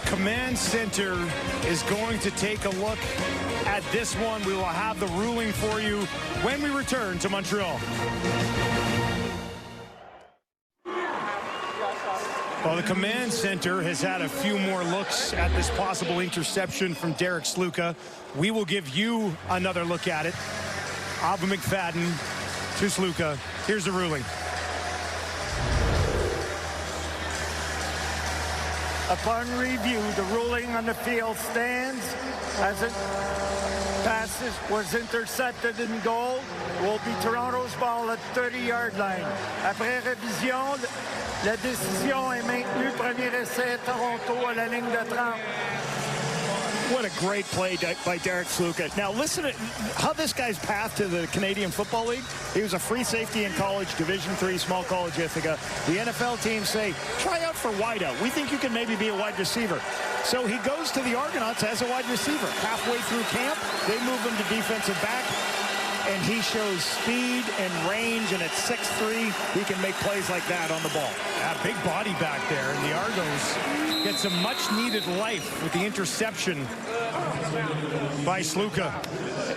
Command Center is going to take a look at this one. We will have the ruling for you when we return to Montreal. Well, the Command Center has had a few more looks at this possible interception from Derek Sluka. We will give you another look at it. Ava McFadden to Sluka. Here's the ruling. Upon review, the ruling on the field stands as it passes was intercepted in goal. Will be Toronto's ball at 30-yard line. Après révision, la décision est maintenue. Premier essai, Toronto à la ligne de 30. What a great play by Derek Sluka. Now listen to how this guy's path to the Canadian Football League. He was a free safety in college, Division III, small college Ithaca. The NFL teams say, try out for wideout. We think you can maybe be a wide receiver. So he goes to the Argonauts as a wide receiver. Halfway through camp, they move him to defensive back. And he shows speed and range, and at 6'3", he can make plays like that on the ball. Yeah, big body back there, and the Argos get some much-needed life with the interception by Sluka.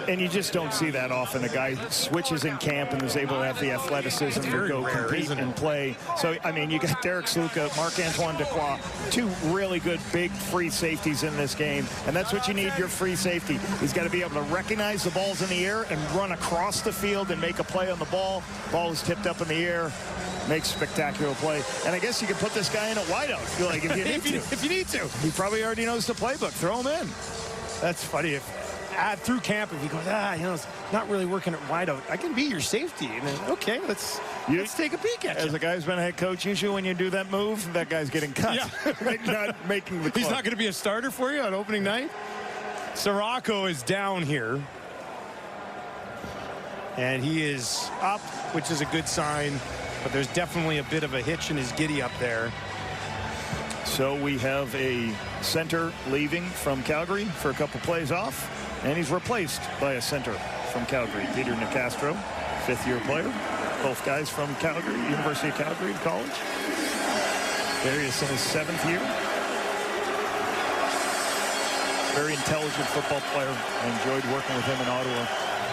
And you just don't see that often. A guy switches in camp and is able to have the athleticism to go rare, compete and play. So, I mean, you got Derek Sluka, Marc-Antoine Dequoy, two really good big free safeties in this game. And that's what you need, your free safety. He's got to be able to recognize the balls in the air and run across the field and make a play on the ball. Ball is tipped up in the air. Makes spectacular play. And I guess you can put this guy in at wideout, like, if you need to. If you need to. He probably already knows the playbook. Throw him in. That's funny. Through camp, if he goes, it's not really working at wideout, I can be your safety. And then, okay, let's take a peek at you. As a guy who's been a head coach, usually when you do that move, that guy's getting cut. Yeah. Not making the club. He's not going to be a starter for you on opening night. Sirocco is down here. And he is up, which is a good sign. But there's definitely a bit of a hitch in his giddy up there. So we have a center leaving from Calgary for a couple plays off, and he's replaced by a center from Calgary, Peter Nicastro, fifth-year player. both guys from Calgary, University of Calgary College. Darius in his 7th year. Very intelligent football player. I enjoyed working with him in Ottawa.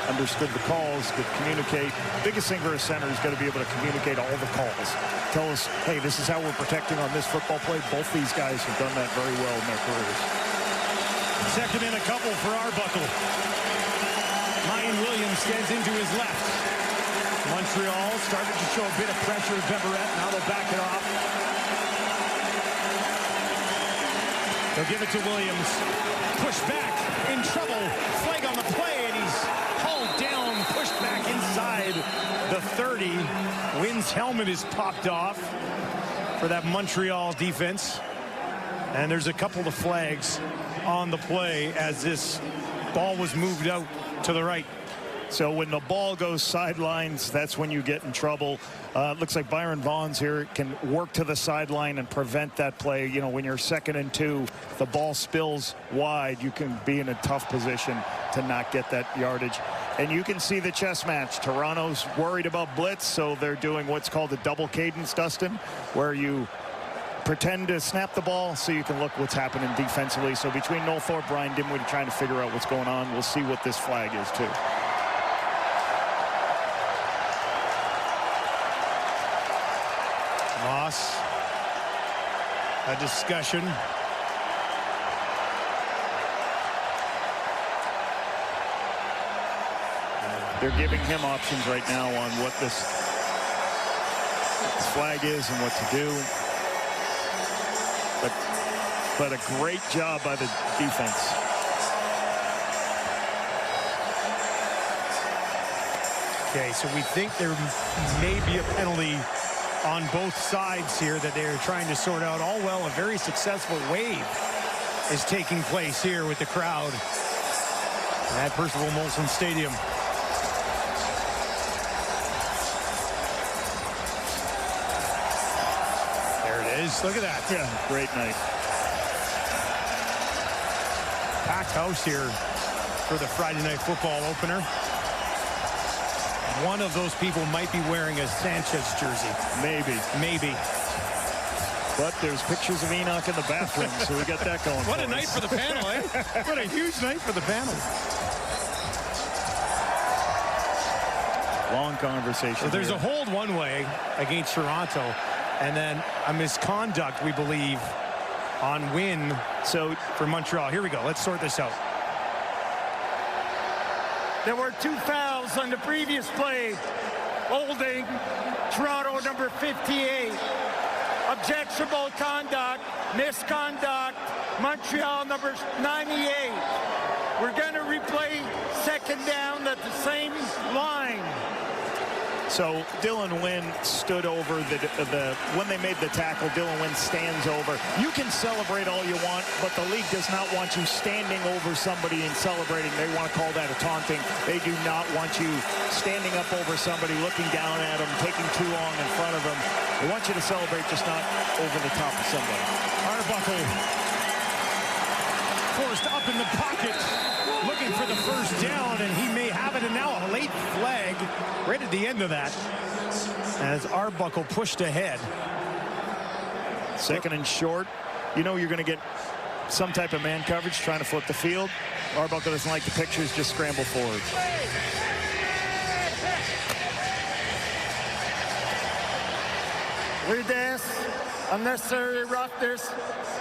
Understood the calls, could communicate. Biggest thing for a center is got to be able to communicate all the calls. Tell us, hey, this is how we're protecting on this football play. Both these guys have done that very well in their careers. Second and a couple for Arbuckle. Ryan Williams stands into his left. Montreal started to show a bit of pressure at Beverett. Now they'll back it off. They'll give it to Williams. Push back, in trouble. Flag on the play, and he's hauled down, pushed back inside the 30. Wynn's helmet is popped off for that Montreal defense. And there's a couple of flags on the play as this ball was moved out to the right. So when the ball goes sidelines, that's when you get in trouble. Looks like Byron Vaughn's here can work to the sideline and prevent that play. You know, when you're 2nd and 2, the ball spills wide, you can be in a tough position to not get that yardage. And you can see the chess match. Toronto's worried about blitz, so they're doing what's called a double cadence, Dustin, where you pretend to snap the ball so you can look what's happening defensively. So between Noel Thorpe, Brian Dimwit trying to figure out what's going on. We'll see what this flag is too. Moss, a discussion. They're giving him options right now on what this flag is and what to do. But a great job by the defense. Okay, so we think there may be a penalty on both sides here that they're trying to sort out. All well, a very successful wave is taking place here with the crowd at Percival Molson Stadium. There it is. Look at that. Yeah, great night. Packed house here for the Friday Night Football opener. One of those people might be wearing a Sanchez jersey. Maybe. But there's pictures of Enoch in the bathroom, so we got that going. What a night for the panel, eh? What a huge night for the panel. Long conversation. So there's a hold one way against Toronto, and then a misconduct, we believe, on Wynn. So for Montreal. Here we go. Let's sort this out. There were 2 fouls on the previous play. Holding Toronto number 58. Objectionable conduct, misconduct, Montreal number 98. We're going to replay 2nd down at the same line. So Dylan Wynn stood over when they made the tackle. Dylan Wynn stands over. You can celebrate all you want, but the league does not want you standing over somebody and celebrating. They want to call that a taunting. They do not want you standing up over somebody, looking down at them, taking too long in front of them. They want you to celebrate, just not over the top of somebody. Arbuckle forced up in the pocket, looking for the first down, and he may have it. And now a late flag right at the end of that as Arbuckle pushed ahead. 2nd and short. You know you're going to get some type of man coverage trying to flip the field. Arbuckle doesn't like the pictures, just scramble forward. Rudess, unnecessary roughness.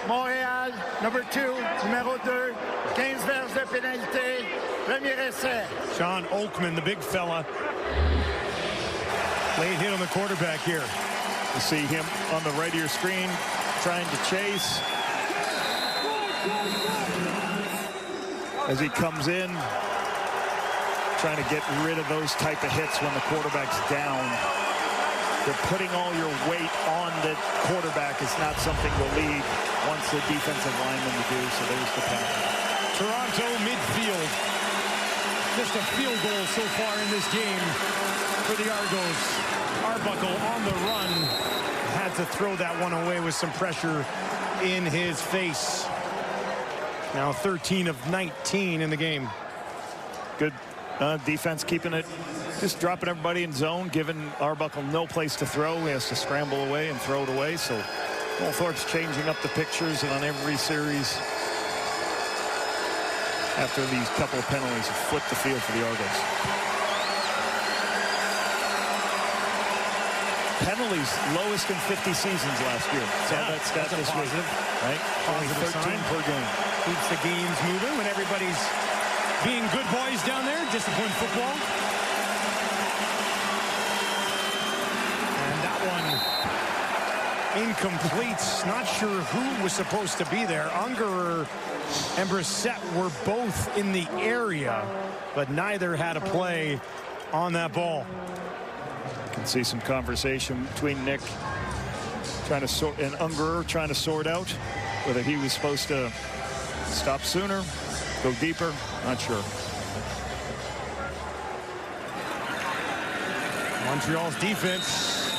Montréal, number 2, numéro 2, 15 verges de pénalité, premier essai. Sean Oakman, the big fella. Late hit on the quarterback here. You see him on the right of your screen trying to chase. As he comes in, trying to get rid of those type of hits when the quarterback's down. They're putting all your weight on the quarterback. Is not something the league wants the defensive lineman to do, so there's the penalty. Toronto midfield. Just a field goal so far in this game for the Argos. Arbuckle on the run. Had to throw that one away with some pressure in his face. Now 13 of 19 in the game. Good Defense keeping it, just dropping everybody in zone, giving Arbuckle no place to throw. He has to scramble away and throw it away. So Thorpe's changing up the pictures on every series after these couple of penalties have flipped the field for the Argos. Penalties lowest in 50 seasons last year. So that's this week, right? Only 13 per game. Keeps the games moving when everybody's being good boys down there. Disciplined football. And that one incomplete. Not sure who was supposed to be there. Ungerer and Brissett were both in the area, but neither had a play on that ball. Can see some conversation between Nick trying to sort and Ungerer trying to sort out whether he was supposed to stop sooner, go deeper, not sure. Montreal's defense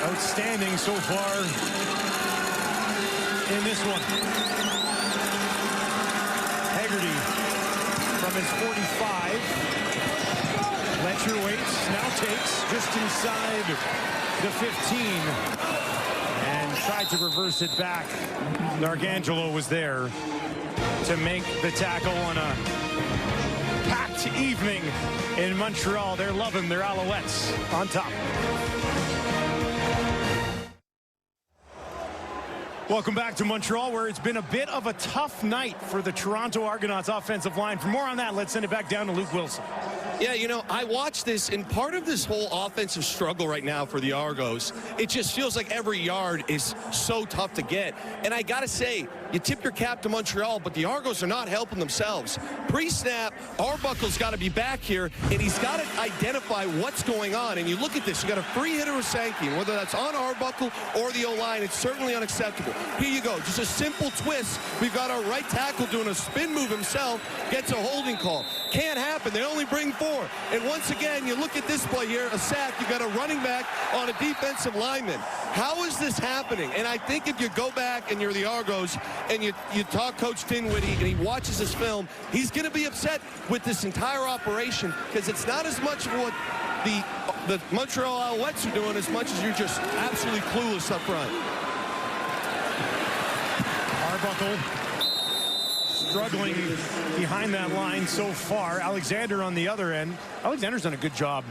outstanding so far in this one. Haggerty from his 45. Letcher waits, now takes just inside the 15 and tried to reverse it back. Nargangelo was there to make the tackle on a packed evening in Montreal. They're loving their Alouettes on top. Welcome back to Montreal, where it's been a bit of a tough night for the Toronto Argonauts offensive line. For more on that, let's send it back down to Luke Wilson. Yeah, you know, I watched this, and part of this whole offensive struggle right now for the Argos, it just feels like every yard is so tough to get. And I got to say, you tip your cap to Montreal, but the Argos are not helping themselves. Pre-snap, Arbuckle's got to be back here, and he's got to identify what's going on. And you look at this, you got a free hitter with Sankey, and whether that's on Arbuckle or the O-line, it's certainly unacceptable. Here you go, just a simple twist. We've got our right tackle doing a spin move himself, gets a holding call. Can't happen, they only bring 4. And once again, you look at this play here, a sack, you got a running back on a defensive lineman. How is this happening? And I think if you go back and you're the Argos and you talk Coach Dinwiddie and he watches this film, he's going to be upset with this entire operation because it's not as much what the Montreal Alouettes are doing as much as you're just absolutely clueless up front. Arbuckle struggling behind that line so far. Alexander on the other end. Alexander's done a good job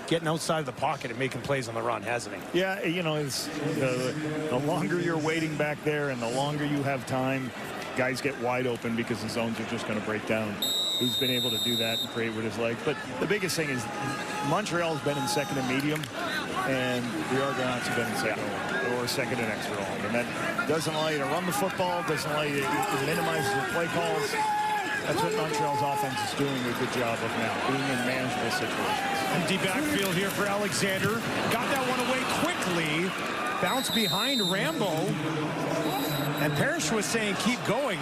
getting outside of the pocket and making plays on the run, hasn't he? Yeah, you know, it's the longer you're waiting back there and the longer you have time, guys get wide open because the zones are just going to break down. He's been able to do that and create with his legs. But the biggest thing is Montreal's been in second and medium, and the Argonauts have been in second or second and extra long. And that doesn't allow you to run the football, doesn't allow you to minimize the play calls. That's what Montreal's offense is doing a good job of now, being in manageable situations. Empty backfield here for Alexander. Got that one away quickly. Bounce behind Rambo. And Parrish was saying, keep going.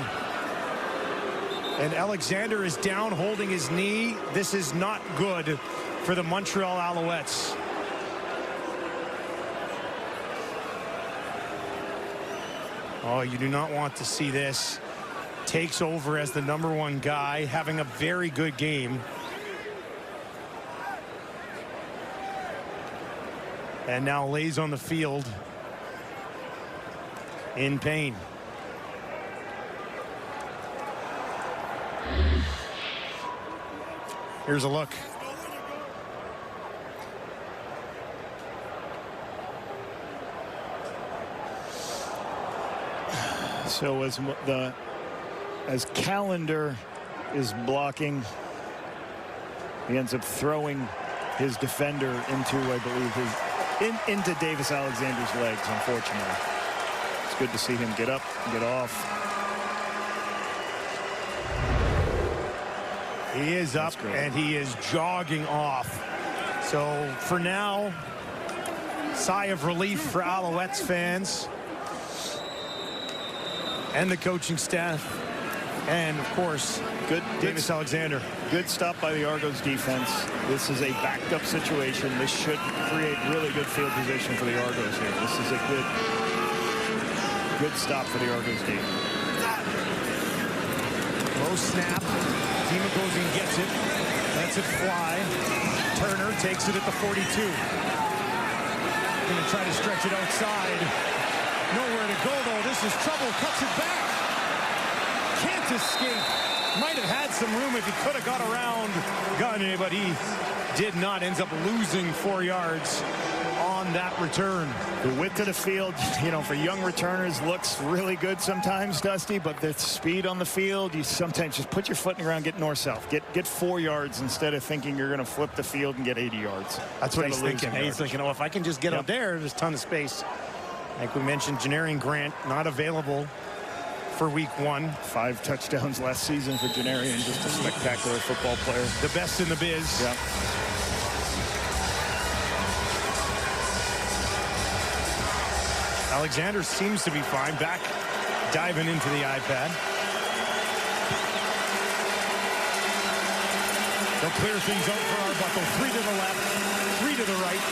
And Alexander is down, holding his knee. This is not good for the Montreal Alouettes. Oh, you do not want to see this. Takes over as the #1 guy, having a very good game. And now lays on the field in pain. Here's a look. So as Callender is blocking, he ends up throwing his defender into, I believe, into Davis Alexander's legs, unfortunately. It's good to see him get up and get off. He is up and he is jogging off. So for now, sigh of relief for Alouettes fans and the coaching staff. And of course, Davis Alexander. Good stop by the Argos defense. This is a backed up situation. This should create really good field position for the Argos here. This is a good stop for the Argos team. Low snap. Zima goes and gets it. Lets it fly. Turner takes it at the 42. Going to try to stretch it outside. Nowhere to go, though. This is trouble. Cuts it back. Can't escape. Might have had some room if he could have got around Gagne, but he did not. Ends up losing 4 yards on that return. The width of the field, you know, for young returners looks really good sometimes, Dusty, but the speed on the field, you sometimes just put your foot in the ground, get north-south. Get 4 yards instead of thinking you're going to flip the field and get 80 yards. That's what he's thinking. He's thinking, oh, if I can just get out there, there's a ton of space. Like we mentioned, Janarian Grant not available for week 1. 5 touchdowns last season for Janarian. Just a spectacular football player. The best in the biz. Yep. Alexander seems to be fine. Back diving into the iPad. They'll clear things out for Arbuckle. 3 to the left, 3 to the right.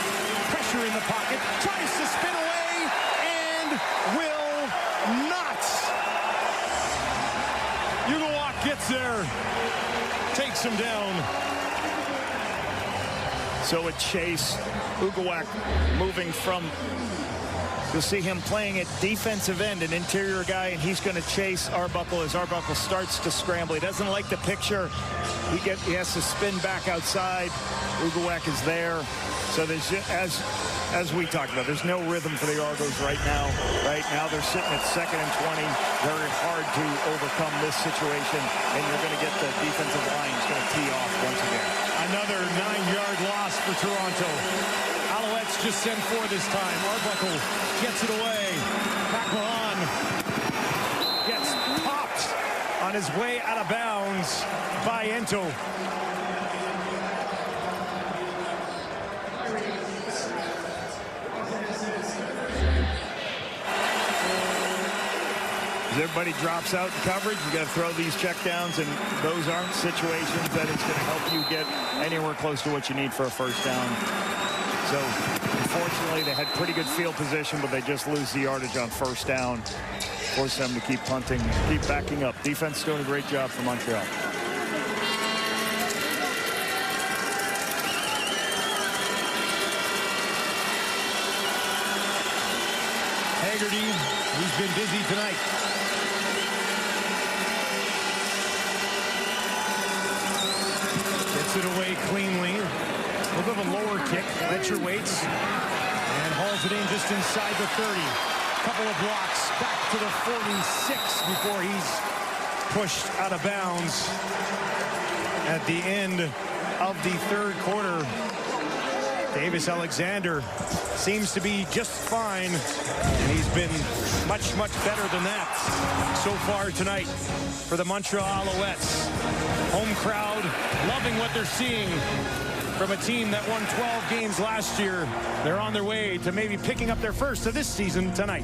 Pressure in the pocket. Tries to spin away and will not. Ugawak gets there. Takes him down. So a chase. Ugawak moving from... You'll see him playing at defensive end, an interior guy, and he's going to chase Arbuckle as Arbuckle starts to scramble. He doesn't like the picture. He has to spin back outside. Ugawak is there. So there's, as we talked about, there's no rhythm for the Argos right now. Right now they're sitting at 2nd and 20. Very hard to overcome this situation, and you're going to get the defensive line is going to tee off once again. Another 9-yard loss for Toronto. Alouettes just send 4 this time. Arbuckle gets it away. McMahon gets popped on his way out of bounds by Ento. As everybody drops out in coverage, you got to throw these checkdowns, and those aren't situations that it's going to help you get anywhere close to what you need for a first down. So, unfortunately, they had pretty good field position, but they just lose the yardage on first down. Force them to keep punting, keep backing up. Defense is doing a great job for Montreal. Haggerty, he's been busy tonight. Gets it away cleanly. A little bit of a lower kick. Let your weights. And hauls it in just inside the 30. Couple of blocks back to the 46 before he's pushed out of bounds at the end of the 3rd quarter. Davis Alexander seems to be just fine, and he's been much, much better than that so far tonight for the Montreal Alouettes. Home crowd loving what they're seeing from a team that won 12 games last year. They're on their way to maybe picking up their first of this season tonight.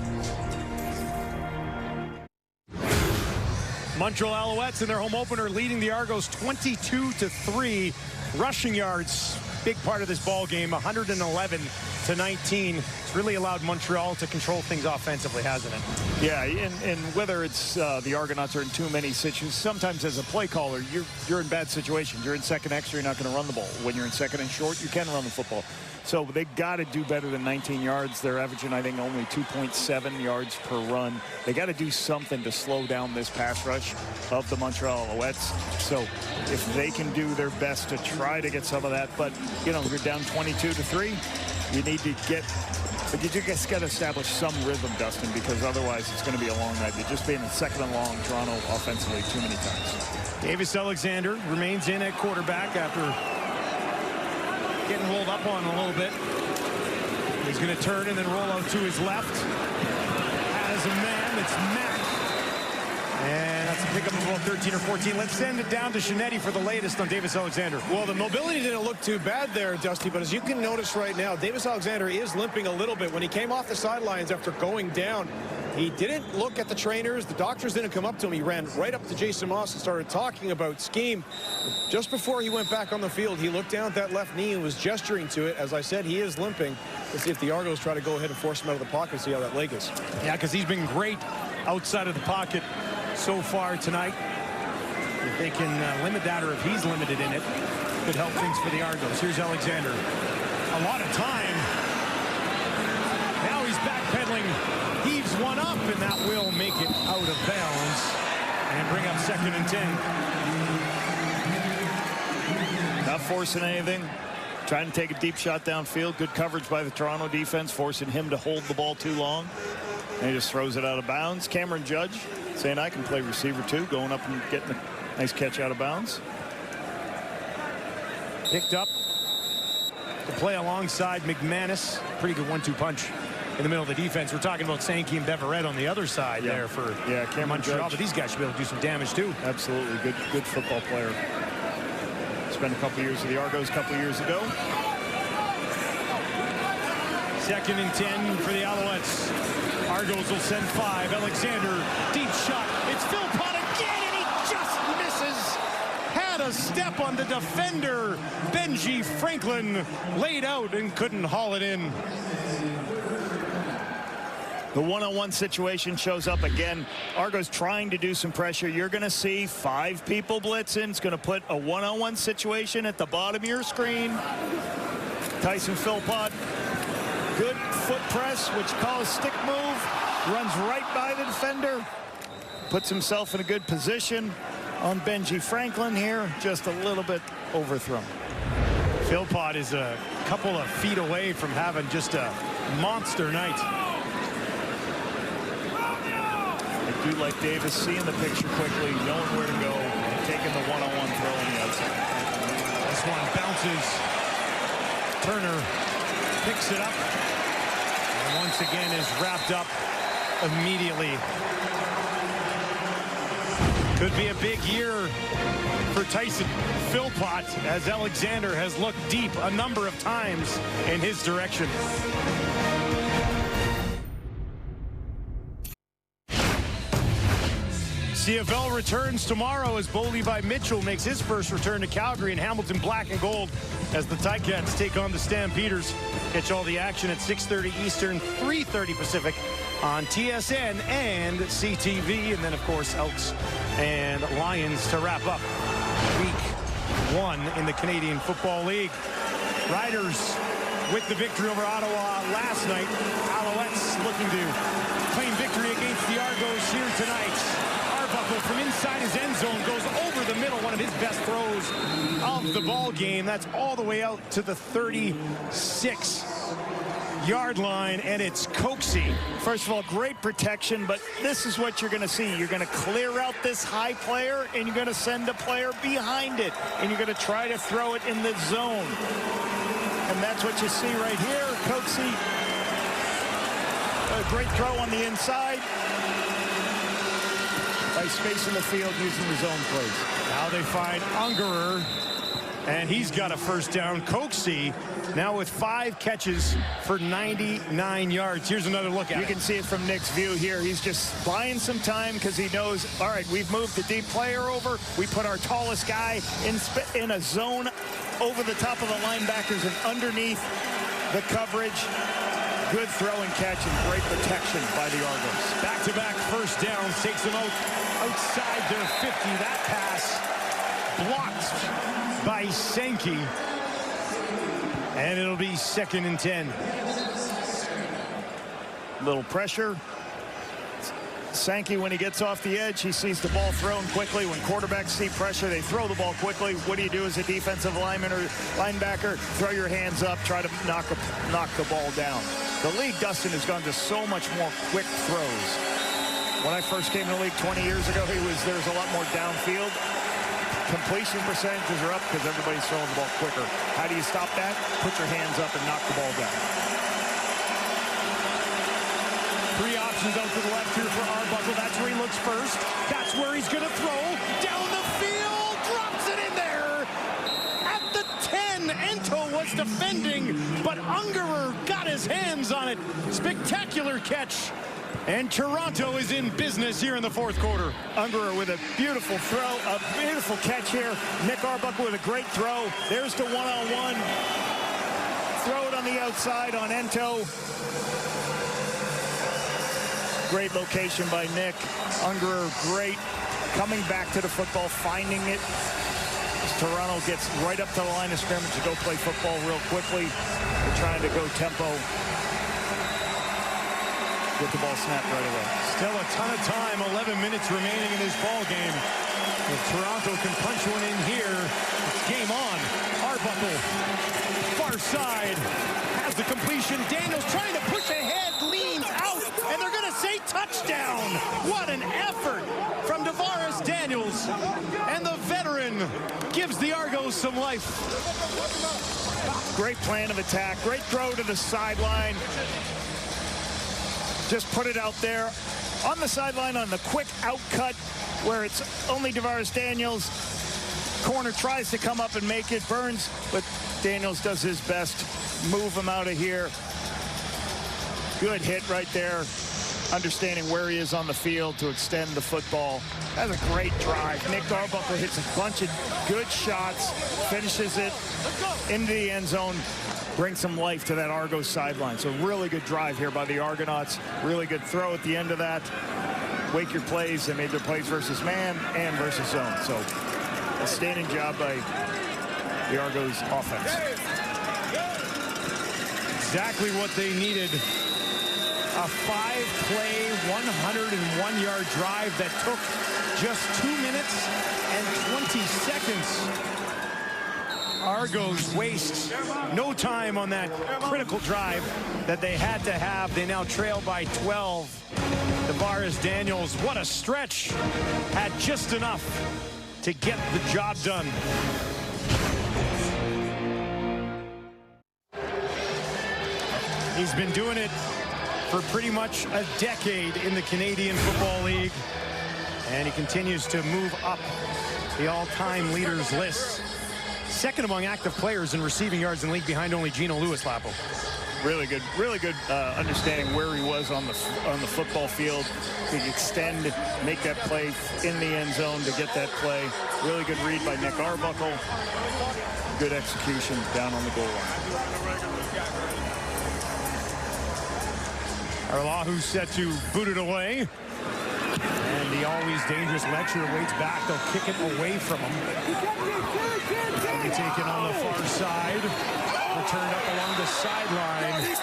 Montreal Alouettes in their home opener leading the Argos 22-3. Rushing yards, big part of this ball game, 111-19. It's really allowed Montreal to control things offensively, hasn't it? Yeah, and whether it's the Argonauts are in too many situations, sometimes as a play caller, you're in bad situations. You're in second extra, you're not going to run the ball. When you're in second and short, you can run the football. So they got to do better than 19 yards. They're averaging, I think, only 2.7 yards per run. They got to do something to slow down this pass rush of the Montreal Alouettes. So if they can do their best to try to get some of that, but you know, you're down 22-3, you need to get. But you just got to establish some rhythm, Dustin, because otherwise it's going to be a long night. They're just being in 2nd and long, Toronto offensively too many times. Davis Alexander remains in at quarterback after getting rolled up on a little bit. He's going to turn and then roll out to his left. Has a man. It's Mack. And that's a pickup of about 13 or 14. Let's send it down to Shinetti for the latest on Davis Alexander. Well, the mobility didn't look too bad there, Dusty, but as you can notice right now, Davis Alexander is limping a little bit. When he came off the sidelines after going down, he didn't look at the trainers. The doctors didn't come up to him. He ran right up to Jason Moss and started talking about scheme. Just before he went back on the field, he looked down at that left knee and was gesturing to it. As I said, he is limping. Let's see if the Argos try to go ahead and force him out of the pocket and see how that leg is. Yeah, because he's been great outside of the pocket so far tonight. If they can limit that, or if he's limited in it, could help things for the Argos. Here's Alexander. A lot of time. Now he's backpedaling. Heaves one up, and that will make it out of bounds and bring up 2nd and 10. Not forcing anything. Trying to take a deep shot downfield. Good coverage by the Toronto defense, forcing him to hold the ball too long. And he just throws it out of bounds. Cameron Judge saying, I can play receiver too, going up and getting a nice catch out of bounds. Picked up to play alongside McManus. Pretty good 1-2 punch in the middle of the defense. We're talking about Sankey and Beverette on the other side there for Cameron Montreal, Judge. but these guys should be able to do some damage too. Absolutely. Good football player. Spent a couple years with the Argos a couple years ago. 2nd and 10 for the Alouettes. Argos will send 5. Alexander, deep shot. It's Philpott again, and he just misses. Had a step on the defender. Benji Franklin laid out and couldn't haul it in. The one-on-one situation shows up again. Argos trying to do some pressure. You're going to see 5 people blitzing. It's going to put a one-on-one situation at the bottom of your screen. Tyson Philpott, good foot press, which calls stick move. Runs right by the defender. Puts himself in a good position on Benji Franklin here. Just a little bit overthrown. Philpott is a couple of feet away from having just a monster night. I do like Davis seeing the picture quickly, knowing where to go, and taking the one-on-one throw on the outside. This one bounces. Turner picks it up, and once again is wrapped up immediately. Could be a big year for Tyson Philpott, as Alexander has looked deep a number of times in his direction. CFL returns tomorrow as Bo Levi Mitchell makes his first return to Calgary, and Hamilton black and gold as the Ticats take on the Stampeders. Catch all the action at 6:30 Eastern, 3:30 Pacific on TSN and CTV. And then, of course, Elks and Lions to wrap up week 1 in the Canadian Football League. Riders with the victory over Ottawa last night. Alouettes looking to claim victory against the Argos here tonight. Arbuckle from inside his end zone goes over the middle, one of his best throws of the ball game. That's all the way out to the 36-yard line, and it's Coxie. First of all, great protection, but this is what you're going to see. You're going to clear out this high player, and you're going to send a player behind it, and you're going to try to throw it in the zone. And that's what you see right here. Coxie, a great throw on the inside. By spacing the field using the zone plays. Now they find Ungerer, and he's got a first down. Coxie now with 5 catches for 99 yards. Here's another look at it. You can see it from Nick's view here. He's just buying some time because he knows, all right, we've moved the deep player over. We put our tallest guy in a zone over the top of the linebackers and underneath the coverage. Good throw and catch and great protection by the Argos. Back-to-back first downs takes them outside their 50. That pass blocked by Sankey. And it'll be 2nd and 10. Little pressure. Sankey, when he gets off the edge, he sees the ball thrown quickly. When quarterbacks see pressure, they throw the ball quickly. What do you do as a defensive lineman or linebacker? Throw your hands up, try to knock the ball down. The league, Dustin, has gone to so much more quick throws. When I first came to the league 20 years ago, there's a lot more downfield. Completion percentages are up because everybody's throwing the ball quicker. How do you stop that? Put your hands up and knock the ball down. 3 options out to the left here for Arbuckle. That's where he looks first. That's where he's going to throw. Down the field. Drops it in there. At the 10. Ento was defending, but Ungerer got his hands on it. Spectacular catch. And Toronto is in business here in the 4th quarter. Ungerer with a beautiful throw, a beautiful catch here. Nick Arbuckle with a great throw. There's the one-on-one. Throw it on the outside on Ento. Great location by Nick. Ungerer, great coming back to the football, finding it. Toronto gets right up to the line of scrimmage to go play football real quickly. They're trying to go tempo. Get the ball snapped right away. Still a ton of time, 11 minutes remaining in this ball game. If Toronto can punch one in here, it's game on. Arbuckle, far side, has the completion. Daniels trying to push ahead, leans out, and they're going to say touchdown. What an effort from Tavares Daniels. And the veteran gives the Argos some life. Great plan of attack, great throw to the sideline. Just put it out there on the sideline on the quick out cut where it's only Tavares Daniels. Corner tries to come up and make it. Burns, but Daniels does his best. Move him out of here. Good hit right there. Understanding where he is on the field to extend the football. That's a great drive. Nick Arbuckle hits a bunch of good shots, finishes it into the end zone, brings some life to that Argos sideline. So really good drive here by the Argonauts. Really good throw at the end of that. Wake your plays. They made their plays versus man and versus zone. So a standing job by the Argos offense. Exactly what they needed. A 5-play, 101-yard drive that took just 2 minutes and 20 seconds. Argos waste no time on that critical drive that they had to have. They now trail by 12. Tavares Daniels, what a stretch. Had just enough to get the job done. He's been doing it for pretty much a decade in the Canadian Football League, and he continues to move up the all-time leaders list. Second among active players in receiving yards in the league, behind only Gino Lewis, Lapo. Really good understanding where he was on the football field to extend, make that play in the end zone to get that play. Really good read by Nick Arbuckle. Good execution down on the goal line. Arlahu set to boot it away. And the always dangerous Letcher waits back. They'll kick it away from him. He'll be taken on the far side. Returned up along the sideline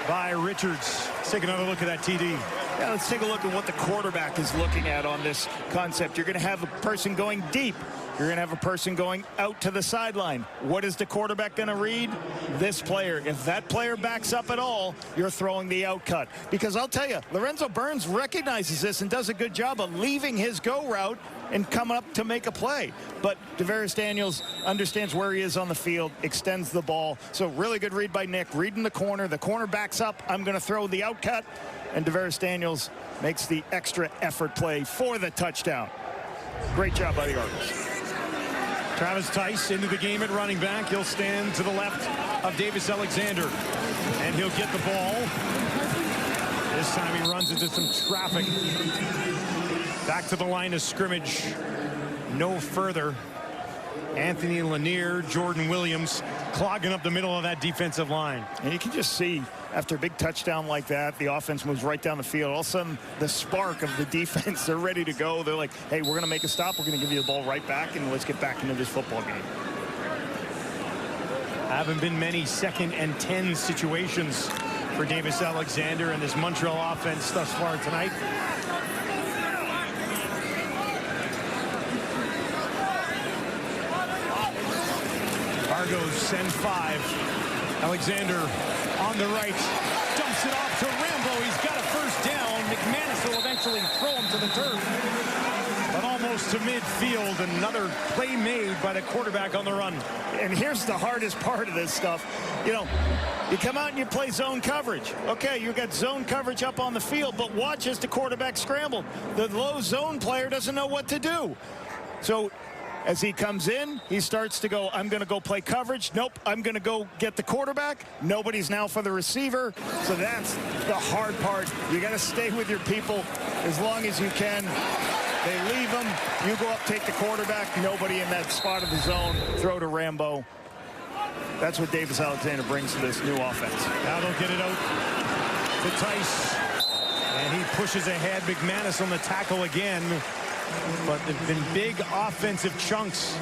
by Richards. Let's take another look at that TD. Yeah, let's take a look at what the quarterback is looking at on this concept. You're going to have a person going deep. You're going to have a person going out to the sideline. What is the quarterback going to read? This player. If that player backs up at all, you're throwing the out cut. Because I'll tell you, Lorenzo Burns recognizes this and does a good job of leaving his go route and coming up to make a play. But Tavares Daniels understands where he is on the field, extends the ball. So really good read by Nick, reading the corner. The corner backs up. I'm going to throw the out cut. And Tavares Daniels makes the extra effort play for the touchdown. Great job by the Argos. Travis Tice into the game at running back. He'll stand to the left of Davis Alexander, and he'll get the ball. This time he runs into some traffic. Back to the line of scrimmage. No further. Anthony Lanier, Jordan Williams clogging up the middle of that defensive line. And you can just see after a big touchdown like that, the offense moves right down the field. All of a sudden, the spark of the defense, they're ready to go. They're like, hey, we're going to make a stop. We're going to give you the ball right back, and let's get back into this football game. Haven't been many 2nd and 10 situations for Davis Alexander and this Montreal offense thus far tonight. Argos send 5. Alexander on the right, dumps it off to Rambo. He's got a first down. McManus will eventually throw him to the turf. But almost to midfield, another play made by the quarterback on the run. And here's the hardest part of this stuff. You know, you come out and you play zone coverage. Okay, you got zone coverage up on the field, but watch as the quarterback scrambled. The low zone player doesn't know what to do. So as he comes in, he starts to go, I'm going to go play coverage. Nope, I'm going to go get the quarterback. Nobody's now for the receiver. So that's the hard part. You got to stay with your people as long as you can. They leave them. You go up, take the quarterback. Nobody in that spot of the zone. Throw to Rambo. That's what Davis Alexander brings to this new offense. Now they'll get it out to Tice. And he pushes ahead. McManus on the tackle again. but they've been big offensive chunks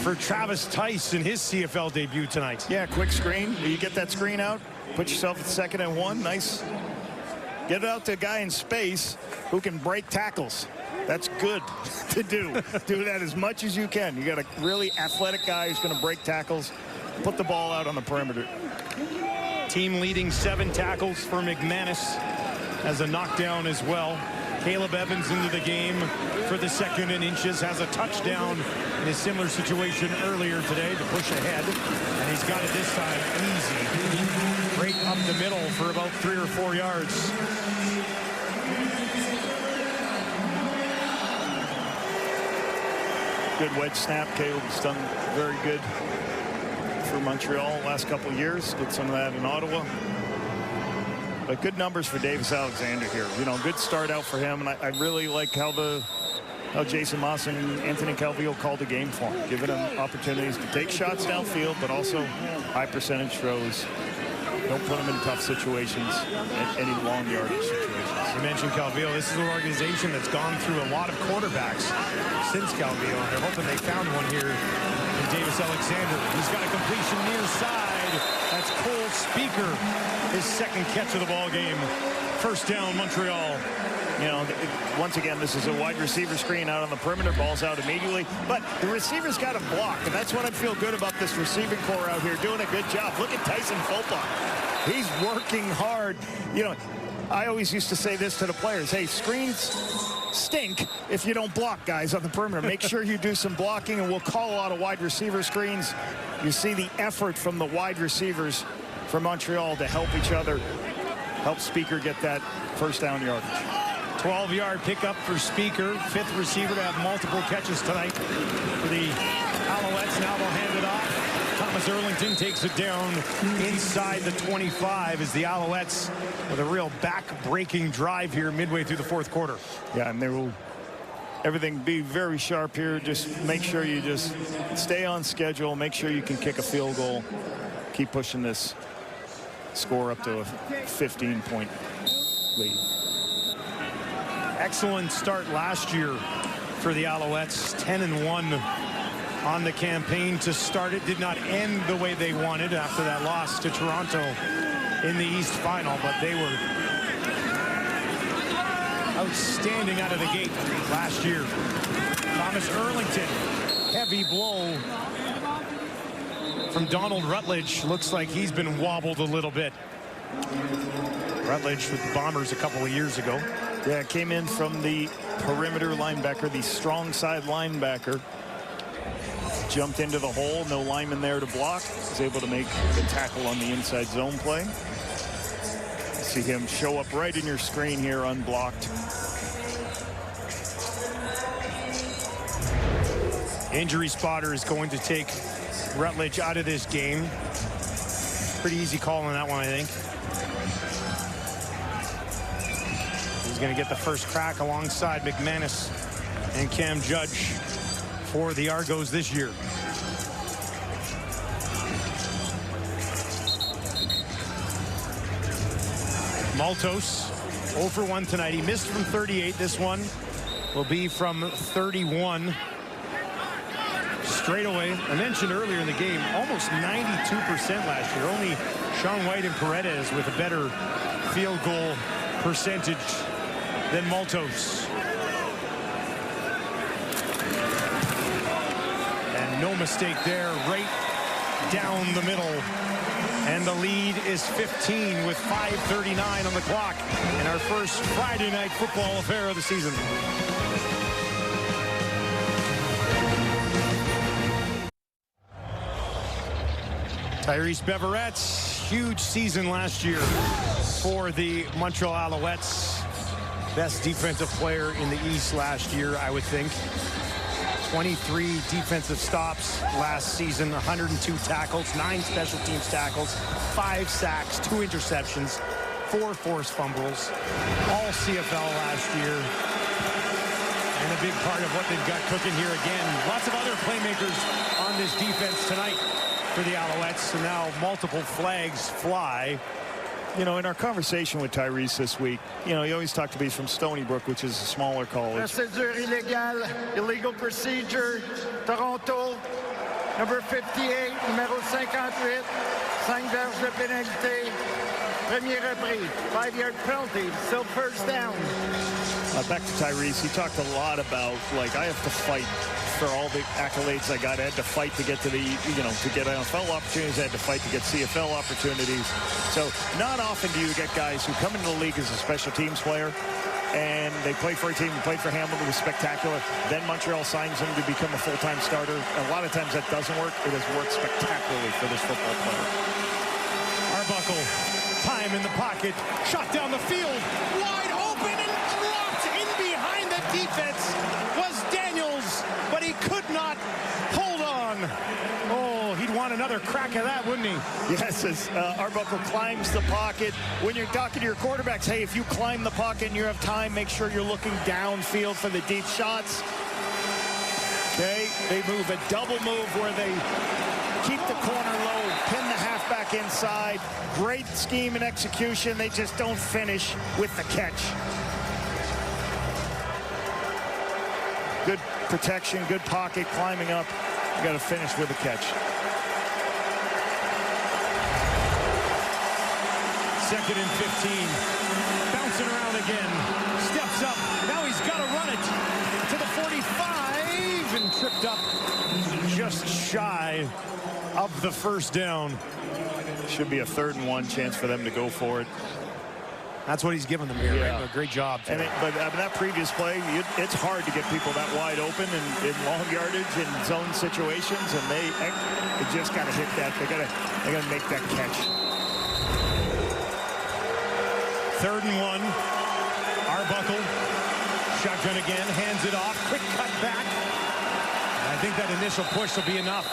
for Travis Tice in his CFL debut tonight. Yeah, quick screen. You get that screen out, put yourself at 2nd and 1. Nice. Get it out to a guy in space who can break tackles. That's good to do. Do that as much as you can. You got a really athletic guy who's going to break tackles, put the ball out on the perimeter. Team leading 7 tackles for McManus as a knockdown as well. Caleb Evans into the game for the 2nd and inches, has a touchdown in a similar situation earlier today to push ahead, and he's got it this time easy. Break up the middle for about 3 or 4 yards. Good wedge snap. Caleb's done very good for Montreal last couple of years. Did some of that in Ottawa. But good numbers for Davis Alexander here. You know, good start out for him. And I really like how Jason Moss and Anthony Calvillo called the game for him, giving him opportunities to take shots downfield, but also high percentage throws. Don't put him in tough situations, any long yardage situations. You mentioned Calvillo. This is an organization that's gone through a lot of quarterbacks since Calvillo. They're hoping they found one here in Davis Alexander. He's got a completion near side. That's Cole Speaker, his 2nd catch of the ball game. 1st down, Montreal. You know, once again, this is a wide receiver screen out on the perimeter. Ball's out immediately. But the receiver's got to block, and that's what I feel good about this receiving core out here, doing a good job. Look at Tyson Fulpott. He's working hard. You know, I always used to say this to the players. Hey, screens stink if you don't block, guys, on the perimeter. Make sure you do some blocking, and we'll call a lot of wide receiver screens. You see the effort from the wide receivers from Montreal to help each other, help Speaker get that 1st down yardage. 12-yard pickup for Speaker, 5th receiver to have multiple catches tonight for the Alouettes. Now they'll hand it off. Thomas Erlington takes it down inside the 25 as the Alouettes with a real back-breaking drive here midway through the 4th quarter. Yeah, and they will everything be very sharp here. Just make sure you just stay on schedule. Make sure you can kick a field goal. Keep pushing this score up to a 15-point lead. Excellent start last year for the Alouettes. 10-1 on the campaign to start it. Did not end the way they wanted after that loss to Toronto in the East Final, but they were outstanding out of the gate last year. Thomas Erlington, heavy blow from Donald Rutledge. Looks like he's been wobbled a little bit. Rutledge with the Bombers a couple of years ago. Yeah, came in from the perimeter linebacker, the strong side linebacker. Jumped into the hole, no lineman there to block. Was able to make the tackle on the inside zone play. See him show up right in your screen here, unblocked. Injury spotter is going to take Rutledge out of this game. Pretty easy call on that one, I think. He's going to get the first crack alongside McManus and Cam Judge for the Argos this year. Maltos 0 for 1 tonight. He missed from 38. This one will be from 31. Straight away, I mentioned earlier in the game, almost 92% last year. Only Sean White and Paredes with a better field goal percentage than Maltos. And no mistake there, right down the middle. And the lead is 15 with 5:39 on the clock in our first Friday night football affair of the season. Tyrese Beveret's huge season last year for the Montreal Alouettes. Best defensive player in the East last year, I would think. 23 defensive stops last season, 102 tackles, 9 special teams tackles, 5 sacks, 2 interceptions, 4 forced fumbles, all CFL last year. And a big part of what they've got cooking here again. Lots of other playmakers on this defense tonight for the Alouettes. So now multiple flags fly You know, in our conversation with Tyrese this week, you know, he always talked to me from Stony Brook, which is a smaller college. Procédure illégale, illegal procedure, Toronto, number 58, numéro 58, 5 verges de pénalité, premier repris, 5-yard penalty, still first down. Back to Tyrese, he talked a lot about, like, I have to fight for all the accolades I got. I had to fight to get to the, you know, to get NFL opportunities. I had to fight to get CFL opportunities. So not often do you get guys who come into the league as a special teams player and they play for a team, played for Hamilton, was spectacular. Then Montreal signs him to become a full-time starter. A lot of times that doesn't work. It has worked spectacularly for this football player. Arbuckle, time in the pocket, shot down the field, wide open and dropped in behind the defense was Daniels, but he could not hold on. Oh, he'd want another crack at that, wouldn't he? Yes, as Arbuckle climbs the pocket. When you're talking to your quarterbacks, hey, if you climb the pocket and you have time, make sure you're looking downfield for the deep shots. Okay, they move a double move where they keep the corner low, pin the halfback inside. Great scheme and execution. They just don't finish with the catch. Good protection, good pocket, climbing up. You got to finish with a catch. Second and 15. Bouncing around again. Steps up. Now he's got to run it to the 45 and tripped up just shy of the first down. Should be a 3rd and 1 chance for them to go for it. That's what he's giving them here. Yeah. Right? A great job. And but that previous play, it's hard to get people that wide open in long yardage and zone situations, and they just got to hit that. They got to make that catch. 3rd and 1. Arbuckle, shotgun again, hands it off. Quick cut back. I think that initial push will be enough.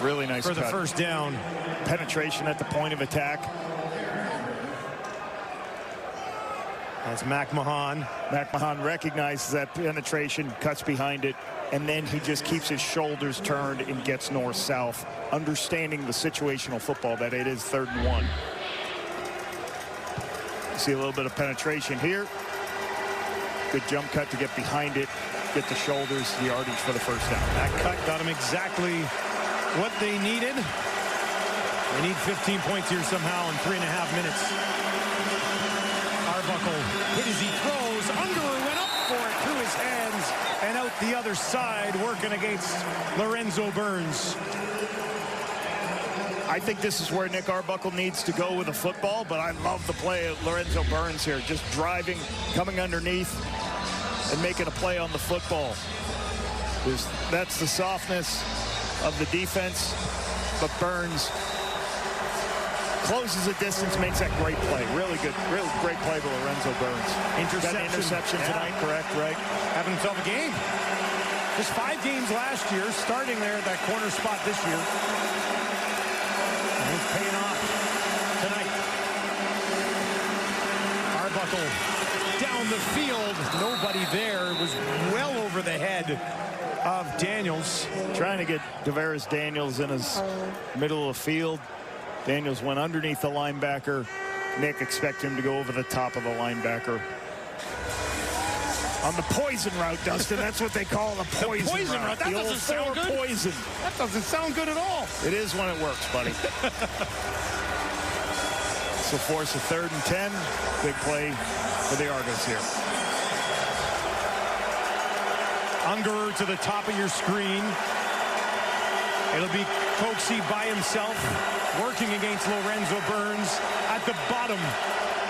Really nice for the cut. first down. Penetration at the point of attack. That's McMahon. McMahon recognizes that penetration, cuts behind it, and then he just keeps his shoulders turned and gets north-south, understanding the situational football that it is 3rd and 1. See a little bit of penetration here. Good jump cut to get behind it, get the shoulders, the yardage for the first down. That cut got him exactly what they needed. They need 15 points here somehow in 3.5 minutes. Arbuckle hit as he throws. Underwood went up for it through his hands and out the other side, working against Lorenzo Burns. I think this is where Nick Arbuckle needs to go with the football, but I love the play of Lorenzo Burns here, just driving, coming underneath, and making a play on the football. That's the softness of the defense, but Burns closes the distance, makes that great play. Really good, really great play by Lorenzo Burns. Interception tonight, correct, right? Having himself a game. Just 5 games last year, starting there at that corner spot this year. And it's paying off tonight. Arbuckle down the field. Nobody there. It was well over the head of Daniels. Trying to get Tavares Daniels in his middle of the field. Daniels went underneath the linebacker. Nick expects him to go over the top of the linebacker. On the poison route, Dustin. That's what they call the poison route. That doesn't sound good. Poison. That doesn't sound good at all. It is when it works, buddy. So force a 3rd and 10. Big play for the Argos here. Ungerer to the top of your screen. It'll be Coxie by himself, working against Lorenzo Burns at the bottom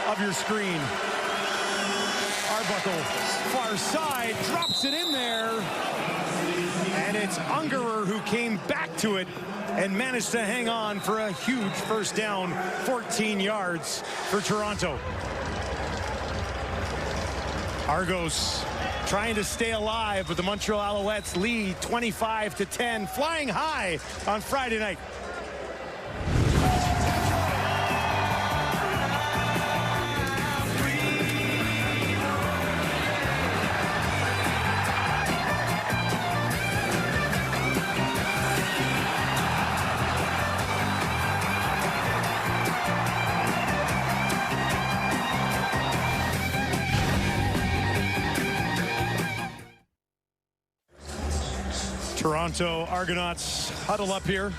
of your screen. Arbuckle, far side, drops it in there. And it's Ungerer who came back to it and managed to hang on for a huge first down, 14 yards for Toronto. Argos trying to stay alive, but the Montreal Alouettes lead 25-10, flying high on Friday night. Toronto Argonauts huddle up here,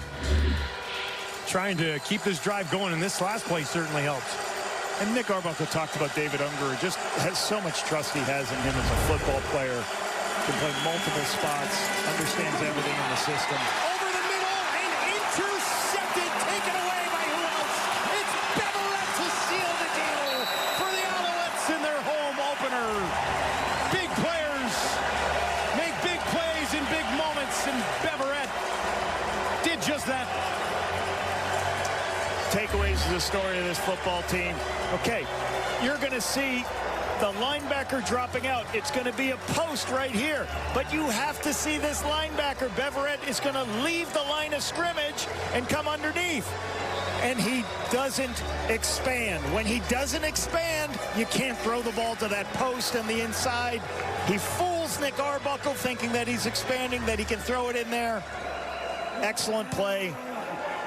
trying to keep this drive going, and this last play certainly helps. And Nick Arbuckle talked about David Unger. Just has so much trust he has in him as a football player. Can play multiple spots, understands everything in the system. Over the middle and intercepted, taken away by who else? It's Beverett to seal the deal for the Alouettes in their home opener. Big players make big plays in big moments, and Beverett did just that. Takeaways is the story of this football team. Okay, you're going to see the linebacker dropping out. It's going to be a post right here. But you have to see this linebacker. Beverett is going to leave the line of scrimmage and come underneath. And he doesn't expand. When he doesn't expand, you can't throw the ball to that post on the inside. He fools Nick Arbuckle thinking that he's expanding, that he can throw it in there. Excellent play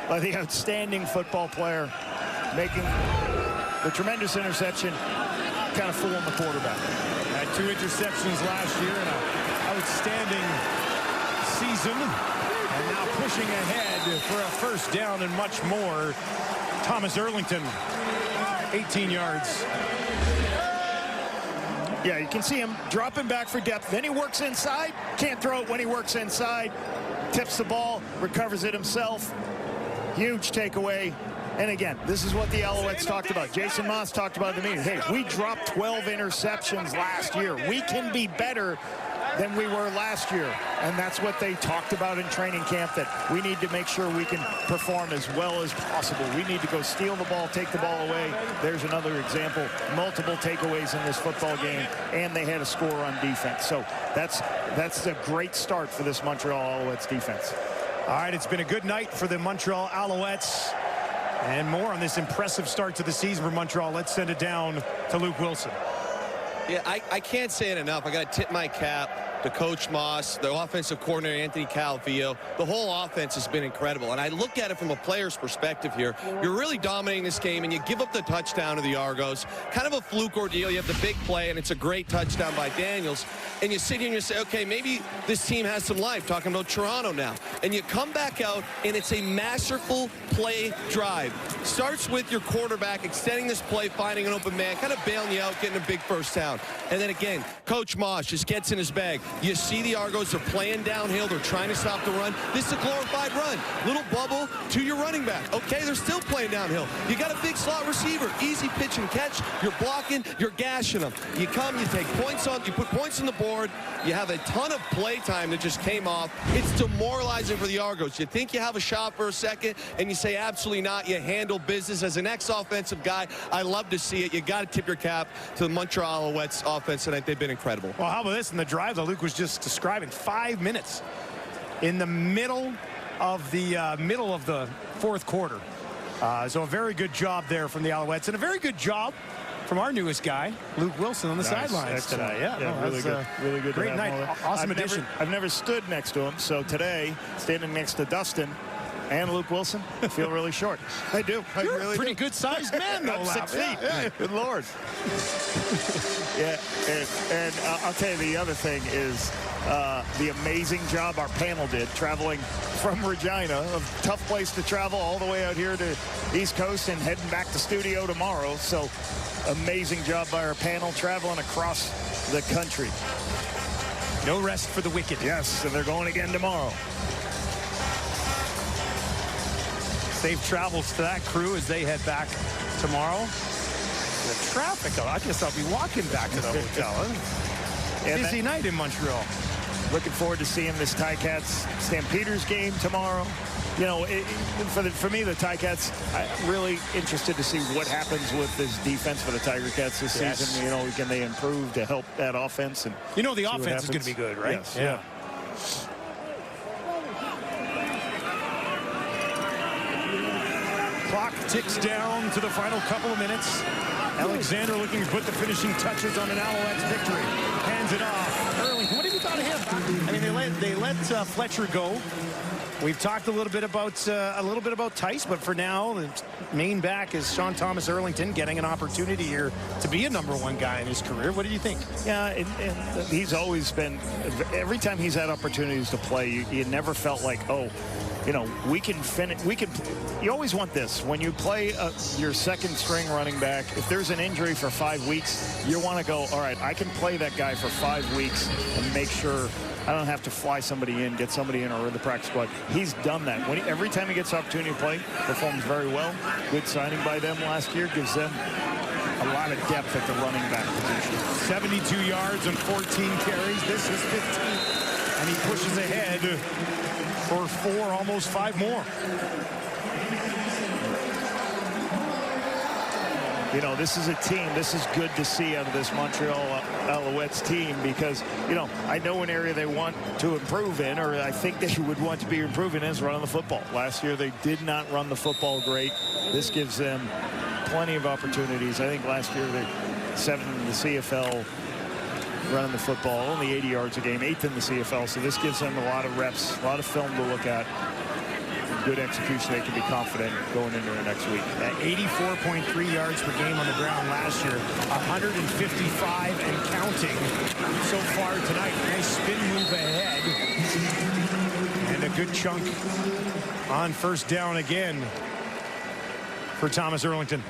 by the outstanding football player, making the tremendous interception, kind of fooling the quarterback. Had 2 interceptions last year and an outstanding season, and now pushing ahead for a first down and much more. Thomas Erlington, 18 yards. Yeah, you can see him dropping back for depth. Then he works inside. Can't throw it when he works inside. Tips the ball, recovers it himself. Huge takeaway. And again, this is what the Alouettes talked about. Jason Moss talked about in the meeting. Hey, we dropped 12 interceptions last year. We can be better than we were last year. And that's what they talked about in training camp, that we need to make sure we can perform as well as possible. We need to go steal the ball, take the ball away. There's another example. Multiple takeaways in this football game, and they had a score on defense. So that's a great start for this Montreal Alouettes defense. All right, it's been a good night for the Montreal Alouettes. And more on this impressive start to the season for Montreal. Let's send it down to Luke Wilson. Yeah, I can't say it enough. I got to tip my cap to Coach Moss, the offensive coordinator, Anthony Calvillo. The whole offense has been incredible. And I look at it from a player's perspective here. You're really dominating this game, and you give up the touchdown to the Argos. Kind of a fluke ordeal. You have the big play, and it's a great touchdown by Daniels. And you sit here and you say, okay, maybe this team has some life, talking about Toronto now. And you come back out, and it's a masterful play drive. Starts with your quarterback extending this play, finding an open man, kind of bailing you out, getting a big first down. And then again, Coach Moss just gets in his bag. You see the Argos, they're playing downhill. They're trying to stop the run. This is a glorified run. Little bubble to your running back. Okay, they're still playing downhill. You got a big slot receiver. Easy pitch and catch. You're blocking. You're gashing them. You come, you take points on, you put points on the board. You have a ton of play time that just came off. It's demoralizing for the Argos. You think you have a shot for a second, and you say absolutely not. You handle business. As an ex-offensive guy, I love to see it. You got to tip your cap to the Montreal Alouettes offense tonight. They've been incredible. Well, how about this in the drive that Luke was just describing? 5 minutes in the middle of the fourth quarter. So a very good job there from the Alouettes, and a very good job from our newest guy, Luke Wilson, on the sidelines tonight. Yeah, really good. Really good. Great night. Awesome addition. I've never stood next to him, so today, standing next to Dustin and Luke Wilson, I feel really short. I do. I You're really a pretty do. good-sized man, though. I'm 6 feet. Yeah. Good Lord. Yeah, and I'll tell you, the other thing is the amazing job our panel did traveling from Regina, a tough place to travel all the way out here to East Coast and heading back to studio tomorrow. So amazing job by our panel traveling across the country. No rest for the wicked. Yes, and they're going again tomorrow. Safe travels to that crew as they head back tomorrow. The traffic, I guess I'll be walking back to the hotel. Busy night in Montreal. Looking forward to seeing this Ticats Stampeders game tomorrow. You know, for me, the Ticats, I'm really interested to see what happens with this defense for the Tiger Cats this season. You know, can they improve to help that offense? And you know, the offense is going to be good, right? Yes. Yeah. Clock ticks down to the final couple of minutes. Alexander looking to put the finishing touches on an Alouettes victory. Hands it off. Erling, what have you thought of him? I mean, they let Fletcher go. We've talked a little bit about Tice, but for now, the main back is Sean Thomas Erlington getting an opportunity here to be a #1 guy in his career. What do you think? Yeah, and he's always been. Every time he's had opportunities to play, you never felt like, oh, you know, we can finish. You always want this when you play your second string running back. If there's an injury for 5 weeks, you want to go, all right, I can play that guy for 5 weeks and make sure I don't have to fly somebody in, get somebody in, or in the practice squad. He's done that. Every time he gets the opportunity to play, performs very well. Good signing by them last year. Gives them a lot of depth at the running back position. 72 yards and 14 carries. This is 15. And he pushes ahead for 4, almost 5 more. You know, this is a team, this is good to see out of this Montreal Alouettes team because, you know, I know an area they want to improve in, or I think they would want to be improving in, is running the football. Last year they did not run the football great. This gives them plenty of opportunities. I think last year they 7th in the CFL running the football, only 80 yards a game, 8th in the CFL. So this gives them a lot of reps, a lot of film to look at. Good execution, they can be confident going into the next week. 84.3 yards per game on the ground last year, 155 and counting so far tonight. Nice spin move ahead, and a good chunk on first down again for Thomas Erlington.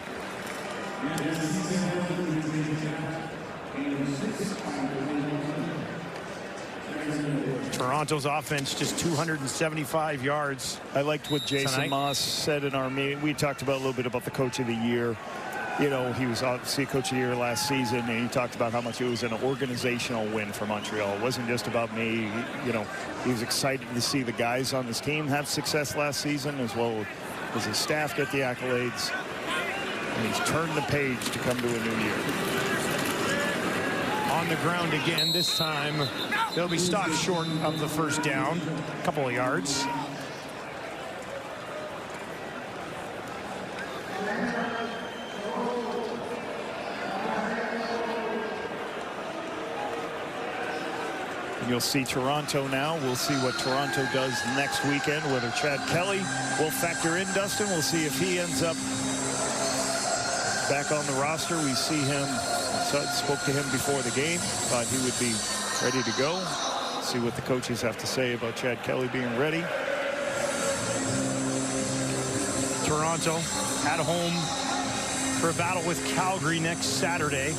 Toronto's offense just 275 yards. I liked what Jason tonight. Moss said in our meeting. We talked about a little bit about the coach of the year. You know, he was obviously coach of the year last season, and he talked about how much it was an organizational win for Montreal. It wasn't just about me. You know, he was excited to see the guys on his team have success last season, as well as his staff get the accolades. And he's turned the page to come to a new year. On the ground again, this time they'll be stopped short of the first down, a couple of yards. And you'll see Toronto now. We'll see what Toronto does next weekend, whether Chad Kelly will factor in Dustin. We'll see if he ends up back on the roster. We see him. Spoke to him before the game, thought he would be ready to go. See what the coaches have to say about Chad Kelly being ready. Toronto at home for a battle with Calgary next Saturday.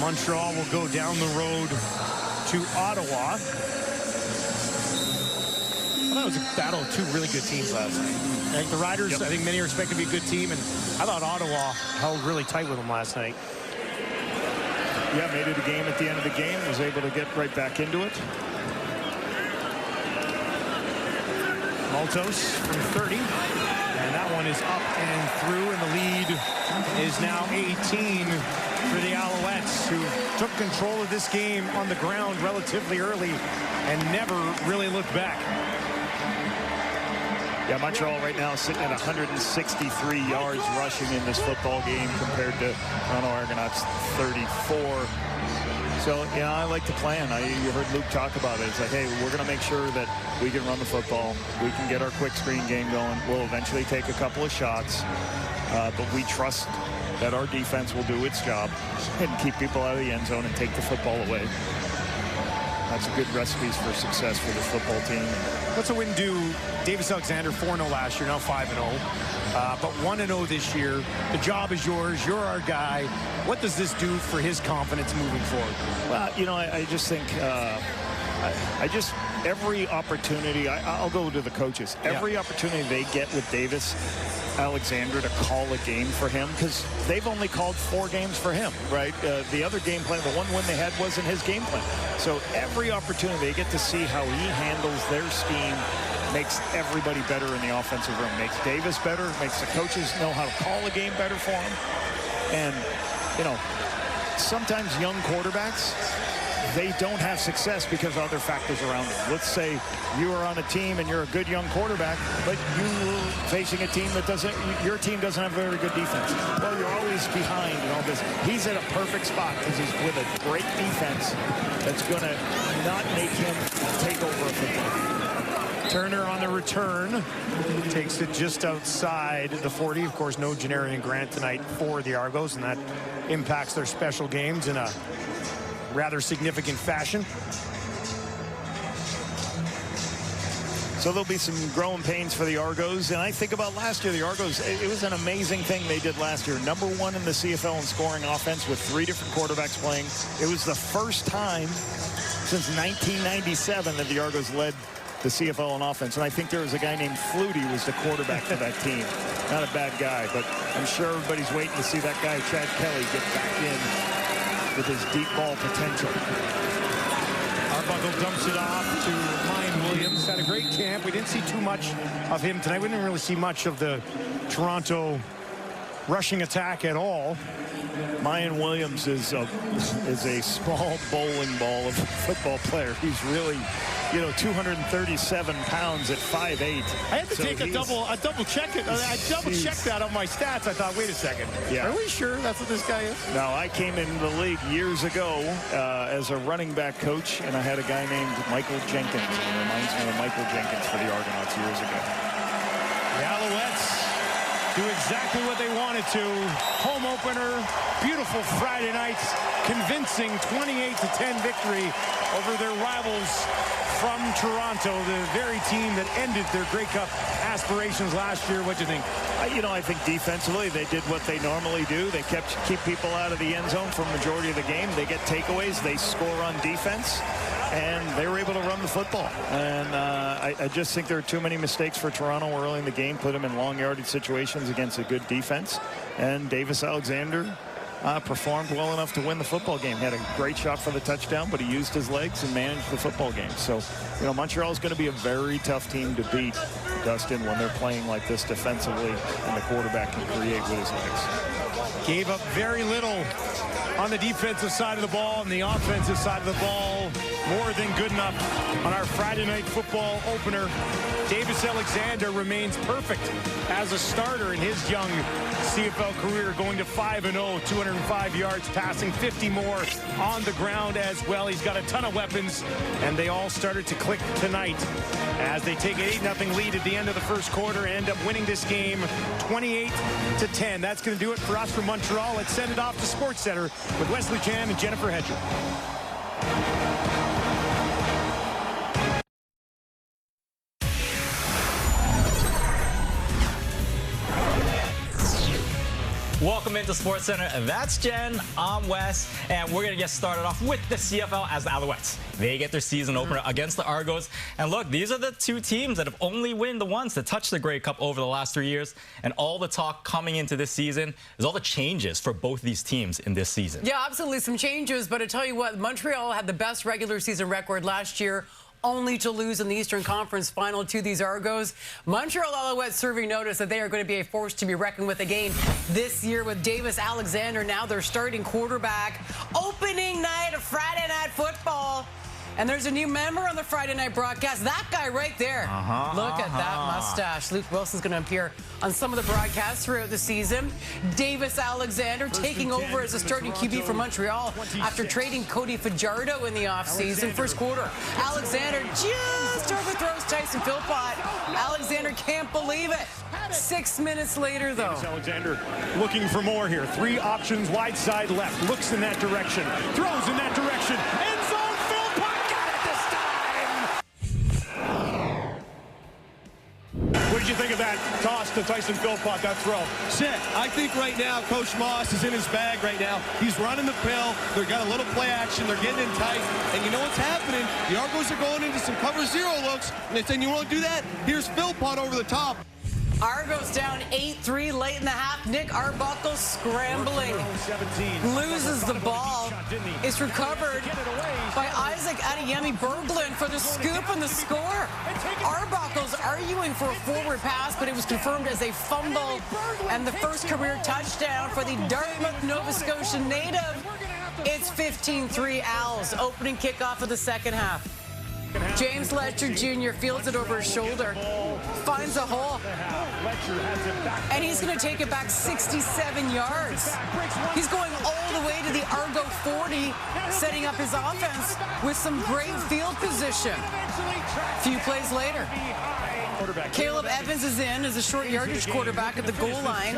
Montreal will go down the road to Ottawa. Well, that was a battle of 2 really good teams last night. I think the Riders, I think many are expected to be a good team, and I thought Ottawa held really tight with them last night. Yeah, made it a game at the end of the game. Was able to get right back into it. Maltos from 30. And that one is up and through. And the lead is now 18 for the Alouettes, who took control of this game on the ground relatively early and never really looked back. Yeah, Montreal right now is sitting at 163 yards rushing in this football game compared to Toronto Argonauts 34. So, yeah, I like the plan. You heard Luke talk about it. It's like, hey, we're going to make sure that we can run the football. We can get our quick screen game going. We'll eventually take a couple of shots. But we trust that our defense will do its job and keep people out of the end zone and take the football away. That's a good recipes for success for this football team. What's a win do? Davis Alexander 4-0 last year, now 5-0. But 1-0 this year. The job is yours. You're our guy. What does this do for his confidence moving forward? Well, you know, I just think every opportunity, I'll go to the coaches. Every opportunity they get with Davis Alexander to call a game for him, because they've only called 4 games for him, right? The other game plan, the one win they had, wasn't his game plan. So every opportunity they get to see how he handles their scheme makes everybody better in the offensive room. Makes Davis better, makes the coaches know how to call a game better for him. And, you know, sometimes young quarterbacks, they don't have success because of other factors around them. Let's say you are on a team and you're a good young quarterback, but you're facing a team that your team doesn't have very good defense. Well, you're always behind and all this. He's at a perfect spot because he's with a great defense that's going to not make him take over a football. Turner on the return takes it just outside the 40. Of course, no Janarian Grant tonight for the Argos, and that impacts their special games in a rather significant fashion. So there'll be some growing pains for the Argos. And I think about last year, the Argos, it was an amazing thing they did last year. #1 in the CFL in scoring offense with 3 different quarterbacks playing. It was the first time since 1997 that the Argos led the CFL in offense. And I think there was a guy named Flutie who was the quarterback for that team. Not a bad guy, but I'm sure everybody's waiting to see that guy, Chad Kelly, get back in with his deep ball potential. Arbuckle dumps it off to Ryan Williams. Had a great camp. We didn't see too much of him tonight. We didn't really see much of the Toronto rushing attack at all. Mayan Williams is a small bowling ball of a football player. He's really, 237 pounds at 5'8". I had to take a double check it. I double-checked that on my stats. I thought, wait a second. Yeah. Are we sure that's what this guy is? No, I came into the league years ago as a running back coach, and I had a guy named Michael Jenkins. It reminds me of Michael Jenkins for the Argonauts years ago. The Alouettes do exactly what they wanted to. Home opener, beautiful Friday night, convincing 28-10 victory over their rivals from Toronto, the very team that ended their Grey Cup aspirations last year. What do you think? I think defensively they did what they normally do. They keep people out of the end zone for the majority of the game. They get takeaways. They score on defense. And they were able to run the football. And I just think there are too many mistakes for Toronto early in the game, put them in long yardage situations against a good defense. And Davis Alexander performed well enough to win the football game. He had a great shot for the touchdown, but he used his legs and managed the football game. So, Montreal is going to be a very tough team to beat, Dustin, when they're playing like this defensively and the quarterback can create with his legs. Gave up very little on the defensive side of the ball, and the offensive side of the ball more than good enough on our Friday night football opener. Davis Alexander remains perfect as a starter in his young CFL career, going to 5-0, 205 yards passing, 50 more on the ground as well. He's got a ton of weapons, and they all started to click tonight as they take an 8-0 lead at the end of the first quarter and end up winning this game 28-10. That's going to do it for us from Montreal. Let's send it off to Sports Center with Wesley Chan and Jennifer Hedger. Welcome into Sports Center. That's Jen. I'm Wes, and we're going to get started off with the CFL as the Alouettes. They get their season opener against the Argos. And look, these are the two teams that have only won the ones to touch the Grey Cup over the last 3 years. And all the talk coming into this season is all the changes for both these teams in this season. Yeah, absolutely some changes. But I tell you what, Montreal had the best regular season record last year, only to lose in the Eastern Conference Final to these Argos. Montreal Alouettes serving notice that they are going to be a force to be reckoned with again this year with Davis Alexander, now their starting quarterback. Opening night of Friday Night Football. And there's a new member on the Friday night broadcast. That guy right there. Look at that mustache. Luke Wilson's going to appear on some of the broadcasts throughout the season. Davis Alexander taking over as a starting QB for Montreal after trading Cody Fajardo in the offseason. First quarter, Alexander just overthrows Tyson Philpott. Alexander can't believe it. 6 minutes later, though. Alexander looking for more here. 3 options, wide side left. Looks in that direction. Throws in that direction. End zone. What did you think of that toss to Tyson Philpott, that throw? Set. I think right now, Coach Moss is in his bag right now. He's running the pill. They've got a little play action. They're getting in tight. And you know what's happening? The Argos are going into some cover 0 looks. And they're saying, you want to do that? Here's Philpott over the top. Argos down 8-3 late in the half. Nick Arbuckle scrambling. Loses the ball. It's recovered by Isaac Adeyemi Berglund for the scoop and the score. Arbuckle's arguing for a forward pass, but it was confirmed as a fumble and the first career touchdown for the Dartmouth, Nova Scotia native. It's 15-3 Owls. Opening kickoff of the second half. James Letcher Jr. fields it over his shoulder, finds a hole, and he's going to take it back 67 yards. He's going all the way to the Argo 40, setting up his offense with some great field position. A few plays later, Caleb Evans is in as a short yardage quarterback at the goal line,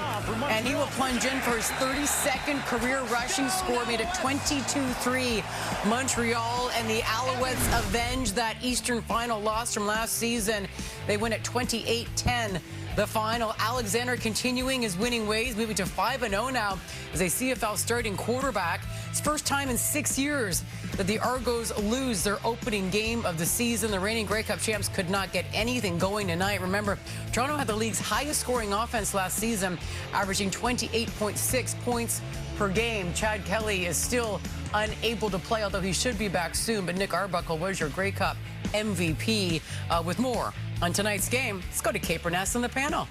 and he will plunge in for his 32nd career rushing score, made it 22-3 Montreal, and the Alouettes avenge that Eastern final loss from last season. They win at 28-10. The final. Alexander continuing his winning ways, moving to 5-0 now as a CFL starting quarterback. It's first time in 6 years that the Argos lose their opening game of the season. The reigning Grey Cup champs could not get anything going tonight. Remember, Toronto had the league's highest scoring offense last season, averaging 28.6 points per game. Chad Kelly is still unable to play, although he should be back soon. But Nick Arbuckle was your Grey Cup MVP. With more on tonight's game, let's go to Kate Burness in the panel.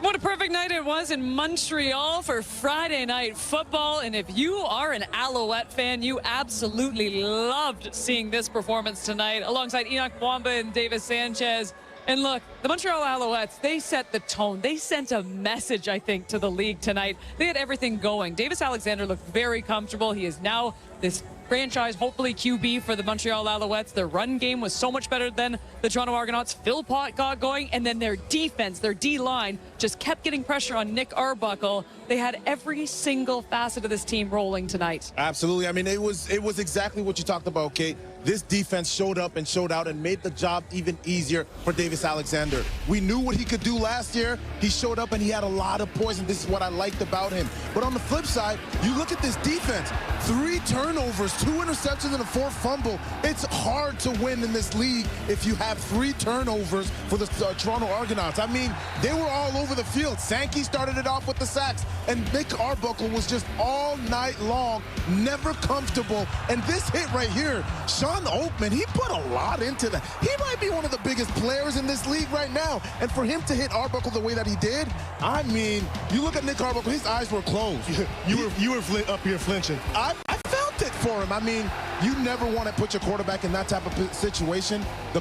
What a perfect night it was in Montreal for Friday night football. And if you are an Alouette fan, you absolutely loved seeing this performance tonight alongside Enoch Mwamba and Davis Sanchez. And look, the Montreal Alouettes, they set the tone. They sent a message, I think, to the league tonight. They had everything going. Davis Alexander looked very comfortable. He is now this franchise, hopefully QB for the Montreal Alouettes. Their run game was so much better than the Toronto Argonauts. Phil Pott got going, and then their defense, their D-line, just kept getting pressure on Nick Arbuckle. They had every single facet of this team rolling tonight. Absolutely. I mean, it was exactly what you talked about, Kate. This defense showed up and showed out and made the job even easier for Davis Alexander. We knew what he could do last year. He showed up and he had a lot of poison. This is what I liked about him. But on the flip side, you look at this defense. 3 turnovers, 2 interceptions, and a 4th fumble. It's hard to win in this league if you have 3 turnovers for the Toronto Argonauts. I mean, they were all over the field. Sankey started it off with the sacks, and Nick Arbuckle was just all night long, never comfortable. And this hit right here, Sean Oakman, he put a lot into that. He might be one of the biggest players in this league right now. And for him to hit Arbuckle the way that he did, I mean, you look at Nick Arbuckle, his eyes were closed. You were up here flinching. I felt it for him. I mean, you never want to put your quarterback in that type of situation. The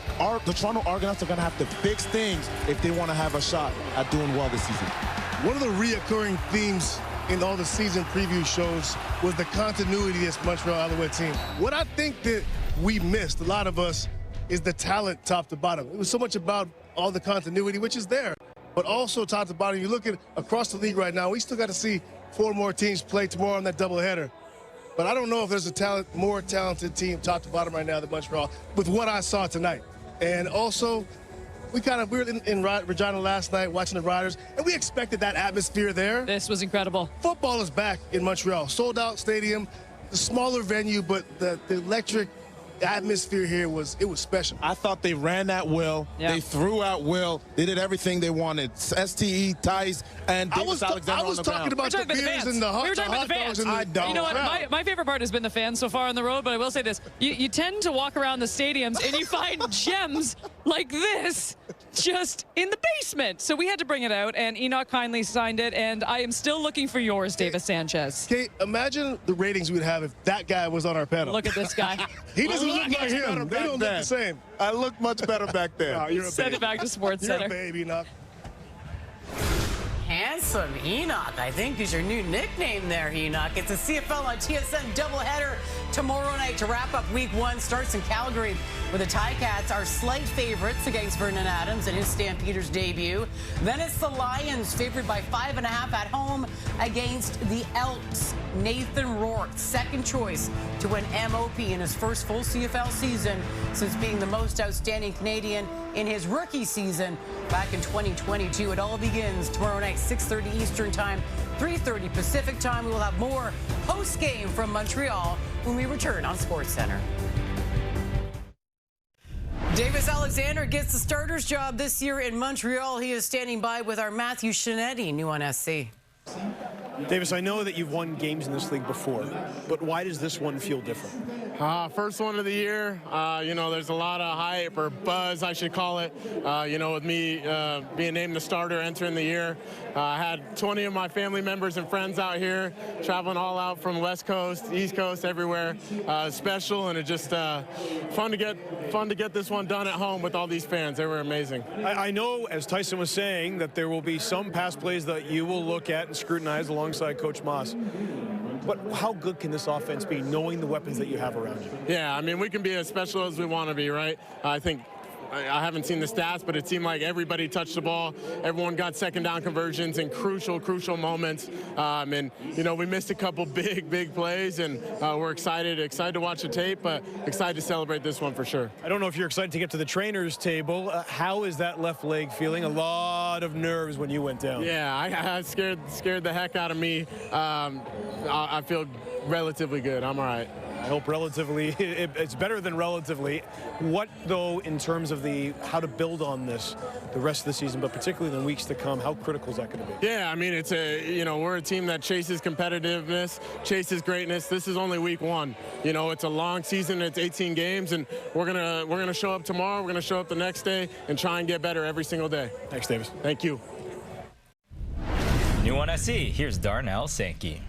Toronto Argonauts are going to have to fix things if they want to have a shot at doing well this season. One of the reoccurring themes in all the season preview shows was the continuity of this Montreal Alouette team. What I think that we missed, a lot of us, is the talent top to bottom. It was so much about all the continuity, which is there, but also top to bottom. You look at across the league right now, we still got to see 4 more teams play tomorrow on that doubleheader. But I don't know if there's a more talented team top to bottom right now than Montreal with what I saw tonight. And also, we were in Regina last night watching the Riders, and we expected that atmosphere there. This was incredible. Football is back in Montreal. Sold out stadium, the smaller venue, but the electric atmosphere here was special. I thought they ran at will. Yeah. They threw at will. They did everything they wanted. STE, Tice, and Davis Alexander I was talking about the beers and the hot dogs. You know what? My favorite part has been the fans so far on the road, but I will say this. You tend to walk around the stadiums and you find gems like this just in the basement. So we had to bring it out, and Enoch kindly signed it, and I am still looking for yours, Davis Sanchez. Kate, imagine the ratings we'd have if that guy was on our panel. Look at this guy. He doesn't look like him. They don't look the same. I look much better back there. No, Send it back to Sports Center. You're a baby, Enoch. Handsome Enoch, I think, is your new nickname there, Enoch. It's a CFL on TSN doubleheader tomorrow night to wrap up Week 1. Starts in Calgary, where the Ticats are slight favorites against Vernon Adams in his Stampeders debut. Then it's the Lions, favored by 5.5 at home against the Elks. Nathan Rourke, second choice to win MOP in his first full CFL season since being the most outstanding Canadian in his rookie season back in 2022. It all begins tomorrow night, 6:30 Eastern Time, 3:30 Pacific Time. We will have more post-game from Montreal when we return on SportsCenter. Davis Alexander gets the starter's job this year in Montreal. He is standing by with our Matthew Shinetti, new on SC. Davis, I know that you've won games in this league before, but why does this one feel different? First one of the year. You know, there's a lot of hype or buzz, I should call it. You know, with me being named the starter entering the year. I had 20 of my family members and friends out here, traveling all out from West Coast, East Coast, everywhere. Special, and it just fun to get this one done at home with all these fans. They were amazing. I know, as Tyson was saying, that there will be some pass plays that you will look at and scrutinize alongside Coach Moss. But how good can this offense be, knowing the weapons that you have around you? Yeah, I mean, we can be as special as we want to be, right? I think I haven't seen the stats, but it seemed like everybody touched the ball. Everyone got second down conversions in crucial moments. And, you know, we missed a couple big plays, and we're excited to watch the tape, but excited to celebrate this one for sure. I don't know if you're excited to get to the trainer's table. How is that left leg feeling? A lot of nerves when you went down. Yeah, I scared the heck out of me. I feel relatively good. I'm all right. I hope relatively, it's better than relatively. What, though, in terms of how to build on this the rest of the season, but particularly in the weeks to come, how critical is that going to be? Yeah, I mean, we're a team that chases competitiveness, chases greatness. This is only week one. You know, it's a long season. It's 18 games, and we're gonna show up tomorrow. We're gonna show up the next day and try and get better every single day. Thanks, Davis. Thank you. New one I see. Here's Darnell Sankey.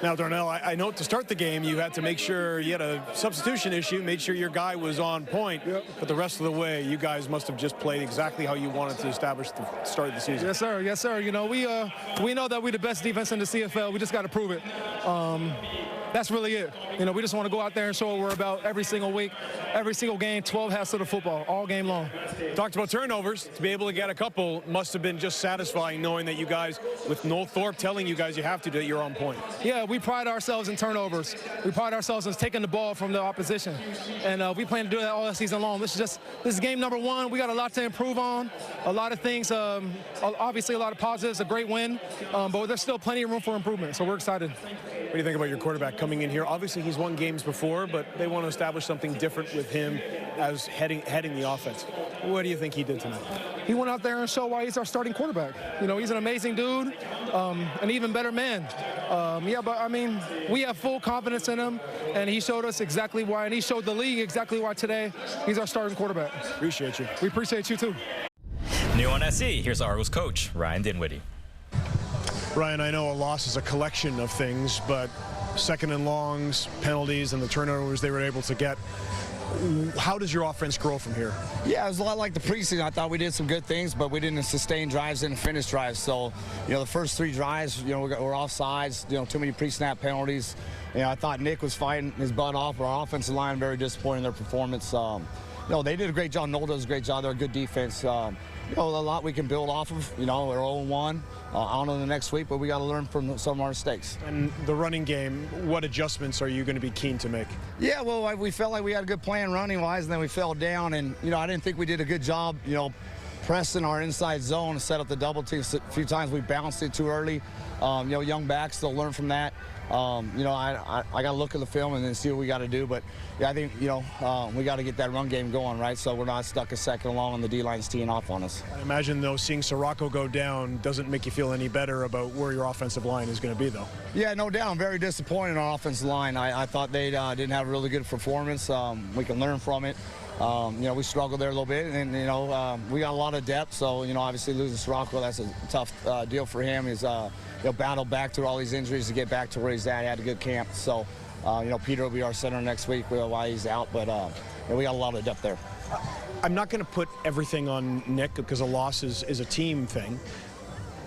Now, Darnell, I know to start the game, you had to make sure you had a substitution issue, made sure your guy was on point. Yep. But the rest of the way, you guys must have just played exactly how you wanted to establish the start of the season. Yes, sir. Yes, sir. You know, we know that we're the best defense in the CFL. We just got to prove it. That's really it. You know, we just want to go out there and show what we're about every single week, every single game, 12 halves of the football, all game long. Talked about turnovers. To be able to get a couple must have been just satisfying, knowing that you guys, with Noel Thorpe telling you guys you have to do it, you're on point. Yeah, we pride ourselves in turnovers. We pride ourselves in taking the ball from the opposition. And we plan to do that all season long. This is game number one. We got a lot to improve on, a lot of things, obviously a lot of positives, a great win, but there's still plenty of room for improvement, so we're excited. What do you think about your quarterback coming in here? Obviously, he's won games before, but they want to establish something different with him as heading the offense. What do you think he did tonight? He went out there and showed why he's our starting quarterback. You know, he's an amazing dude, an even better man. Yeah, but I mean, we have full confidence in him, and he showed us exactly why, and he showed the league exactly why today he's our starting quarterback. Appreciate you. We appreciate you too. New on SE, here's Argos coach Ryan Dinwiddie. Ryan, I know a loss is a collection of things, but second and longs, penalties, and the turnovers they were able to get. How does your offense grow from here? Yeah, it was a lot like the preseason. I thought we did some good things, but we didn't sustain drives, didn't finish drives. So, you know, the first three drives, you know, we're offsides, you know, too many pre-snap penalties. You know, I thought Nick was fighting his butt off. Our offensive line, very disappointing in their performance. You know, they did a great job. Noel does a great job. They're a good defense. You know, a lot we can build off of. You know, we're 0-1 on to the next week, but we got to learn from some of our mistakes. And the running game, what adjustments are you going to be keen to make? Yeah, well, we felt like we had a good plan running-wise, and then we fell down. And, you know, I didn't think we did a good job, you know, pressing our inside zone to set up the double team. A few times we bounced it too early. You know, young backs, they'll learn from that. You know, I got to look at the film and then see what we got to do. But, yeah, I think, you know, we got to get that run game going, right? So we're not stuck a second along and the D-line's teeing off on us. I imagine, though, seeing Sirocco go down doesn't make you feel any better about where your offensive line is going to be, though. Yeah, no doubt. I'm very disappointed in our offensive line. I thought they didn't have a really good performance. We can learn from it. You know, we struggled there a little bit, and, you know, we got a lot of depth. So, you know, obviously losing Sirocco, that's a tough deal for him. He's, you know, battled back through all these injuries to get back to where he's at. He had a good camp. So, you know, Peter will be our center next week while he's out, but you know, we got a lot of depth there. I'm not going to put everything on Nick because a loss is a team thing.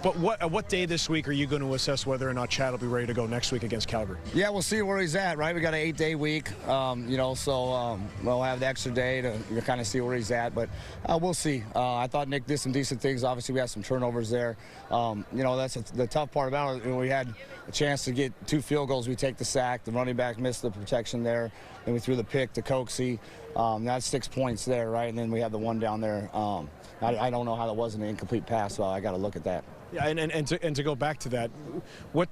But what day this week are you going to assess whether or not Chad will be ready to go next week against Calgary? Yeah, we'll see where he's at, right? We got an 8-day week, you know, so we'll have the extra day to kind of see where he's at. But we'll see. I thought Nick did some decent things. Obviously, we had some turnovers there. You know, that's the tough part about it. You know, we had a chance to get 2 field goals. We take the sack. The running back missed the protection there. Then we threw the pick to Coxie. That's 6 points there, right? And then we had the one down there. I don't know how that wasn't an incomplete pass, so I got to look at that. Yeah, and to go back to that, what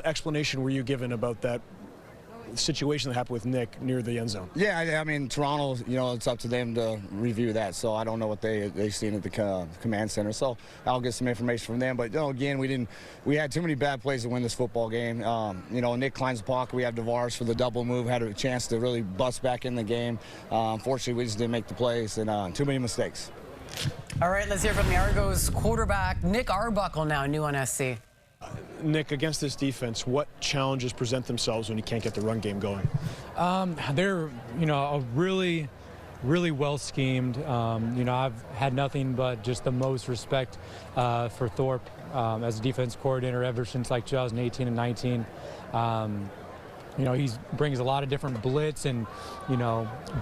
explanation were you given about that situation that happened with Nick near the end zone? Yeah, I mean, Toronto, it's up to them to review that. So I don't know what they've seen at the command center. So I'll get some information from them. But, again, we had too many bad plays to win this football game. Nick climbs the pocket. We have DeVaris for the double move, had a chance to really bust back in the game. Unfortunately, we just didn't make the plays and too many mistakes. All right, let's hear from the Argos quarterback, Nick Arbuckle, now new on SC. Nick, against this defense, what challenges present themselves when you can't get the run game going? They're, a really well schemed. I've had nothing but just the most respect for Thorpe as a defense coordinator ever since like 2018 and 19. He brings a lot of different blitz and,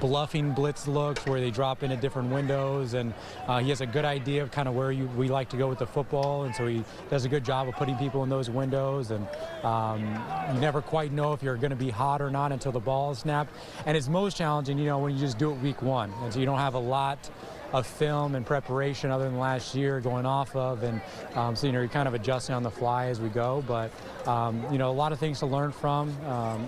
bluffing blitz looks where they drop in at different windows. And he has a good idea of kind of where we like to go with the football. And so he does a good job of putting people in those windows. And you never quite know if you're going to be hot or not until the ball is snapped. And it's most challenging, when you just do it week one. And so you don't have a lot of film and preparation other than last year going off of, and so you're kind of adjusting on the fly as we go, but a lot of things to learn from.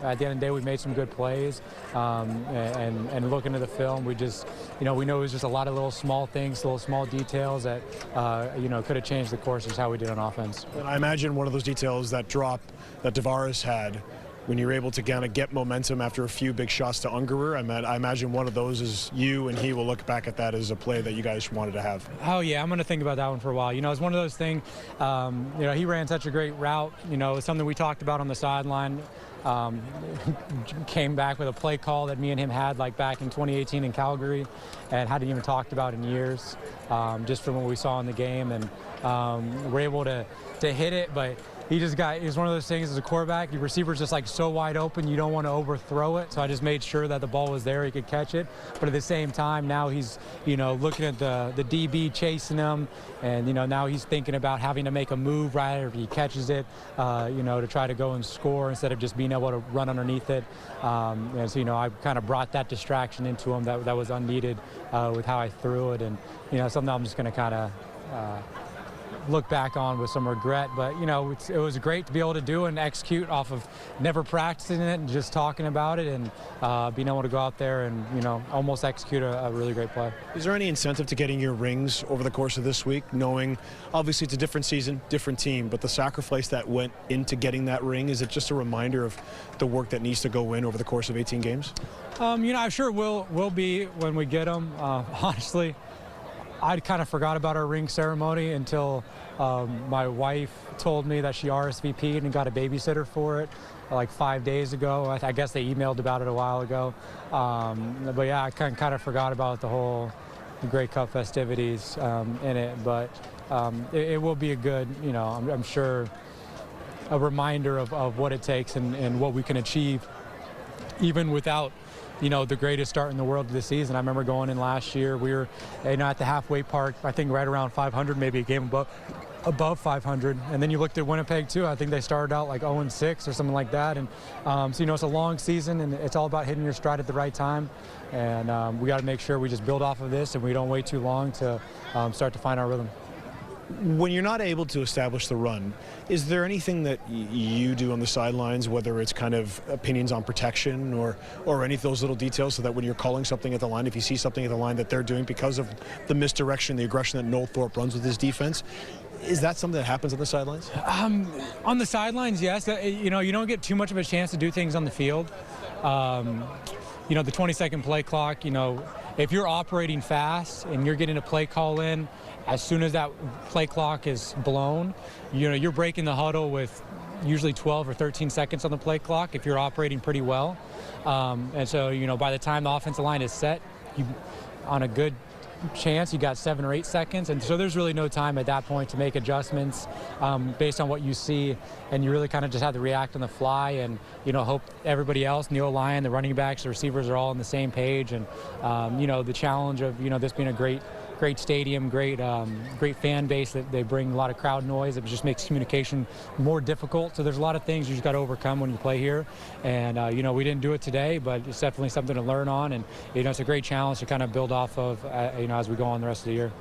At the end of the day, we made some good plays, and looking at the film, we just, we know it was just a lot of little small things, little small details that could have changed the course of how we did on offense. And I imagine one of those details, that drop that DeVaris had, when you're able to kind of get momentum after a few big shots to Ungerer, I imagine one of those is you and he will look back at that as a play that you guys wanted to have. Oh, yeah, I'm going to think about that one for a while. It's one of those things, he ran such a great route. It's something we talked about on the sideline. Came back with a play call that me and him had like back in 2018 in Calgary and hadn't even talked about in years, just from what we saw in the game. And we're able to hit it, but it's one of those things as a quarterback, your receiver's just like so wide open, you don't want to overthrow it. So I just made sure that the ball was there, he could catch it. But at the same time, now he's, looking at the DB chasing him, and, now he's thinking about having to make a move right after he catches it, to try to go and score instead of just being able to run underneath it. And so, I kind of brought that distraction into him that was unneeded with how I threw it. And, something I'm just going to kind of look back on with some regret, but it was great to be able to do and execute off of never practicing it and just talking about it, and being able to go out there and almost execute a really great play. Is there any incentive to getting your rings over the course of this week, knowing obviously it's a different season, different team, but the sacrifice that went into getting that ring, is it just a reminder of the work that needs to go in over the course of 18 games? I'm sure will be when we get them. Honestly, I kind of forgot about our ring ceremony until my wife told me that she RSVP'd and got a babysitter for it like 5 days ago. I guess they emailed about it a while ago. But yeah, I kind of forgot about the whole Grey Cup festivities in it. But it will be a good, I'm sure, a reminder of what it takes and what we can achieve even without the greatest start in the world this season. I remember going in last year, we were at the halfway park, I think right around 500, maybe a game above 500. And then you looked at Winnipeg too. I think they started out like 0-6 or something like that. And so it's a long season, and it's all about hitting your stride at the right time. And we got to make sure we just build off of this and we don't wait too long to start to find our rhythm. When you're not able to establish the run, is there anything that you do on the sidelines, whether it's kind of opinions on protection or any of those little details, so that when you're calling something at the line, if you see something at the line that they're doing because of the misdirection, the aggression that Noel Thorpe runs with his defense, is that something that happens on the sidelines? On the sidelines, yes. You don't get too much of a chance to do things on the field. The 20-second play clock, if you're operating fast and you're getting a play call in, as soon as that play clock is blown, you're breaking the huddle with usually 12 or 13 seconds on the play clock if you're operating pretty well. And so, by the time the offensive line is set, on a good chance, you got 7 or 8 seconds. And so there's really no time at that point to make adjustments based on what you see. And you really kind of just have to react on the fly and, hope everybody else, the O-line, the running backs, the receivers are all on the same page. And, the challenge of, this being a great stadium, great fan base, that they bring a lot of crowd noise. It just makes communication more difficult. So there's a lot of things you just got to overcome when you play here. And, we didn't do it today, but it's definitely something to learn on. And, it's a great challenge to kind of build off of, as we go on the rest of the year.